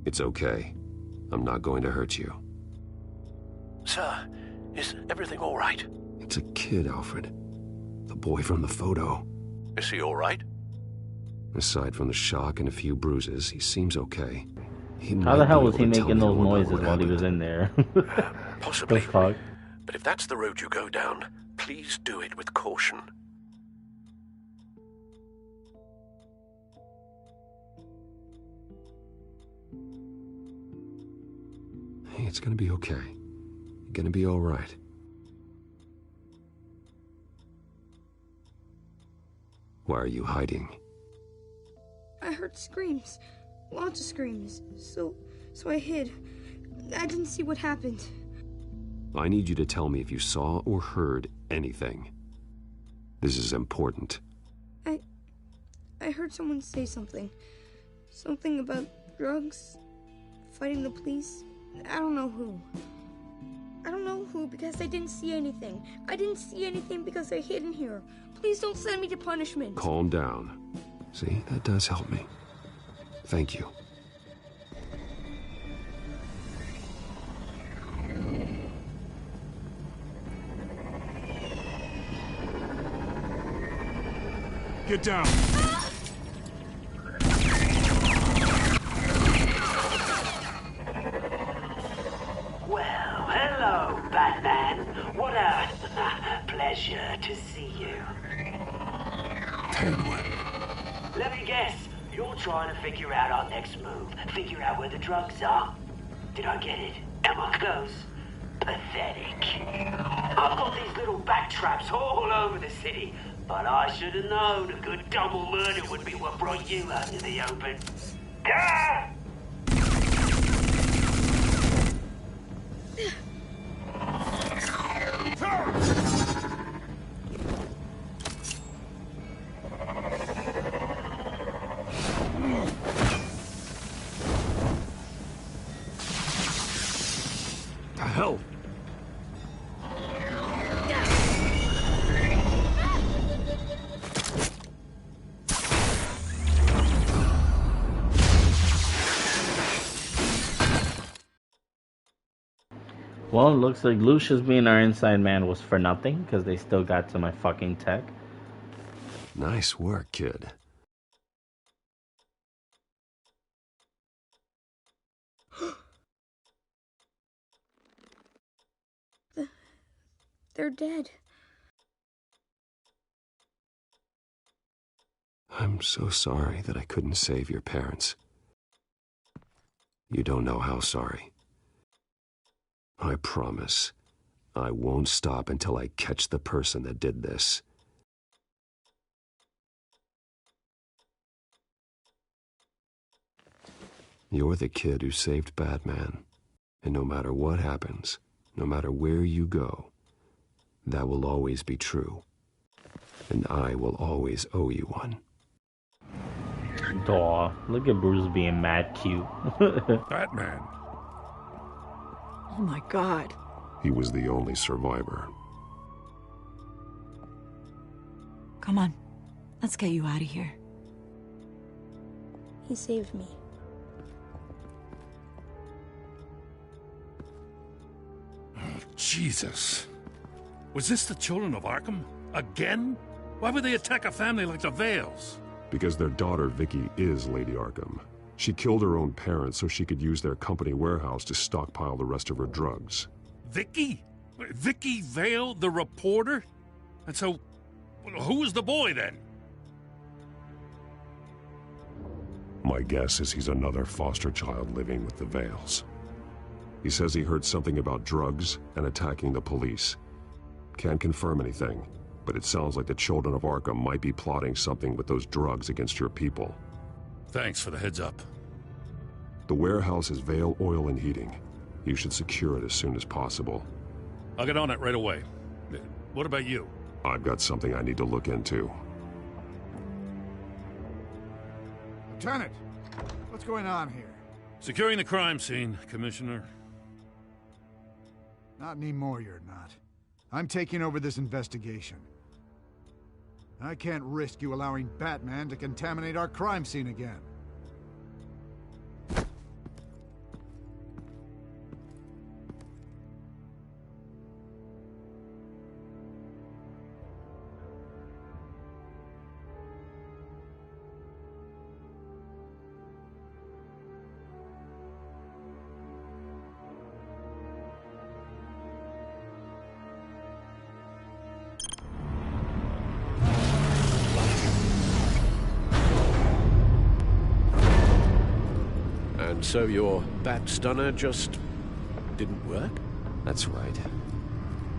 It's okay. I'm not going to hurt you. Sir, is everything all right? It's a kid, Alfred. The boy from the photo. Is he all right? Aside from the shock and a few bruises, he seems okay. How the hell was he making those noises while he was in there? Possibly. The fuck? But if that's the road you go down, please do it with caution. Hey, it's gonna be okay. You're gonna be all right. Why are you hiding? I heard screams. Lots of screams. So I hid. I didn't see what happened. I need you to tell me if you saw or heard anything. This is important. I heard someone say something. Something about drugs, fighting the police. I don't know who. I don't know who because I didn't see anything. I didn't see anything because I hid in here. Please don't send me to punishment. Calm down. See, that does help me. Thank you. Get down. Well, hello, Batman. What a pleasure to see you. Penguin. Let me guess. You're trying to figure out our next move. Figure out where the drugs are. Did I get it? Am I close? Pathetic. I've got these little bat traps all over the city, but I should have known a good double murder would be what brought you out into the open. Ah! The hell? Well, it looks like Lucius being our inside man was for nothing, because they still got to my fucking tech. Nice work, kid. They're dead. I'm so sorry that I couldn't save your parents. You don't know how sorry. I promise, I won't stop until I catch the person that did this. You're the kid who saved Batman, and no matter what happens, no matter where you go, that will always be true, and I will always owe you one. Aw, look at Bruce being mad cute. Batman. Oh my God. He was the only survivor. Come on, let's get you out of here. He saved me. Oh, Jesus. Was this the children of Arkham? Again? Why would they attack a family like the Vales? Because their daughter, Vicky, is Lady Arkham. She killed her own parents so she could use their company warehouse to stockpile the rest of her drugs. Vicky? Vicky Vale, the reporter? And so, who was the boy then? My guess is he's another foster child living with the Vales. He says he heard something about drugs and attacking the police. Can't confirm anything, but it sounds like the children of Arkham might be plotting something with those drugs against your people. Thanks for the heads up. The warehouse is Vale Oil and Heating. You should secure it as soon as possible. I'll get on it right away. What about you? I've got something I need to look into. Lieutenant, what's going on here? Securing the crime scene, Commissioner. Not anymore, you're not. I'm taking over this investigation. I can't risk you allowing Batman to contaminate our crime scene again. So your bat stunner just didn't work? That's right.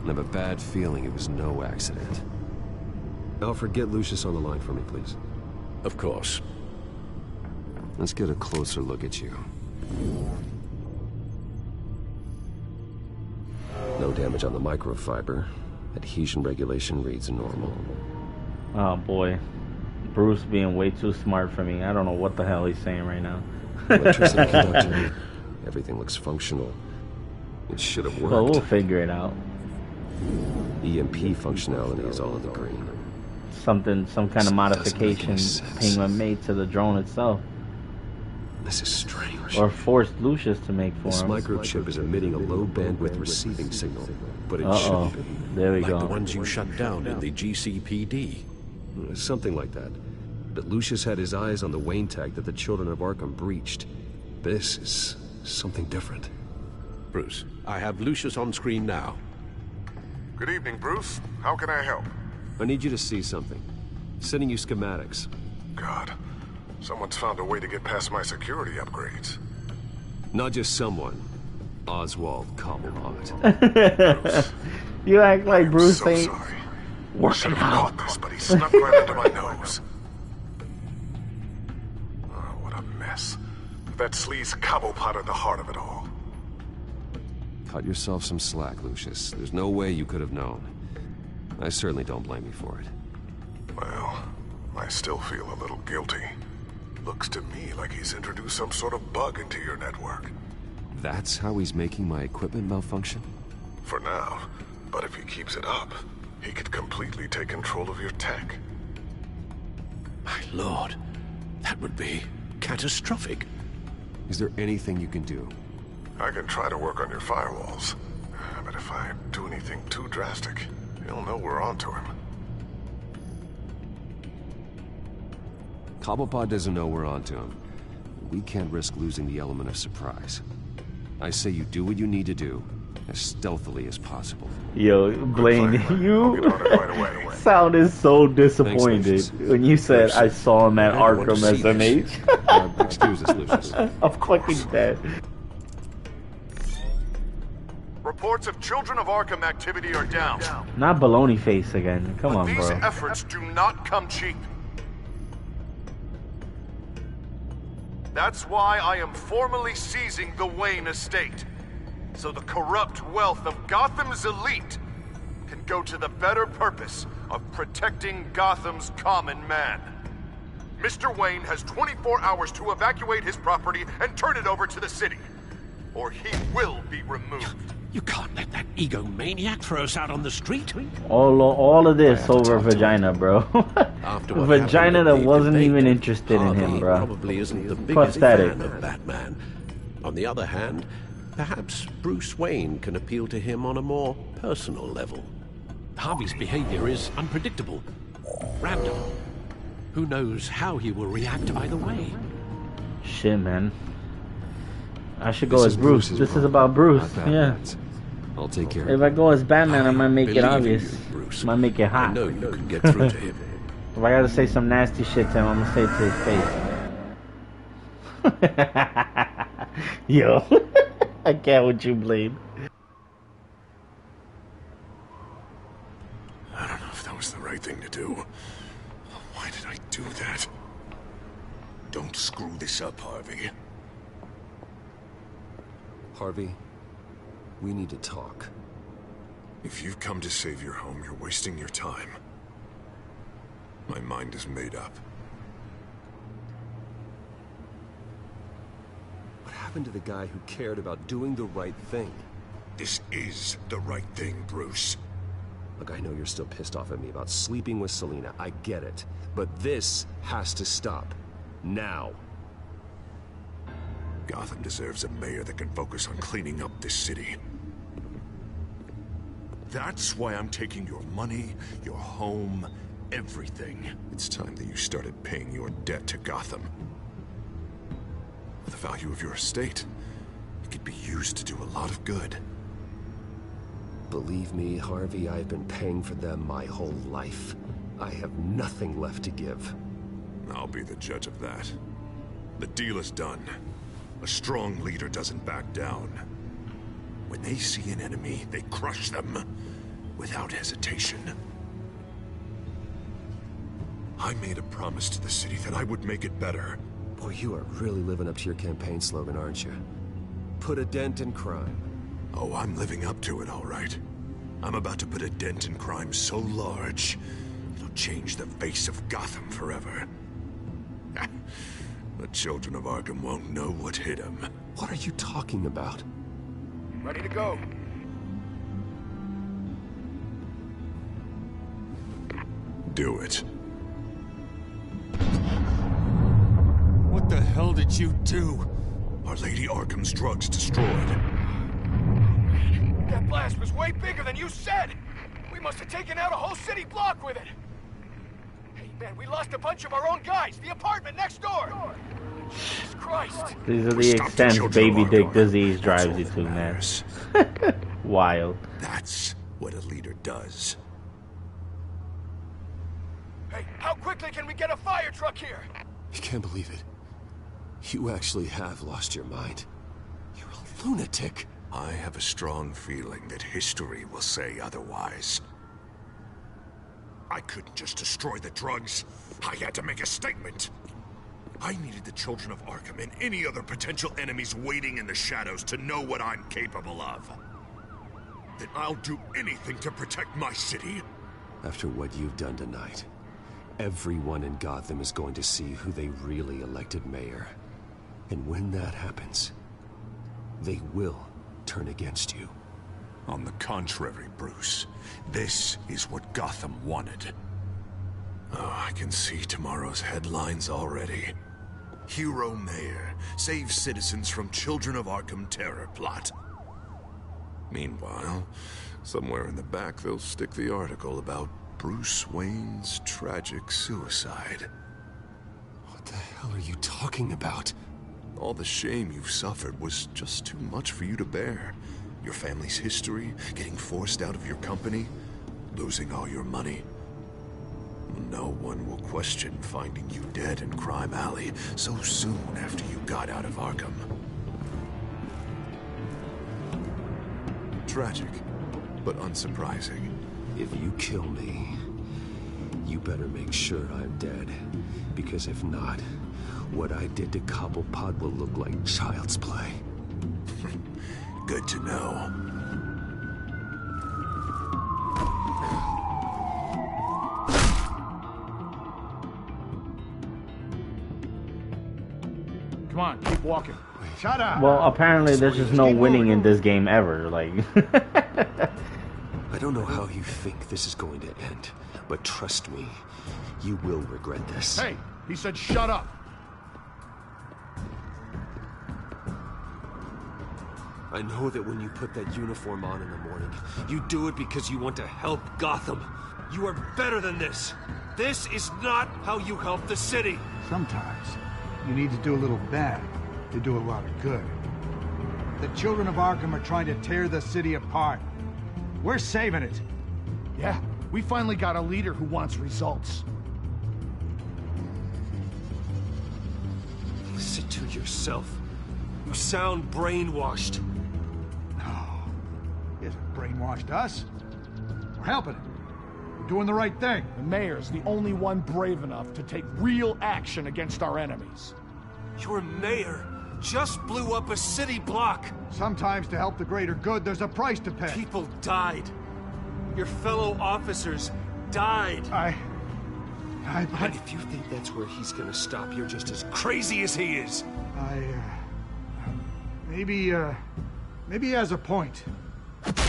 I have a bad feeling it was no accident. Alfred, get Lucius on the line for me, please. Of course. Let's get a closer look at you. No damage on the microfiber. Adhesion regulation reads normal. Oh boy. Bruce being way too smart for me. I don't know what the hell he's saying right now. Electricity conductor. Everything looks functional. It should have worked. Well, we'll figure it out. EMP functionality is all in the green. Some kind of modification Penguin made to the drone itself. This is strange. Or forced Lucius to make for this him. microchip is emitting a low bandwidth receiving signal, but it shouldn't be. There we like go. The ones you shut down in the GCPD. Something like that. But Lucius had his eyes on the Wayne tag that the children of Arkham breached. This is something different. Bruce, I have Lucius on screen now. Good evening, Bruce. How can I help? I need you to see something. Sending you schematics. God, someone's found a way to get past my security upgrades. Not just someone. Oswald Cobblepot. You act like Bruce so ain't sorry. working out. Caught this, but he snuck right under my nose. Oh, what a mess. That sleaze Cobblepot at the heart of it all. Cut yourself some slack, Lucius. There's no way you could have known. I certainly don't blame you for it. Well, I still feel a little guilty. Looks to me like he's introduced some sort of bug into your network. That's how he's making my equipment malfunction? For now. But if he keeps it up, he could completely take control of your tech. My lord, that would be catastrophic. Is there anything you can do? I can try to work on your firewalls. But if I do anything too drastic, he'll know we're onto him. Cobblepot doesn't know we're onto him. We can't risk losing the element of surprise. I say you do what you need to do, as stealthily as possible. Yo, Blaine, you sounded so disappointed when you said I saw him at Arkham SMH. Excuse us, Lucius. I'm fucking dead. Reports of Children of Arkham activity are down. Not baloney face again. Come on, These bro. efforts do not come cheap. That's why I am formally seizing the Wayne estate, so the corrupt wealth of Gotham's elite can go to the better purpose of protecting Gotham's common man. Mr. Wayne has 24 hours to evacuate his property and turn it over to the city, or he will be removed. You can't let that egomaniac throw us out on the street. All of this over vagina, bro. Vagina that wasn't even interested in him, bro. Probably isn't the biggest fan of Batman. On the other hand, perhaps Bruce Wayne can appeal to him on a more personal level. Harvey's behavior is unpredictable. rammed him. Who knows how he will react either way? Shit, man. I should go as Bruce. This is about Bruce. Yeah. I'll take care If of I go as Batman, I might make it believe in obvious. you, Bruce. Might make it hot. I know you can get through to him. If I gotta say some nasty shit to him, I'm gonna say it to his face. Yo. I can't with you, Blade. I don't know if that was the right thing to do. Why did I do that? Don't screw this up, Harvey. Harvey, we need to talk. If you've come to save your home, you're wasting your time. My mind is made up. What happened to the guy who cared about doing the right thing? This is the right thing, Bruce. Look, I know you're still pissed off at me about sleeping with Selina. I get it. But this has to stop. Now. Gotham deserves a mayor that can focus on cleaning up this city. That's why I'm taking your money, your home, everything. It's time that you started paying your debt to Gotham. For the value of your estate, it could be used to do a lot of good. Believe me, Harvey, I've been paying for them my whole life. I have nothing left to give. I'll be the judge of that. The deal is done. A strong leader doesn't back down. When they see an enemy, they crush them without hesitation. I made a promise to the city that I would make it better. Boy, you are really living up to your campaign slogan, aren't you? Put a dent in crime. Oh, I'm living up to it, all right. I'm about to put a dent in crime so large, it'll change the face of Gotham forever. The children of Arkham won't know what hit them. What are you talking about? Ready to go. Do it. What the hell did you do? Our Lady Arkham's drugs destroyed. That blast was way bigger than you said! We must have taken out a whole city block with it! Hey man, we lost a bunch of our own guys! The apartment next door! Jesus Christ! These are the extents baby dick disease drives you to, man. Wild. That's what a leader does. Hey, how quickly can we get a fire truck here? I can't believe it. You actually have lost your mind. You're a lunatic. I have a strong feeling that history will say otherwise. I couldn't just destroy the drugs. I had to make a statement. I needed the children of Arkham and any other potential enemies waiting in the shadows to know what I'm capable of. That I'll do anything to protect my city. After what you've done tonight, everyone in Gotham is going to see who they really elected mayor. And when that happens, they will turn against you. On the contrary, Bruce, this is what Gotham wanted. Oh, I can see tomorrow's headlines already. Hero Mayor saves citizens from Children of Arkham terror plot. Meanwhile, somewhere in the back they'll stick the article about Bruce Wayne's tragic suicide. What the hell are you talking about? All the shame you've suffered was just too much for you to bear. Your family's history, getting forced out of your company, losing all your money. No one will question finding you dead in Crime Alley so soon after you got out of Arkham. Tragic, but unsurprising. If you kill me, you better make sure I'm dead. Because if not, what I did to Cobblepot will look like child's play. Good to know. Come on, keep walking. Shut up! Well, apparently there's just no winning in this game ever, like... I don't know how you think this is going to end, but trust me, you will regret this. Hey, he said shut up! I know that when you put that uniform on in the morning, you do it because you want to help Gotham. You are better than this. This is not how you help the city. Sometimes you need to do a little bad to do a lot of good. The children of Arkham are trying to tear the city apart. We're saving it. Yeah, we finally got a leader who wants results. Listen to yourself. You sound brainwashed. No. He hasn't brainwashed us. We're helping him. We're doing the right thing. The mayor's the only one brave enough to take real action against our enemies. Your mayor just blew up a city block. Sometimes to help the greater good, there's a price to pay. People died. Your fellow officers died. And if you think that's where he's gonna stop, you're just as crazy as he is. Maybe he has a point.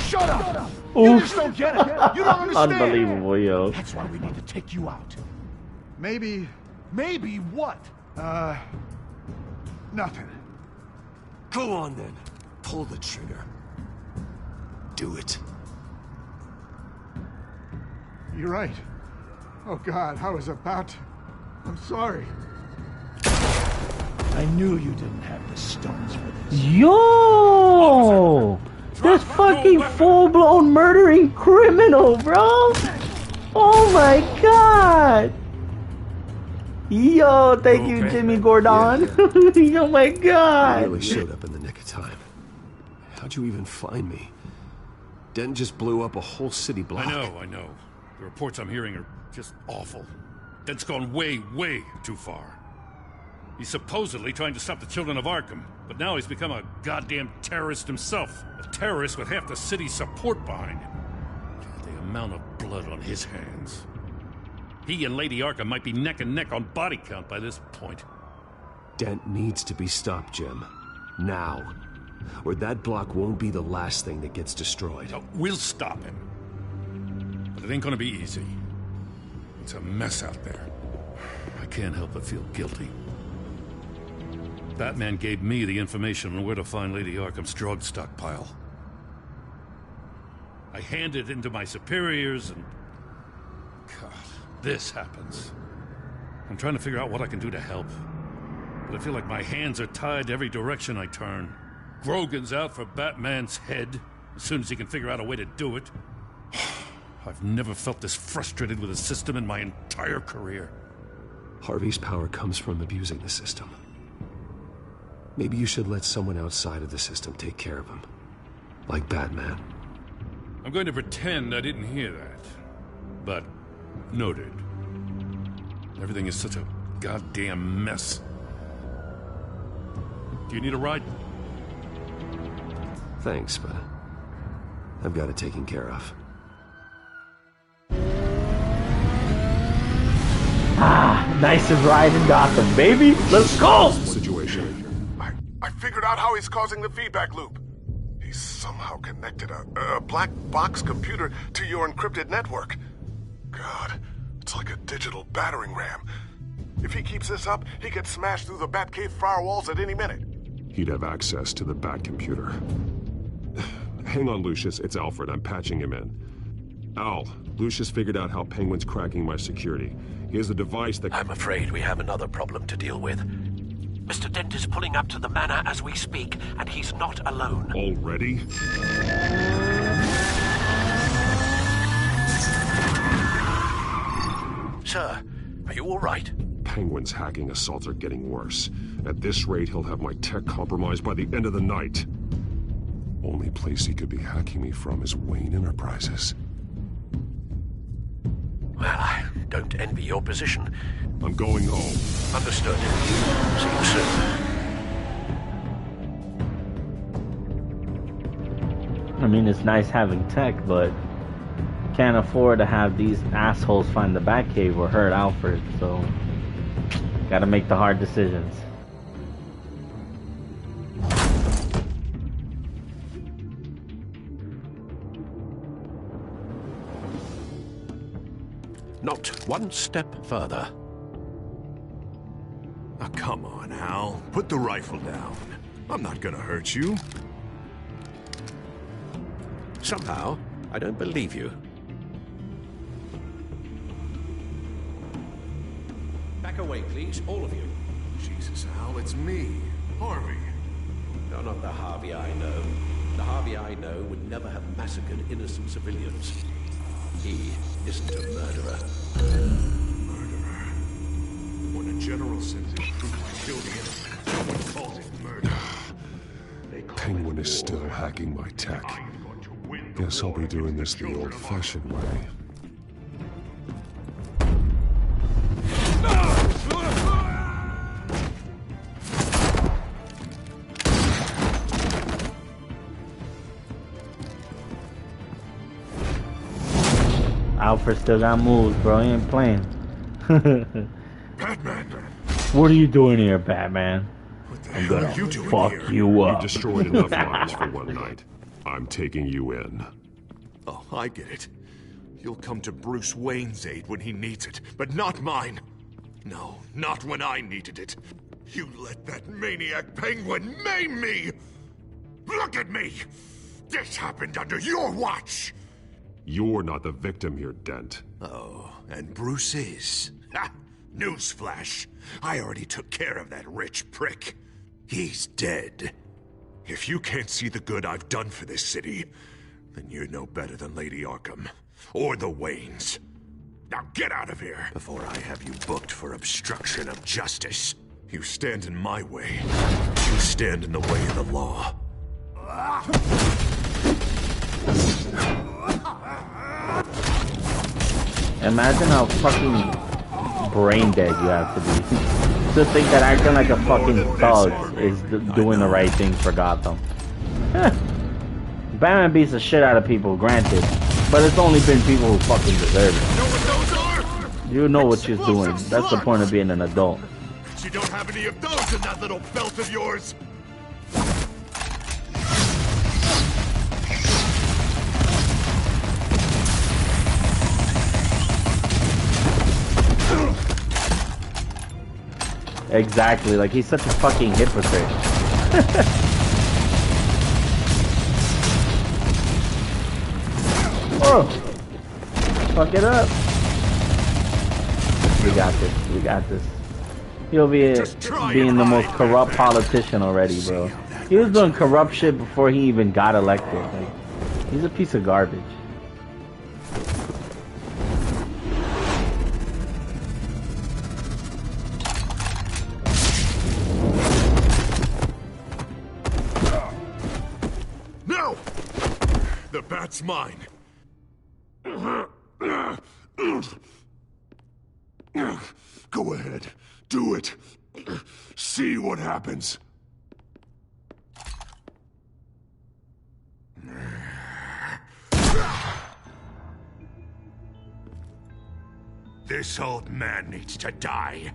Shut up! Oof. You just don't get it. You don't understand. Unbelievable, yo. That's why we need to take you out. Maybe... Maybe what? Nothing. Go on then. Pull the trigger. Do it. You're right. Oh God, I was about to... I'm sorry. I knew you didn't have the stones for this. Yo! This fucking full-blown murdering criminal, bro! Oh my God! Yo, thank you, Jimmy Gordon. Yeah. Oh my God! You really showed up in the nick of time. How'd you even find me? Dent just blew up a whole city block. I know. The reports I'm hearing are just awful. Dent's gone way, way too far. He's supposedly trying to stop the children of Arkham, but now he's become a goddamn terrorist himself. A terrorist with half the city's support behind him. The amount of blood on his hands. He and Lady Arkham might be neck and neck on body count by this point. Dent needs to be stopped, Jim. Now. Or that block won't be the last thing that gets destroyed. No, we'll stop him. But it ain't gonna be easy. It's a mess out there. I can't help but feel guilty. Batman gave me the information on where to find Lady Arkham's drug stockpile. I handed it into my superiors and... God, this happens. I'm trying to figure out what I can do to help. But I feel like my hands are tied every direction I turn. Grogan's out for Batman's head as soon as he can figure out a way to do it. I've never felt this frustrated with a system in my entire career. Harvey's power comes from abusing the system. Maybe you should let someone outside of the system take care of him. Like Batman. I'm going to pretend I didn't hear that. But, noted. Everything is such a goddamn mess. Do you need a ride? Thanks, but I've got it taken care of. Nicest ride in Gotham, baby. Let's go. Situation. I figured out how he's causing the feedback loop. He's somehow connected a black box computer to your encrypted network. God, it's like a digital battering ram. If he keeps this up, he could smash through the Batcave firewalls at any minute. He'd have access to the Bat computer. Hang on, Lucius. It's Alfred. I'm patching him in. Al, Lucius figured out how Penguin's cracking my security. He has a device that... I'm afraid we have another problem to deal with. Mr. Dent is pulling up to the manor as we speak, and he's not alone. Already? Sir, are you all right? Penguin's hacking assaults are getting worse. At this rate, he'll have my tech compromised by the end of the night. Only place he could be hacking me from is Wayne Enterprises. Well, I don't envy your position. I'm going home. Understood. See you soon. I mean, it's nice having tech, but can't afford to have these assholes find the Batcave or hurt Alfred, so gotta make the hard decisions. Not one step further. Oh, come on, Al. Put the rifle down. I'm not gonna hurt you. Somehow, I don't believe you. Back away, please, all of you. Jesus, Al, it's me, Harvey. No, not the Harvey I know. The Harvey I know would never have massacred innocent civilians. He isn't a murderer. Murderer? When a general sends his troops to kill the innocent, no one calls it murder. Penguin is still hacking my tech. Guess I'll be doing this the old-fashioned way. Alfred still got moves, bro. He ain't playing. Batman! What are you doing here, Batman? I'm hell gonna are you doing fuck here? you up. You destroyed enough lives for one night. I'm taking you in. Oh, I get it. You'll come to Bruce Wayne's aid when he needs it, but not mine. No, not when I needed it. You let that maniac Penguin maim me! Look at me! This happened under your watch! You're not the victim here, Dent. Oh, and Bruce is. Ha! Newsflash. I already took care of that rich prick. He's dead. If you can't see the good I've done for this city, then you're no better than Lady Arkham. Or the Waynes. Now get out of here before I have you booked for obstruction of justice. You stand in my way. You stand in the way of the law. Imagine how fucking brain dead you have to be to think that acting like a fucking thug is doing the right thing for Gotham. Batman beats the shit out of people, granted, but it's only been people who fucking deserve it. You know what you're doing. That's the point of being an adult. You don't have any of those in that little belt of yours. Exactly, like he's such a fucking hypocrite. Oh! Fuck it up. We got this, we got this. He'll be being the most corrupt politician already, bro. He was doing corrupt shit before he even got elected. Like, he's a piece of garbage. No! The bat's mine. Go ahead. Do it. See what happens. This old man needs to die.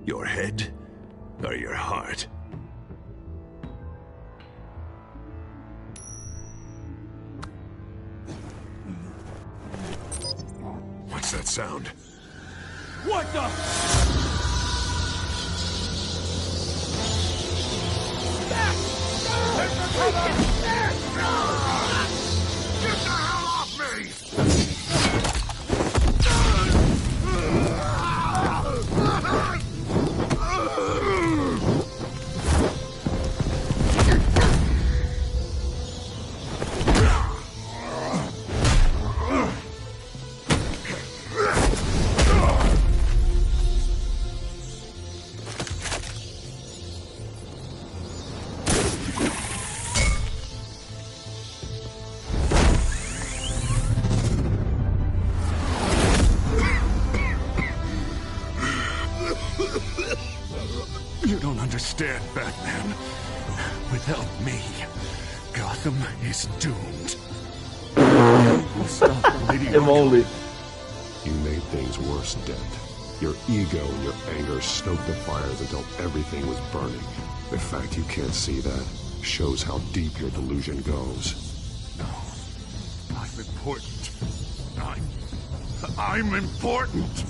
Your head or your heart? What's that sound? What the? Get the hell off me! You don't understand, Batman. Without me, Gotham is doomed. If only. You made things worse, Dent. Your ego and your anger stoked the fires until everything was burning. The fact you can't see that shows how deep your delusion goes. No. I'm important. I'm important.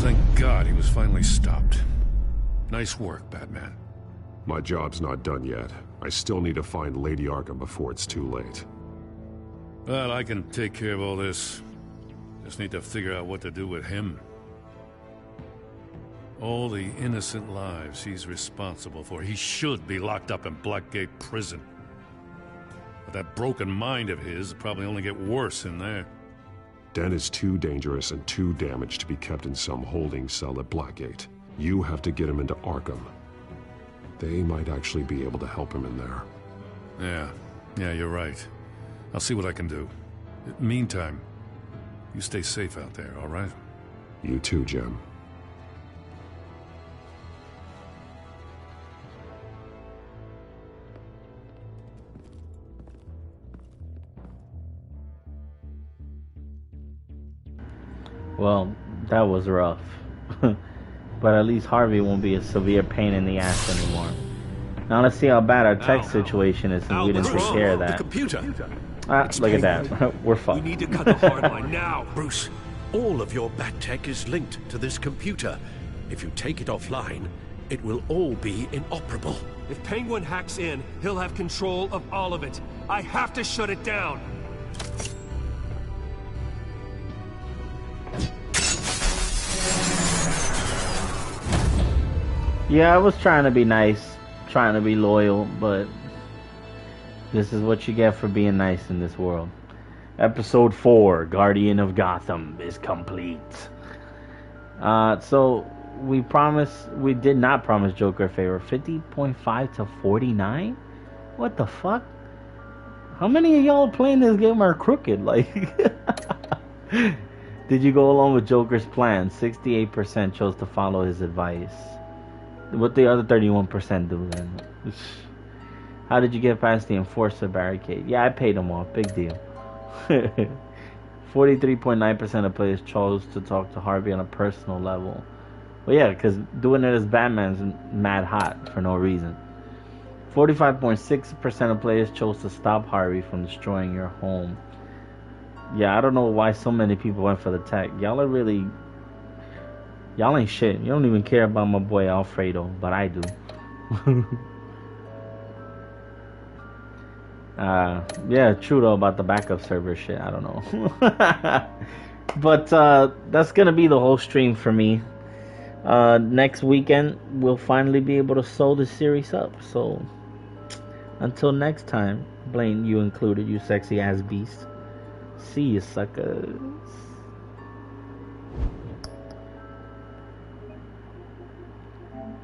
Thank God he was finally stopped. Nice work, Batman. My job's not done yet. I still need to find Lady Arkham before it's too late. Well, I can take care of all this. Just need to figure out what to do with him. All the innocent lives he's responsible for. He should be locked up in Blackgate Prison. But that broken mind of his will probably only get worse in there. Den is too dangerous and too damaged to be kept in some holding cell at Blackgate. You have to get him into Arkham. They might actually be able to help him in there. Yeah, you're right. I'll see what I can do. Meantime, you stay safe out there, all right? You too, Jim. Well, that was rough. But at least Harvey won't be a severe pain in the ass anymore. Now let's see how bad our tech situation is since we didn't take care of that. The computer. Look at that. We're fucked. We need to cut the hard line now. Bruce, all of your bat tech is linked to this computer. If you take it offline, it will all be inoperable. If Penguin hacks in, he'll have control of all of it. I have to shut it down. Yeah, I was trying to be nice, trying to be loyal, but this is what you get for being nice in this world. Episode 4, Guardian of Gotham, is complete. So we did not promise Joker a favor. 50.5 to 49? What the fuck? How many of y'all playing this game are crooked? Like, did you go along with Joker's plan? 68% chose to follow his advice. What the other 31% do then? How did you get past the enforcer barricade? Yeah, I paid him off. Big deal. 43.9% of players chose to talk to Harvey on a personal level. Well, yeah, because doing it as Batman's mad hot for no reason. 45.6% of players chose to stop Harvey from destroying your home. Yeah, I don't know why so many people went for the tech. Y'all ain't shit. You don't even care about my boy Alfredo, but I do. Yeah, true though about the backup server shit. I don't know. But that's gonna be the whole stream for me. Next weekend, we'll finally be able to sew the series up. So, until next time, Blaine, you included, you sexy ass beast. See you, suckers.